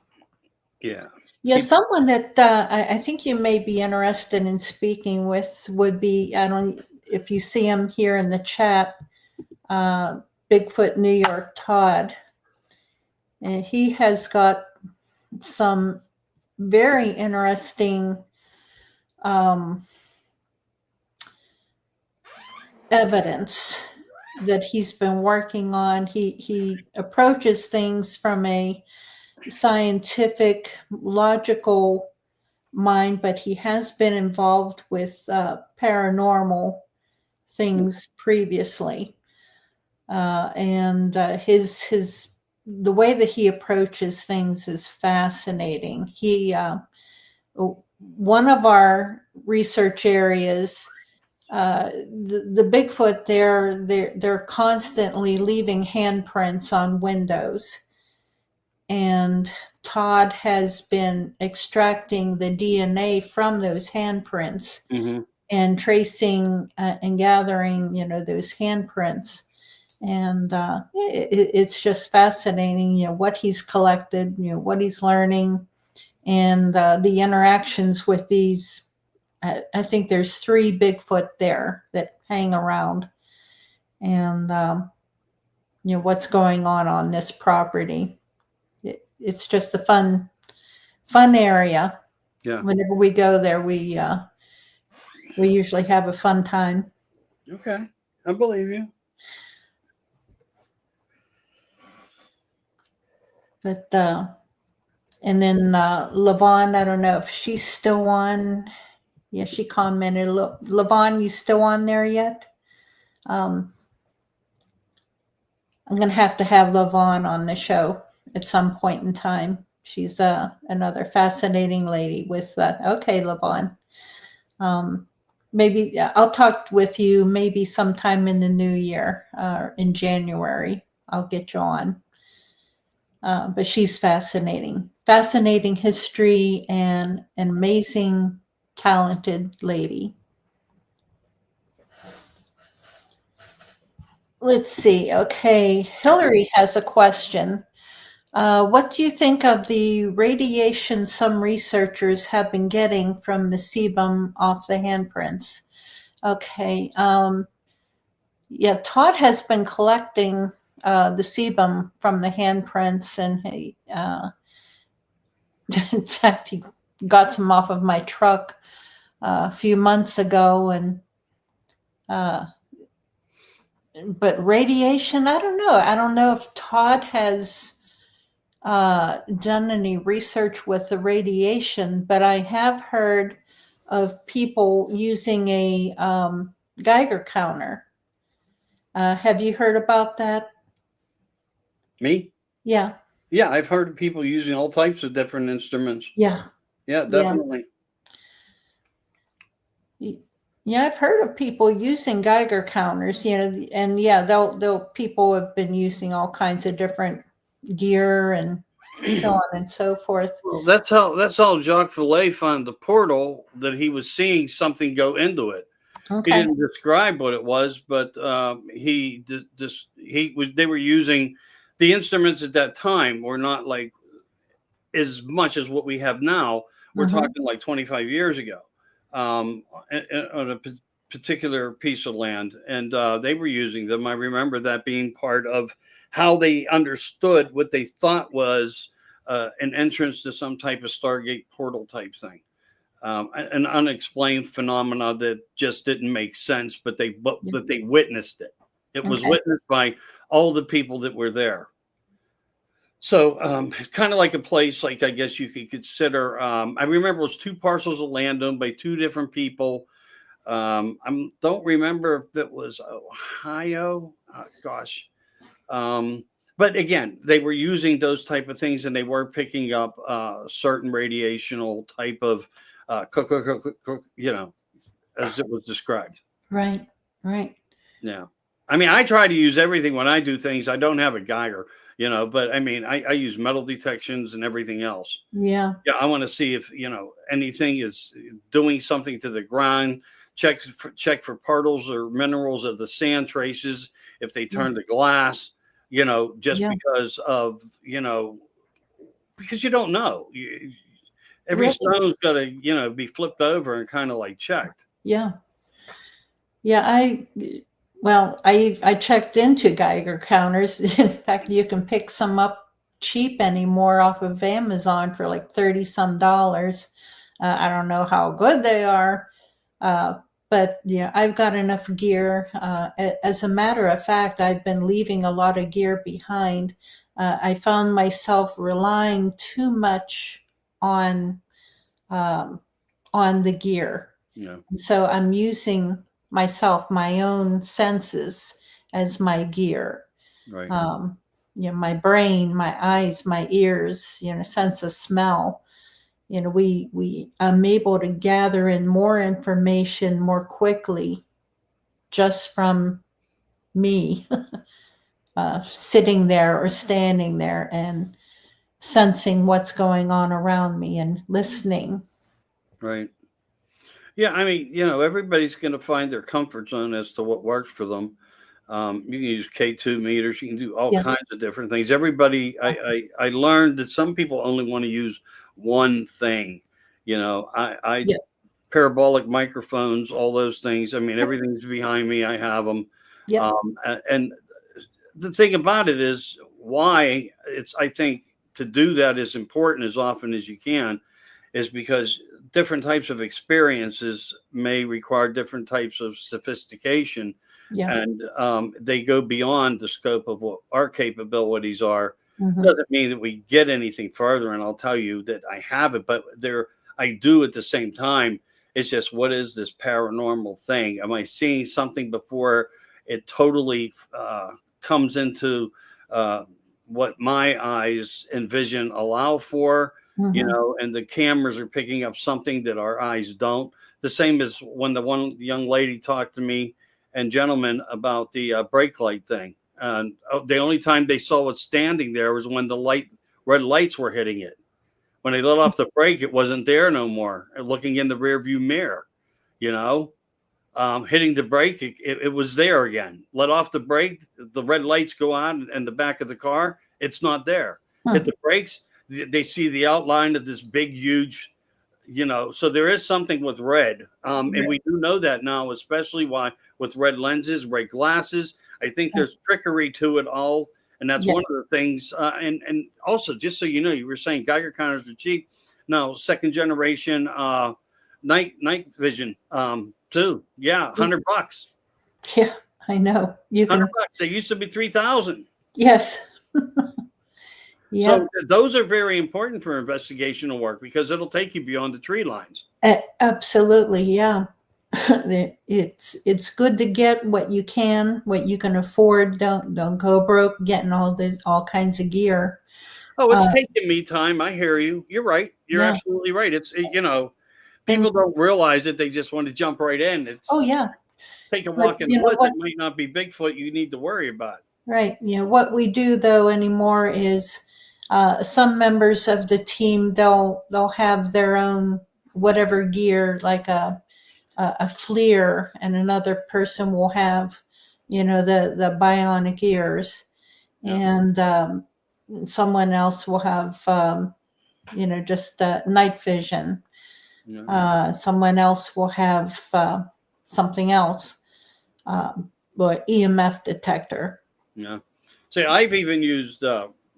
Yeah. Yeah, Keep- someone that I think you may be interested in speaking with would be, I don't, if you see him here in the chat, Bigfoot New York Todd. And he has got some very interesting evidence that he's been working on. He approaches things from a scientific, logical mind, but he has been involved with paranormal things previously, and his the way that he approaches things is fascinating. He one of our research areas, the Bigfoot, they're constantly leaving handprints on windows, and Todd has been extracting the DNA from those handprints and tracing and gathering, those handprints. And it's just fascinating, what he's collected, what he's learning, and the interactions with these. I think there's 3 Bigfoot there that hang around, and what's going on this property. It's just a fun area. Yeah. Whenever we go there, we usually have a fun time. Okay. I believe you. But and then Lavon, I don't know if she's still on. Yeah, she commented. Lavon, you still on there yet? I'm going to have Lavon on the show at some point in time. She's another fascinating lady with, okay, Lavon. Maybe I'll talk with you maybe sometime in the new year, in January. I'll get you on. But she's fascinating history, and an amazing, talented lady. Let's see. Okay, Hillary has a question. What do you think of the radiation some researchers have been getting from the sebum off the handprints? Okay. Yeah, Todd has been collecting the sebum from the handprints, and he, in fact, he got some off of my truck a few months ago, and but radiation, I don't know. I don't know if Todd has done any research with the radiation, but I have heard of people using a Geiger counter. Have you heard about that? Me? Yeah. Yeah, I've heard of people using all types of different instruments. Yeah. Yeah, definitely. Yeah, I've heard of people using Geiger counters, and yeah, they'll people have been using all kinds of different gear and so on and so forth. Well, that's how Jacques Vallée found the portal, that he was seeing something go into it. Okay. He didn't describe what it was, but they were using the instruments at that time were not like as much as what we have now. We're talking like 25 years ago, on a particular piece of land, and they were using them. I remember that being part of how they understood what they thought was an entrance to some type of Stargate portal type thing. An unexplained phenomena that just didn't make sense, but they witnessed it. It was witnessed by all the people that were there. So it's kind of like a place, like I guess you could consider. I remember it was 2 parcels of land owned by 2 different people. I don't remember if it was Ohio. Gosh. But again, they were using those type of things, and they were picking up certain radiational type of, as it was described. Right. Yeah. I mean, I try to use everything when I do things. I don't have a Geiger, but I mean, I use metal detections and everything else. Yeah. Yeah. I want to see if, anything is doing something to the ground, check for particles or minerals of the sand traces, if they turn to glass. just Yeah. because of, because you don't know. Every Right. stone's got to, be flipped over and kind of like checked. Yeah. Yeah. I checked into Geiger counters. In fact, you can pick some up cheap anymore off of Amazon for like 30 some dollars. I don't know how good they are. But I've got enough gear. As a matter of fact, I've been leaving a lot of gear behind. I found myself relying too much on um, on the gear, Yeah. and so I'm using my own senses as my gear. Right. My brain, my eyes, my ears, sense of smell. I'm able to gather in more information more quickly just from me sitting there or standing there and sensing what's going on around me and listening. Right. Yeah, I mean, everybody's going to find their comfort zone as to what works for them. You can use K2 meters. You can do all Yeah. kinds of different things. Everybody, I learned that some people only want to use one thing. I Yeah. parabolic microphones, all those things. I mean, everything's behind me. I have them. Yep. And the thing about it is why I think to do that is important as often as you can is because different types of experiences may require different types of sophistication, Yeah. and they go beyond the scope of what our capabilities are. Mhm. Doesn't mean that we get anything further, and I'll tell you that I have it, but I do at the same time. It's just, what is this paranormal thing? Am I seeing something before it totally comes into what my eyes and vision allow for? Mhm. And the cameras are picking up something that our eyes don't. The same as when the one young lady talked to me and gentleman about the brake light thing. And the only time they saw it standing there was when the red lights were hitting it. When they let off the brake, it wasn't there no more. Looking in the rear view mirror, hitting the brake, it was there again. Let off the brake, the red lights go on in the back of the car. It's not there. Hit the brakes, they see the outline of this big, huge, so there is something with red. And we do know that now, especially with red lenses, red glasses. I think there's trickery to it all. And that's one of the things. And also, just so you know, you were saying Geiger counters are cheap. No, second generation night vision too. Yeah, $100. Yeah, I know. You $100. can. They used to be 3,000. Yes. Yep. So those are very important for investigational work because it'll take you beyond the tree lines. Absolutely. Yeah. It's good to get what you can afford. Don't go broke getting all kinds of gear. Oh, it's taking me time. I hear you. You're right. You're absolutely right. People don't realize it. They just want to jump right in. Take a walk in the woods. It might not be Bigfoot you need to worry about. Right. What we do though anymore is some members of the team they'll have their own whatever gear, like a FLIR, and another person will have the bionic ears, and someone else will have just night vision. Someone else will have something else, or EMF detector. Yeah. See, I've even used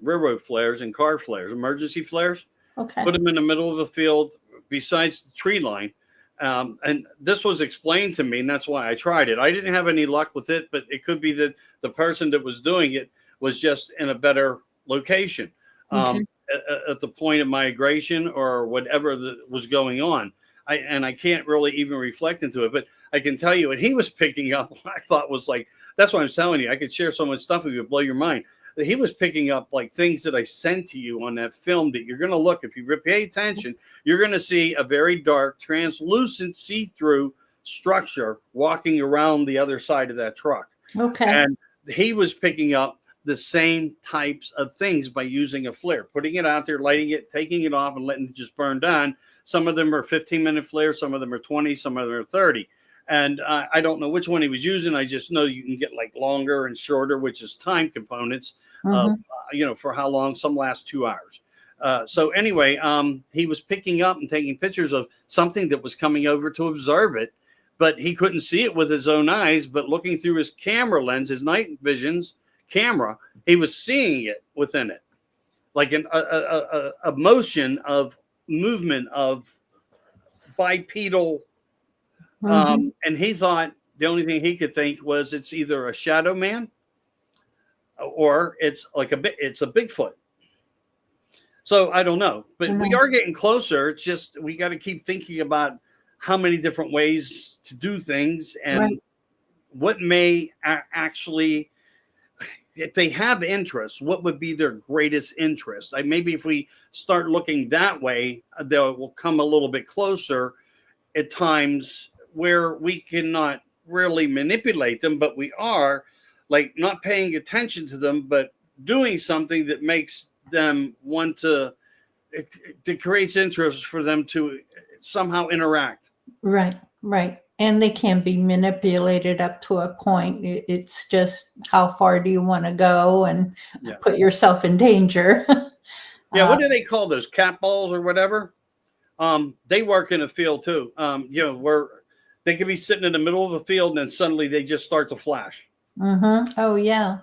railroad flares and car flares, emergency flares. Okay. Put them in the middle of a field besides the tree line. And this was explained to me, and that's why I tried it. I didn't have any luck with it, but it could be that the person that was doing it was just in a better location at the point of migration or whatever was going on. I can't really even reflect into it, but I can tell you what he was picking up. I thought was like, that's what I'm telling you. I could share so much stuff with you, would blow your mind. That he was picking up like things that I sent to you on that film that you're going to look. If you pay attention, you're going to see a very dark, translucent, see-through structure walking around the other side of that truck. Okay. And he was picking up the same types of things by using a flare, putting it out there, lighting it, taking it off, and letting it just burn down. Some of them are 15-minute flares, some of them are 20, some of them are 30. And I don't know which one he was using. I just know you can get like longer and shorter, which is time components of, for how long. Some last 2 hours. So anyway, he was picking up and taking pictures of something that was coming over to observe it, but he couldn't see it with his own eyes. But looking through his camera lens, his night vision's camera, he was seeing it within it, like a motion of movement of bipedal. And he thought the only thing he could think was it's either a shadow man or it's a Bigfoot. So I don't know, but we are getting closer. It's just we got to keep thinking about how many different ways to do things and what may actually, if they have interest, what would be their greatest interest? Maybe if we start looking that way, they will come a little bit closer at times where we cannot really manipulate them, but we are like not paying attention to them, but doing something that makes them want to, it creates interest for them to somehow interact. Right. And they can be manipulated up to a point. It's just how far do you want to go and put yourself in danger? What do they call those, cat balls or whatever? They work in a field too. Where they could be sitting in the middle of a field and then suddenly they just start to flash. Oh yeah.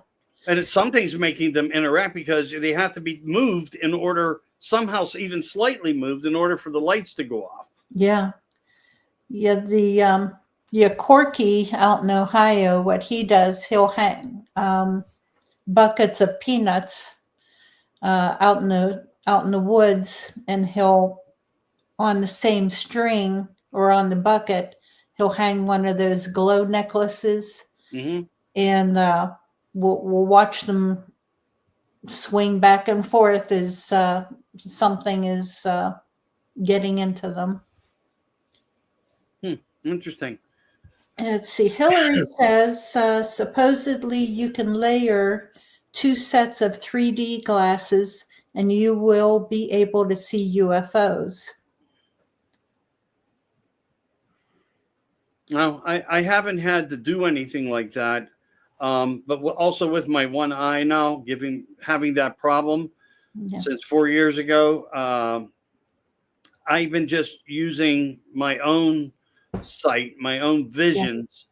And something's making them interact because they have to be moved in order, somehow even slightly moved in order for the lights to go off. Yeah. The Corky out in Ohio, what he does, he'll hang buckets of peanuts out in the woods, and he'll, on the same string or on the bucket, he'll hang one of those glow necklaces, and we'll watch them swing back and forth as something is getting into them. Interesting. Let's see. Hillary says supposedly you can layer 2 sets of 3D glasses and you will be able to see UFOs. No, I haven't had to do anything like that. But also with my one eye now, having that problem since 4 years ago, I've been just using my own sight, my own visions,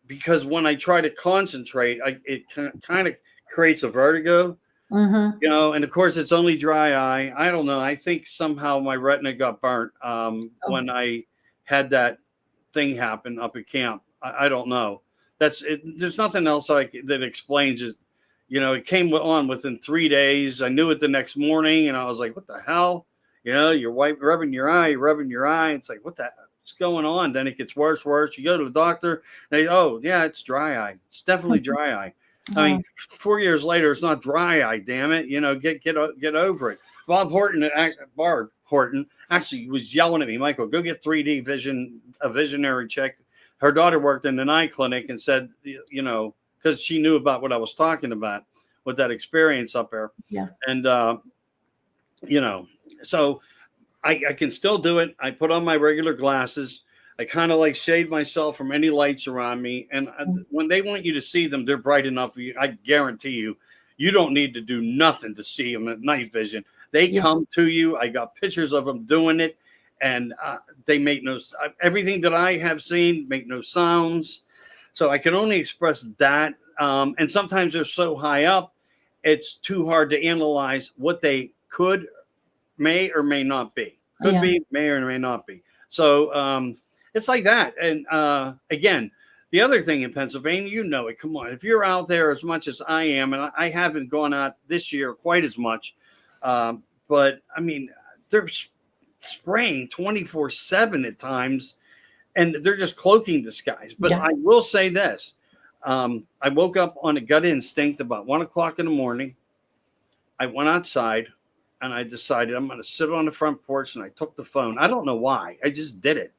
because when I try to concentrate, it kind of creates a vertigo, and of course it's only dry eye. I don't know. I think somehow my retina got burnt when I had that thing happen up at camp. I don't know. That's it. There's nothing else that explains it. It came on within 3 days. I knew it the next morning, and I was like, "What the hell?" You're rubbing your eye. It's like, what's going on? Then it gets worse. You go to the doctor. It's dry eye. It's definitely dry eye. I mean, 4 years later, it's not dry eye. Damn it! Get over it. Barb Horton actually was yelling at me, Michael, go get 3D vision, a visionary check. Her daughter worked in an eye clinic and said, because she knew about what I was talking about with that experience up there. Yeah. And, so I can still do it. I put on my regular glasses. I kind of like shade myself from any lights around me. And when they want you to see them, they're bright enough. I guarantee you don't need to do nothing to see them at night vision. They come to you. I got pictures of them doing it. And they make everything that I have seen make no sounds. So I can only express that. And sometimes they're so high up, it's too hard to analyze what they may or may not be. Could be, may or may not be. So it's like that. And again, the other thing in Pennsylvania, it. Come on. If you're out there as much as I am, and I haven't gone out this year quite as much, but I mean, they're spraying 24/7 at times, and they're just cloaking the skies. But I will say this. I woke up on a gut instinct about 1 o'clock in the morning. I went outside. And I decided I'm going to sit on the front porch, and I took the phone. I don't know why. I just did it.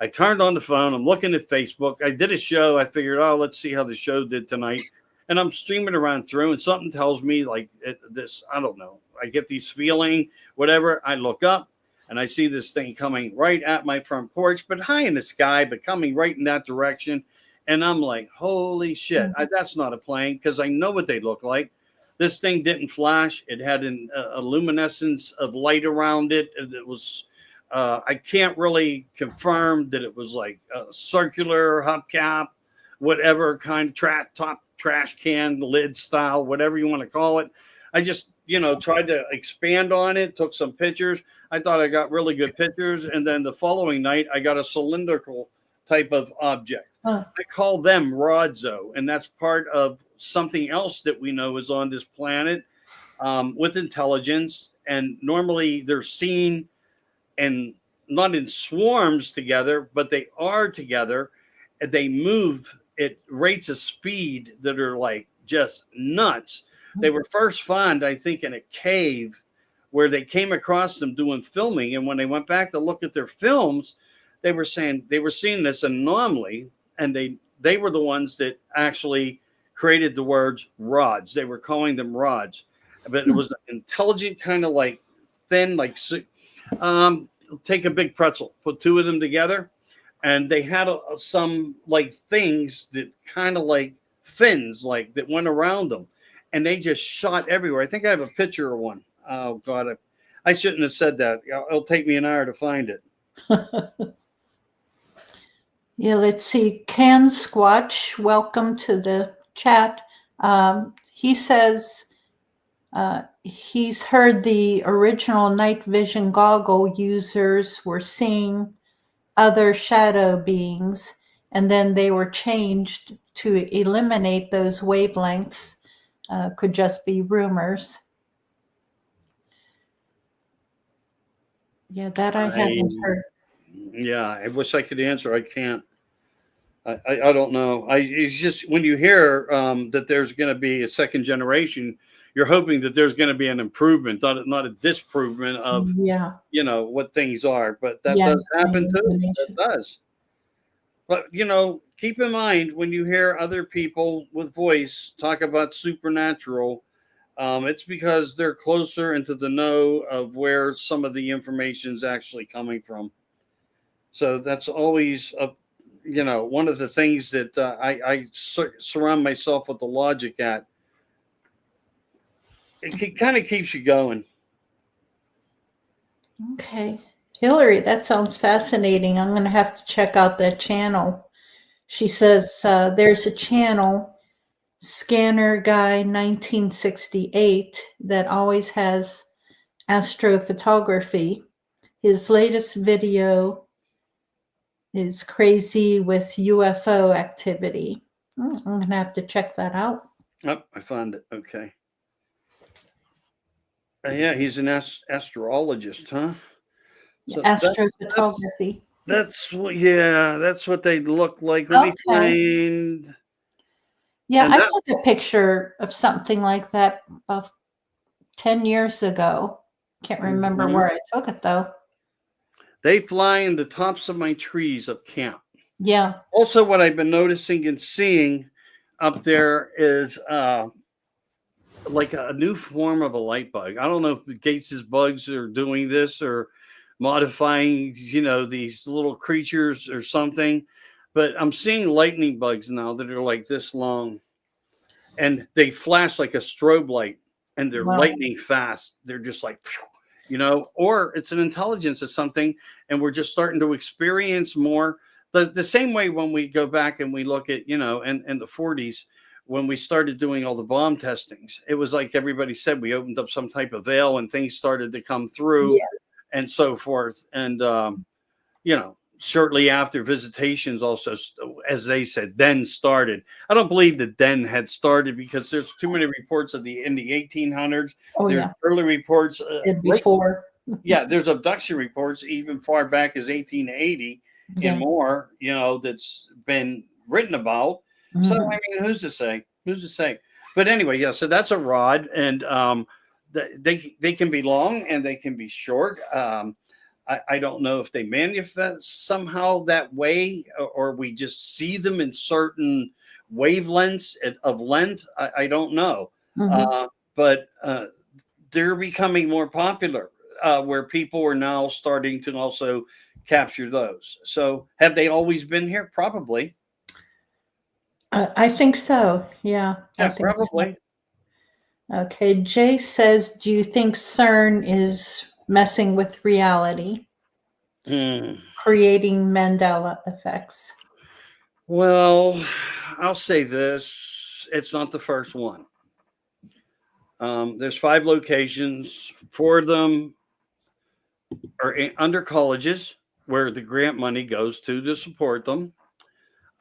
I turned on the phone. I'm looking at Facebook. I did a show. I figured, let's see how the show did tonight. And I'm streaming around through, and something tells me like this. I don't know. I get these feeling, whatever. I look up, and I see this thing coming right at my front porch, but high in the sky, but coming right in that direction. And I'm like, holy shit, that's not a plane, because I know what they look like. This thing didn't flash. It had a luminescence of light around it. It was, I can't really confirm that it was like a circular hubcap, whatever kind of top trash can lid style, whatever you want to call it. I just, tried to expand on it, took some pictures. I thought I got really good pictures. And then the following night, I got a cylindrical type of object. I call them rodzo, and that's part of something else that we know is on this planet with intelligence. And normally they're seen and not in swarms together, but they are together. And they move at rates of speed that are like just nuts. They were first found, I think, in a cave where they came across them doing filming. And when they went back to look at their films, they were saying they were seeing this anomaly, and they were the ones that actually created the words rods. They were calling them rods, but it was an intelligent kind of like thin, like take a big pretzel, put two of them together, and they had some like things that kind of like fins, like that went around them, and they just shot everywhere. I think I have a picture of one. Oh God, I shouldn't have said that. It'll take me an hour to find it. Yeah, let's see. Can Squatch, welcome to the chat. He says he's heard the original night vision goggle users were seeing other shadow beings, and then they were changed to eliminate those wavelengths. Could just be rumors. Yeah, that I haven't heard. Yeah, I wish I could answer. I can't. I don't know. It's just when you hear that there's going to be a second generation, you're hoping that there's going to be an improvement, not a disprovement of what things are. But that does happen too. That does. But keep in mind when you hear other people with voice talk about supernatural, it's because they're closer into the know of where some of the information is actually coming from. So that's always one of the things that I surround myself with the logic at. It kind of keeps you going. Okay. Hillary, that sounds fascinating. I'm going to have to check out that channel. She says there's a channel, Scanner Guy 1968, that always has astrophotography. His latest video is crazy with UFO activity. I'm going to have to check that out. Oh, I found it. Okay. Yeah, he's an astrologist, huh? So astrophotography. That's what they look like. Let me find. Yeah, I took a picture of something like that about 10 years ago. Can't remember where I took it, though. They fly in the tops of my trees up camp. Yeah. Also, what I've been noticing and seeing up there is like a new form of a light bug. I don't know if Gates's bugs are doing this or modifying, these little creatures or something. But I'm seeing lightning bugs now that are like this long, and they flash like a strobe light, and they're lightning fast. They're just like, or it's an intelligence of something, and we're just starting to experience more. The same way when we go back and we look at, in the 40s, when we started doing all the bomb testings, it was like everybody said, we opened up some type of veil and things started to come through and so forth. And, shortly after, visitations also, as they said, then started. I don't believe that then had started because there's too many reports in the 1800s. There's early reports before. There's abduction reports even far back as 1880 and more, that's been written about. So, I mean, who's to say? But anyway, so that's a rod, and they can be long and they can be short. I don't know if they manifest somehow that way, or we just see them in certain wavelengths of length. I don't know. But they're becoming more popular. where people are now starting to also capture those. So have they always been here? Probably. I think so. Yeah, I Yeah, think so. probably. Okay, Jay says, do you think CERN is messing with reality, Hmm. creating Mandela effects? Well, I'll say this. It's not the first one. There's 5 locations. 4 of them are under colleges where the grant money goes to support them.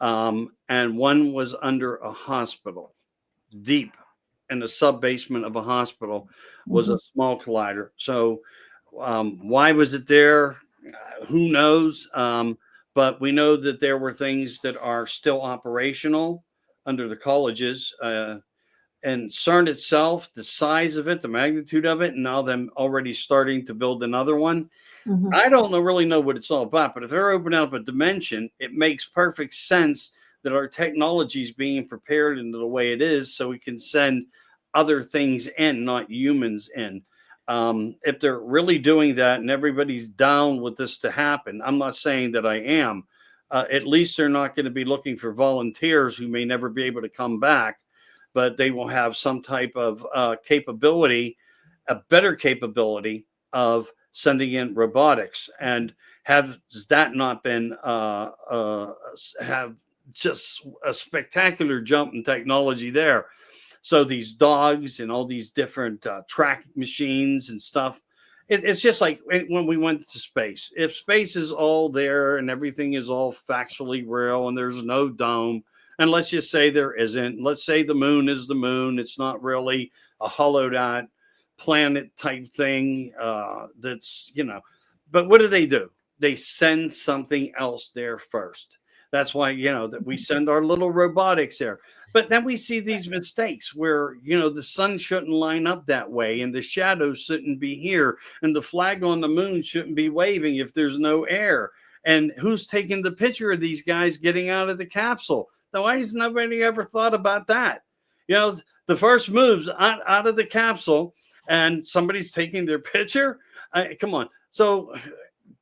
And one was under a hospital, deep in the sub basement of a hospital was a small collider. So, why was it there? Who knows? But we know that there were things that are still operational under the colleges. And CERN itself, the size of it, the magnitude of it, and now them already starting to build another one. Mhm. I don't really know what it's all about, but if they're opening up a dimension, it makes perfect sense that our technology is being prepared into the way it is so we can send other things in, not humans in. If they're really doing that and everybody's down with this to happen, I'm not saying that I am. At least they're not going to be looking for volunteers who may never be able to come back, but they will have some type of capability, a better capability of sending in robotics. And has that not been have just a spectacular jump in technology there? So these dogs and all these different track machines and stuff. It's just like when we went to space. If space is all there and everything is all factually real and there's no dome, and let's just say there isn't. Let's say the moon is the moon. It's not really a hollowed out planet type thing. That's, but what do? They send something else there first. That's why, that we send our little robotics there. But then we see these mistakes where, the sun shouldn't line up that way and the shadows shouldn't be here and the flag on the moon shouldn't be waving if there's no air. And who's taking the picture of these guys getting out of the capsule? Now, why has nobody ever thought about that? The first moves out of the capsule and somebody's taking their picture. Come on. So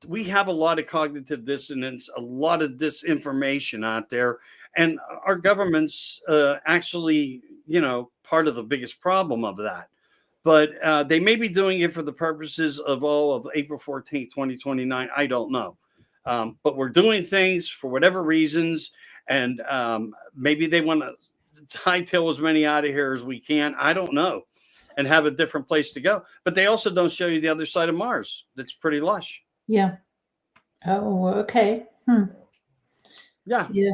we have a lot of cognitive dissonance, a lot of disinformation out there. And our government's actually, part of the biggest problem of that. But they may be doing it for the purposes of all of April 14th, 2029. I don't know. But we're doing things for whatever reasons. And maybe they want to hightail as many out of here as we can. I don't know. And have a different place to go. But they also don't show you the other side of Mars. That's pretty lush. Yeah. Oh, okay. Yeah. Yeah.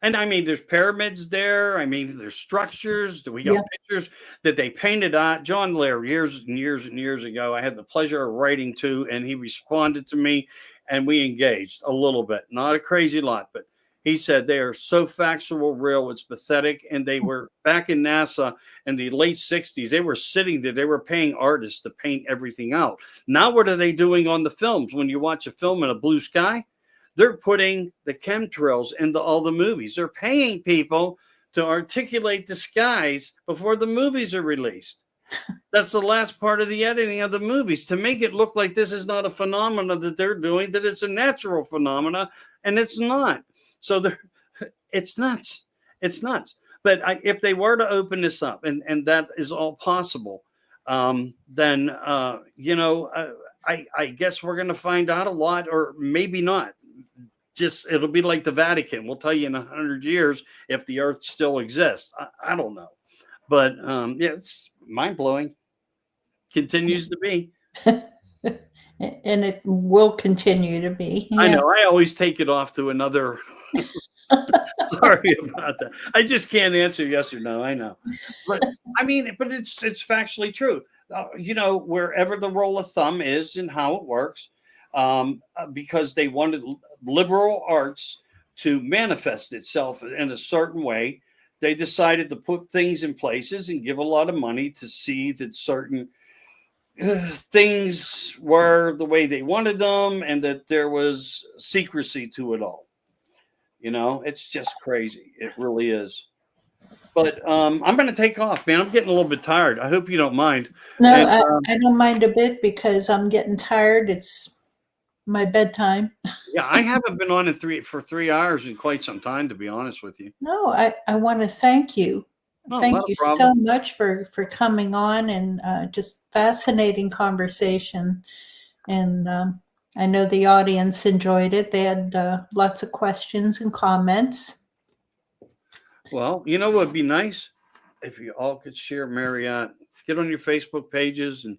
And I mean, there's pyramids there. I mean, there's structures. We got Yeah. pictures that they painted on. John Lair, years and years and years ago, I had the pleasure of writing to, and he responded to me, and we engaged a little bit, not a crazy lot, but he said they are so factual, real, it's pathetic. And they were back in NASA in the late 60s. They were sitting there. They were paying artists to paint everything out. Now, what are they doing on the films? When you watch a film in a blue sky, they're putting the chemtrails into all the movies. They're paying people to articulate the skies before the movies are released. That's the last part of the editing of the movies, to make it look like this is not a phenomena that they're doing, that it's a natural phenomena, and it's not. So it's nuts. It's nuts. But if they were to open this up, and that is all possible, then, I guess we're going to find out a lot, or maybe not. Just it'll be like the Vatican. We'll tell you in 100 years if the Earth still exists. I don't know, but yeah, it's mind blowing. Continues to be. And it will continue to be. I know. Yes. I always take it off to another. Sorry about that. I just can't answer yes or no. I know, but I mean, but it's factually true. Wherever the rule of thumb is and how it works. Because they wanted liberal arts to manifest itself in a certain way. They decided to put things in places and give a lot of money to see that certain things were the way they wanted them and that there was secrecy to it all. It's just crazy. It really is. But I'm going to take off, man. I'm getting a little bit tired. I hope you don't mind. No, And I don't mind a bit because I'm getting tired. It's my bedtime. yeah, I haven't been on for 3 hours in quite some time, to be honest with you. No, I want to thank you. No, Thank not a you problem. so much for coming on and just fascinating conversation. And I know the audience enjoyed it. They had lots of questions and comments. Well, you know what would be nice if you all could share Marriott. Get on your Facebook pages and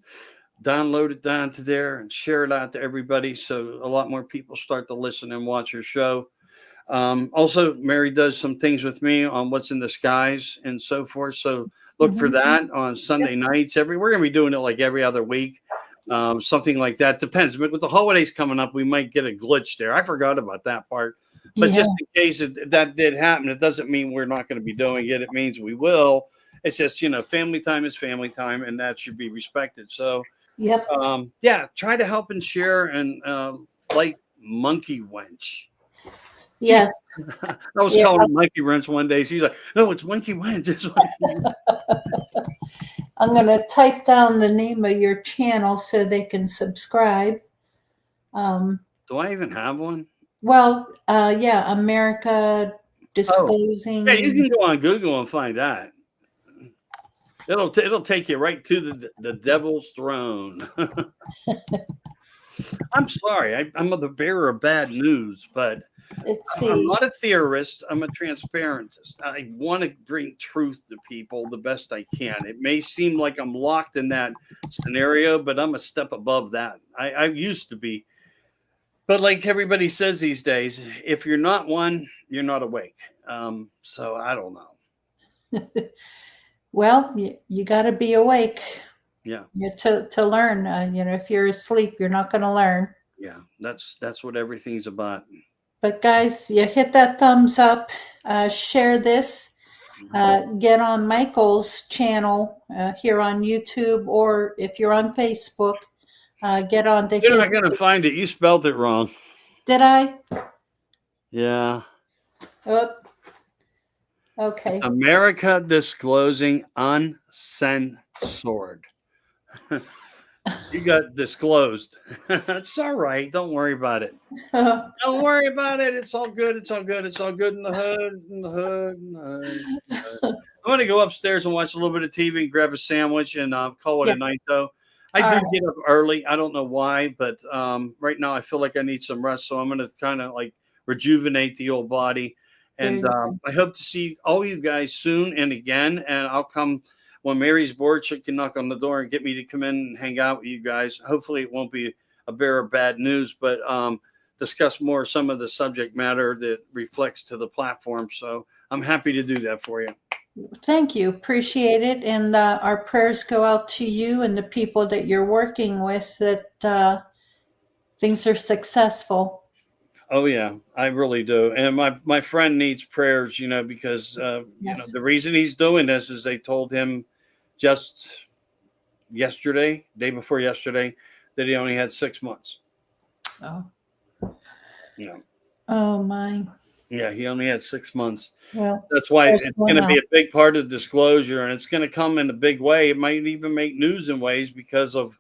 download it down to there and share it out to everybody, so a lot more people start to listen and watch your show. Also, Mary does some things with me on What's in the Skies and so forth. So look for Mhm. that on Sunday nights. We're going to be doing it like every other week, something like that. Depends. But with the holidays coming up, we might get a glitch there. I forgot about that part. But Yeah. just in case that did happen, it doesn't mean we're not going to be doing it. It means we will. It's just, family time is family time, and that should be respected. So, Yep. yeah, try to help and share and like Monkey Wench. Yes. I was Yeah. calling her Monkey Wrench one day. She's like, "No, it's Monkey Wrench." I'm going to type down the name of your channel so they can subscribe. Do I even have one? Well, yeah, America Oh, Disclosing. yeah, you can go on Google and find that. It'll take you right to the devil's throne. I'm sorry, I'm the bearer of bad news, but Let's I'm see. not a theorist. I'm a transparentist. I want to bring truth to people the best I can. It may seem like I'm locked in that scenario, but I'm a step above that. I used to be. But like everybody says these days, if you're not one, you're not awake. So I don't know. Well, you got to be awake. Yeah. To learn. If you're asleep, you're not going to learn. Yeah. That's what everything's about. But guys, you hit that thumbs up, share this, get on Michael's channel here on YouTube, or if you're on Facebook, get on to You're not his. going to find it. You spelled it wrong. Did I? Yeah. Oh, okay. It's America Disclosing Uncensored. You got disclosed. It's all right. Don't worry about it. Don't worry about it. It's all good. It's all good. It's all good in the hood. In the hood. In the hood. In the hood. I'm going to go upstairs and watch a little bit of TV and grab a sandwich and call it a night, though. I do get up early. I don't know why, but right now I feel like I need some rest. So I'm going to kind of like rejuvenate the old body. And I hope to see all you guys soon and again. And I'll come when Mary's bored. She can knock on the door and get me to come in and hang out with you guys. Hopefully it won't be a bearer of bad news, but discuss more some of the subject matter that reflects to the platform. So I'm happy to do that for you. Thank you. Appreciate it. And our prayers go out to you and the people that you're working with, that things are successful. Oh yeah, I really do. And my friend needs prayers, because Yes. the reason he's doing this is they told him just yesterday, day before yesterday, that he only had 6 months. Oh. You know. Oh my. Yeah, he only had 6 months. Well, That's why it's going to be a big part of disclosure, and it's going to come in a big way. It might even make news in ways because of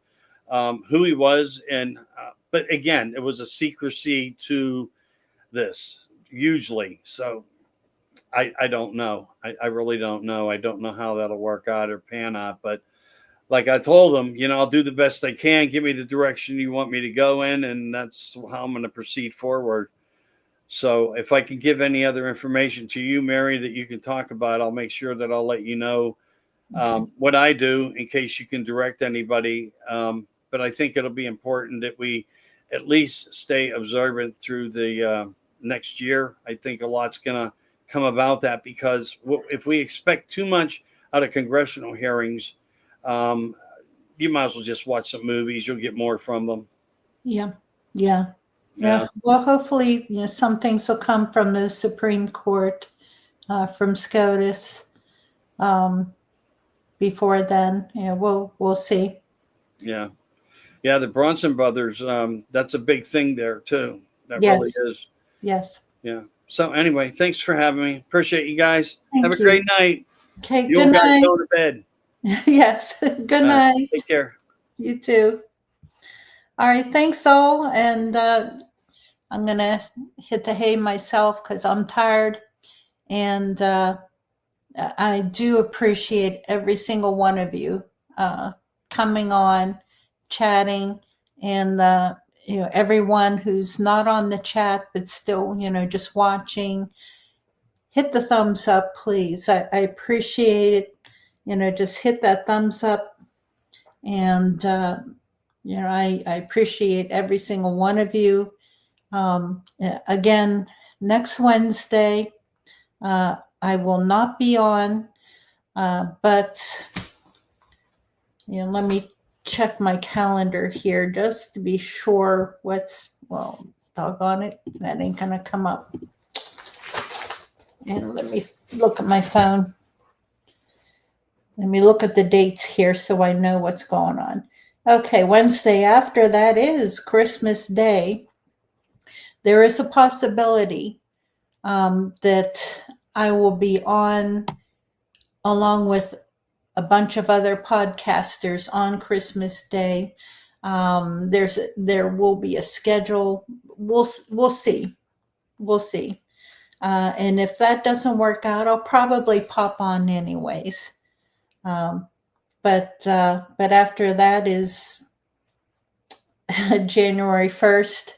who he was. And but again, it was a secrecy to this hugely. So I don't know. I really don't know. I don't know how that'll work out or pan out. But like I told him, I'll do the best I can. Give me the direction you want me to go in, and that's how I'm going to proceed forward. So if I can give any other information to you, Mary, that you can talk about, I'll make sure that I'll let you know what I do in case you can direct anybody. But I think it'll be important that we at least stay observant through the next year. I think a lot's going to come about that, because if we expect too much out of congressional hearings, you might as well just watch some movies. You'll get more from them. Yeah. Well, hopefully, some things will come from the Supreme Court, from SCOTUS. Before then, we'll see. Yeah, the Bronson brothers. That's a big thing there too. That Yes. really is. Yes. Yeah. So anyway, thanks for having me. Appreciate you guys. Thank Have a you. great night. Okay, You good all guys night. go to bed. Yes, good All right, night. take care. You too. All right, thanks all. And I'm going to hit the hay myself because I'm tired. And I do appreciate every single one of you coming on, chatting, and everyone who's not on the chat but still just watching. Hit the thumbs up, please. I appreciate it. Just hit that thumbs up, and I appreciate every single one of you. Again, next Wednesday, I will not be on, but let me check my calendar here just to be sure well, doggone it, that ain't gonna come up. And let me look at my phone. Let me look at the dates here so I know what's going on. Okay, Wednesday after that is Christmas Day. There is a possibility that I will be on along with a bunch of other podcasters on Christmas Day. There will be a schedule. We'll see. We'll see. And if that doesn't work out, I'll probably pop on anyways. But after that is January 1st.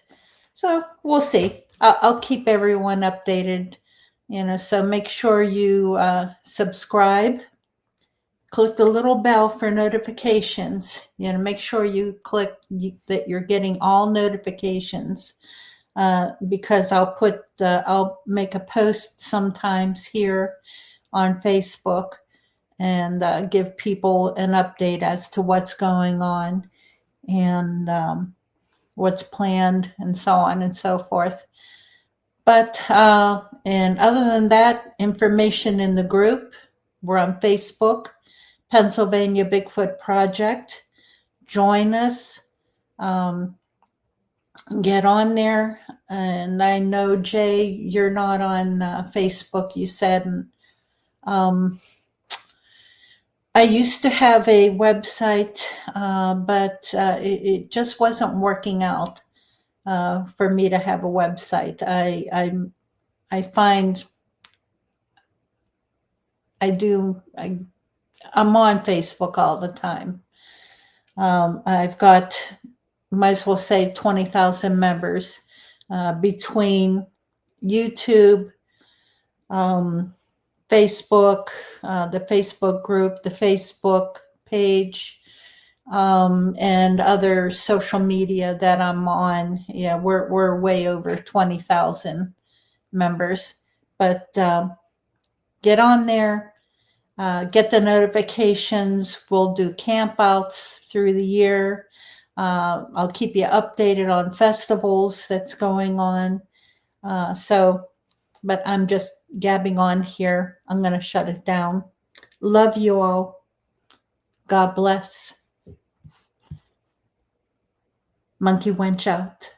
So we'll see. I'll keep everyone updated, so make sure you subscribe. Click the little bell for notifications. Make sure you click that you're getting all notifications, because I'll make a post sometimes here on Facebook and give people an update as to what's going on and what's planned and so on and so forth. But and other than that, information in the group. We're on Facebook, Pennsylvania Bigfoot Project. Join us. Get on there. And I know, Jay, you're not on Facebook, you said. And, I used to have a website, but it just wasn't working out for me to have a website. I find I'm on Facebook all the time. I've got, might as well say, 20,000 members between YouTube, Facebook, the Facebook group, the Facebook page, and other social media that I'm on. Yeah, we're way over 20,000 members. But get on there, get the notifications. We'll do campouts through the year. I'll keep you updated on festivals that's going on. But I'm just gabbing on here. I'm going to shut it down. Love you all. God bless. Monkey Wench out.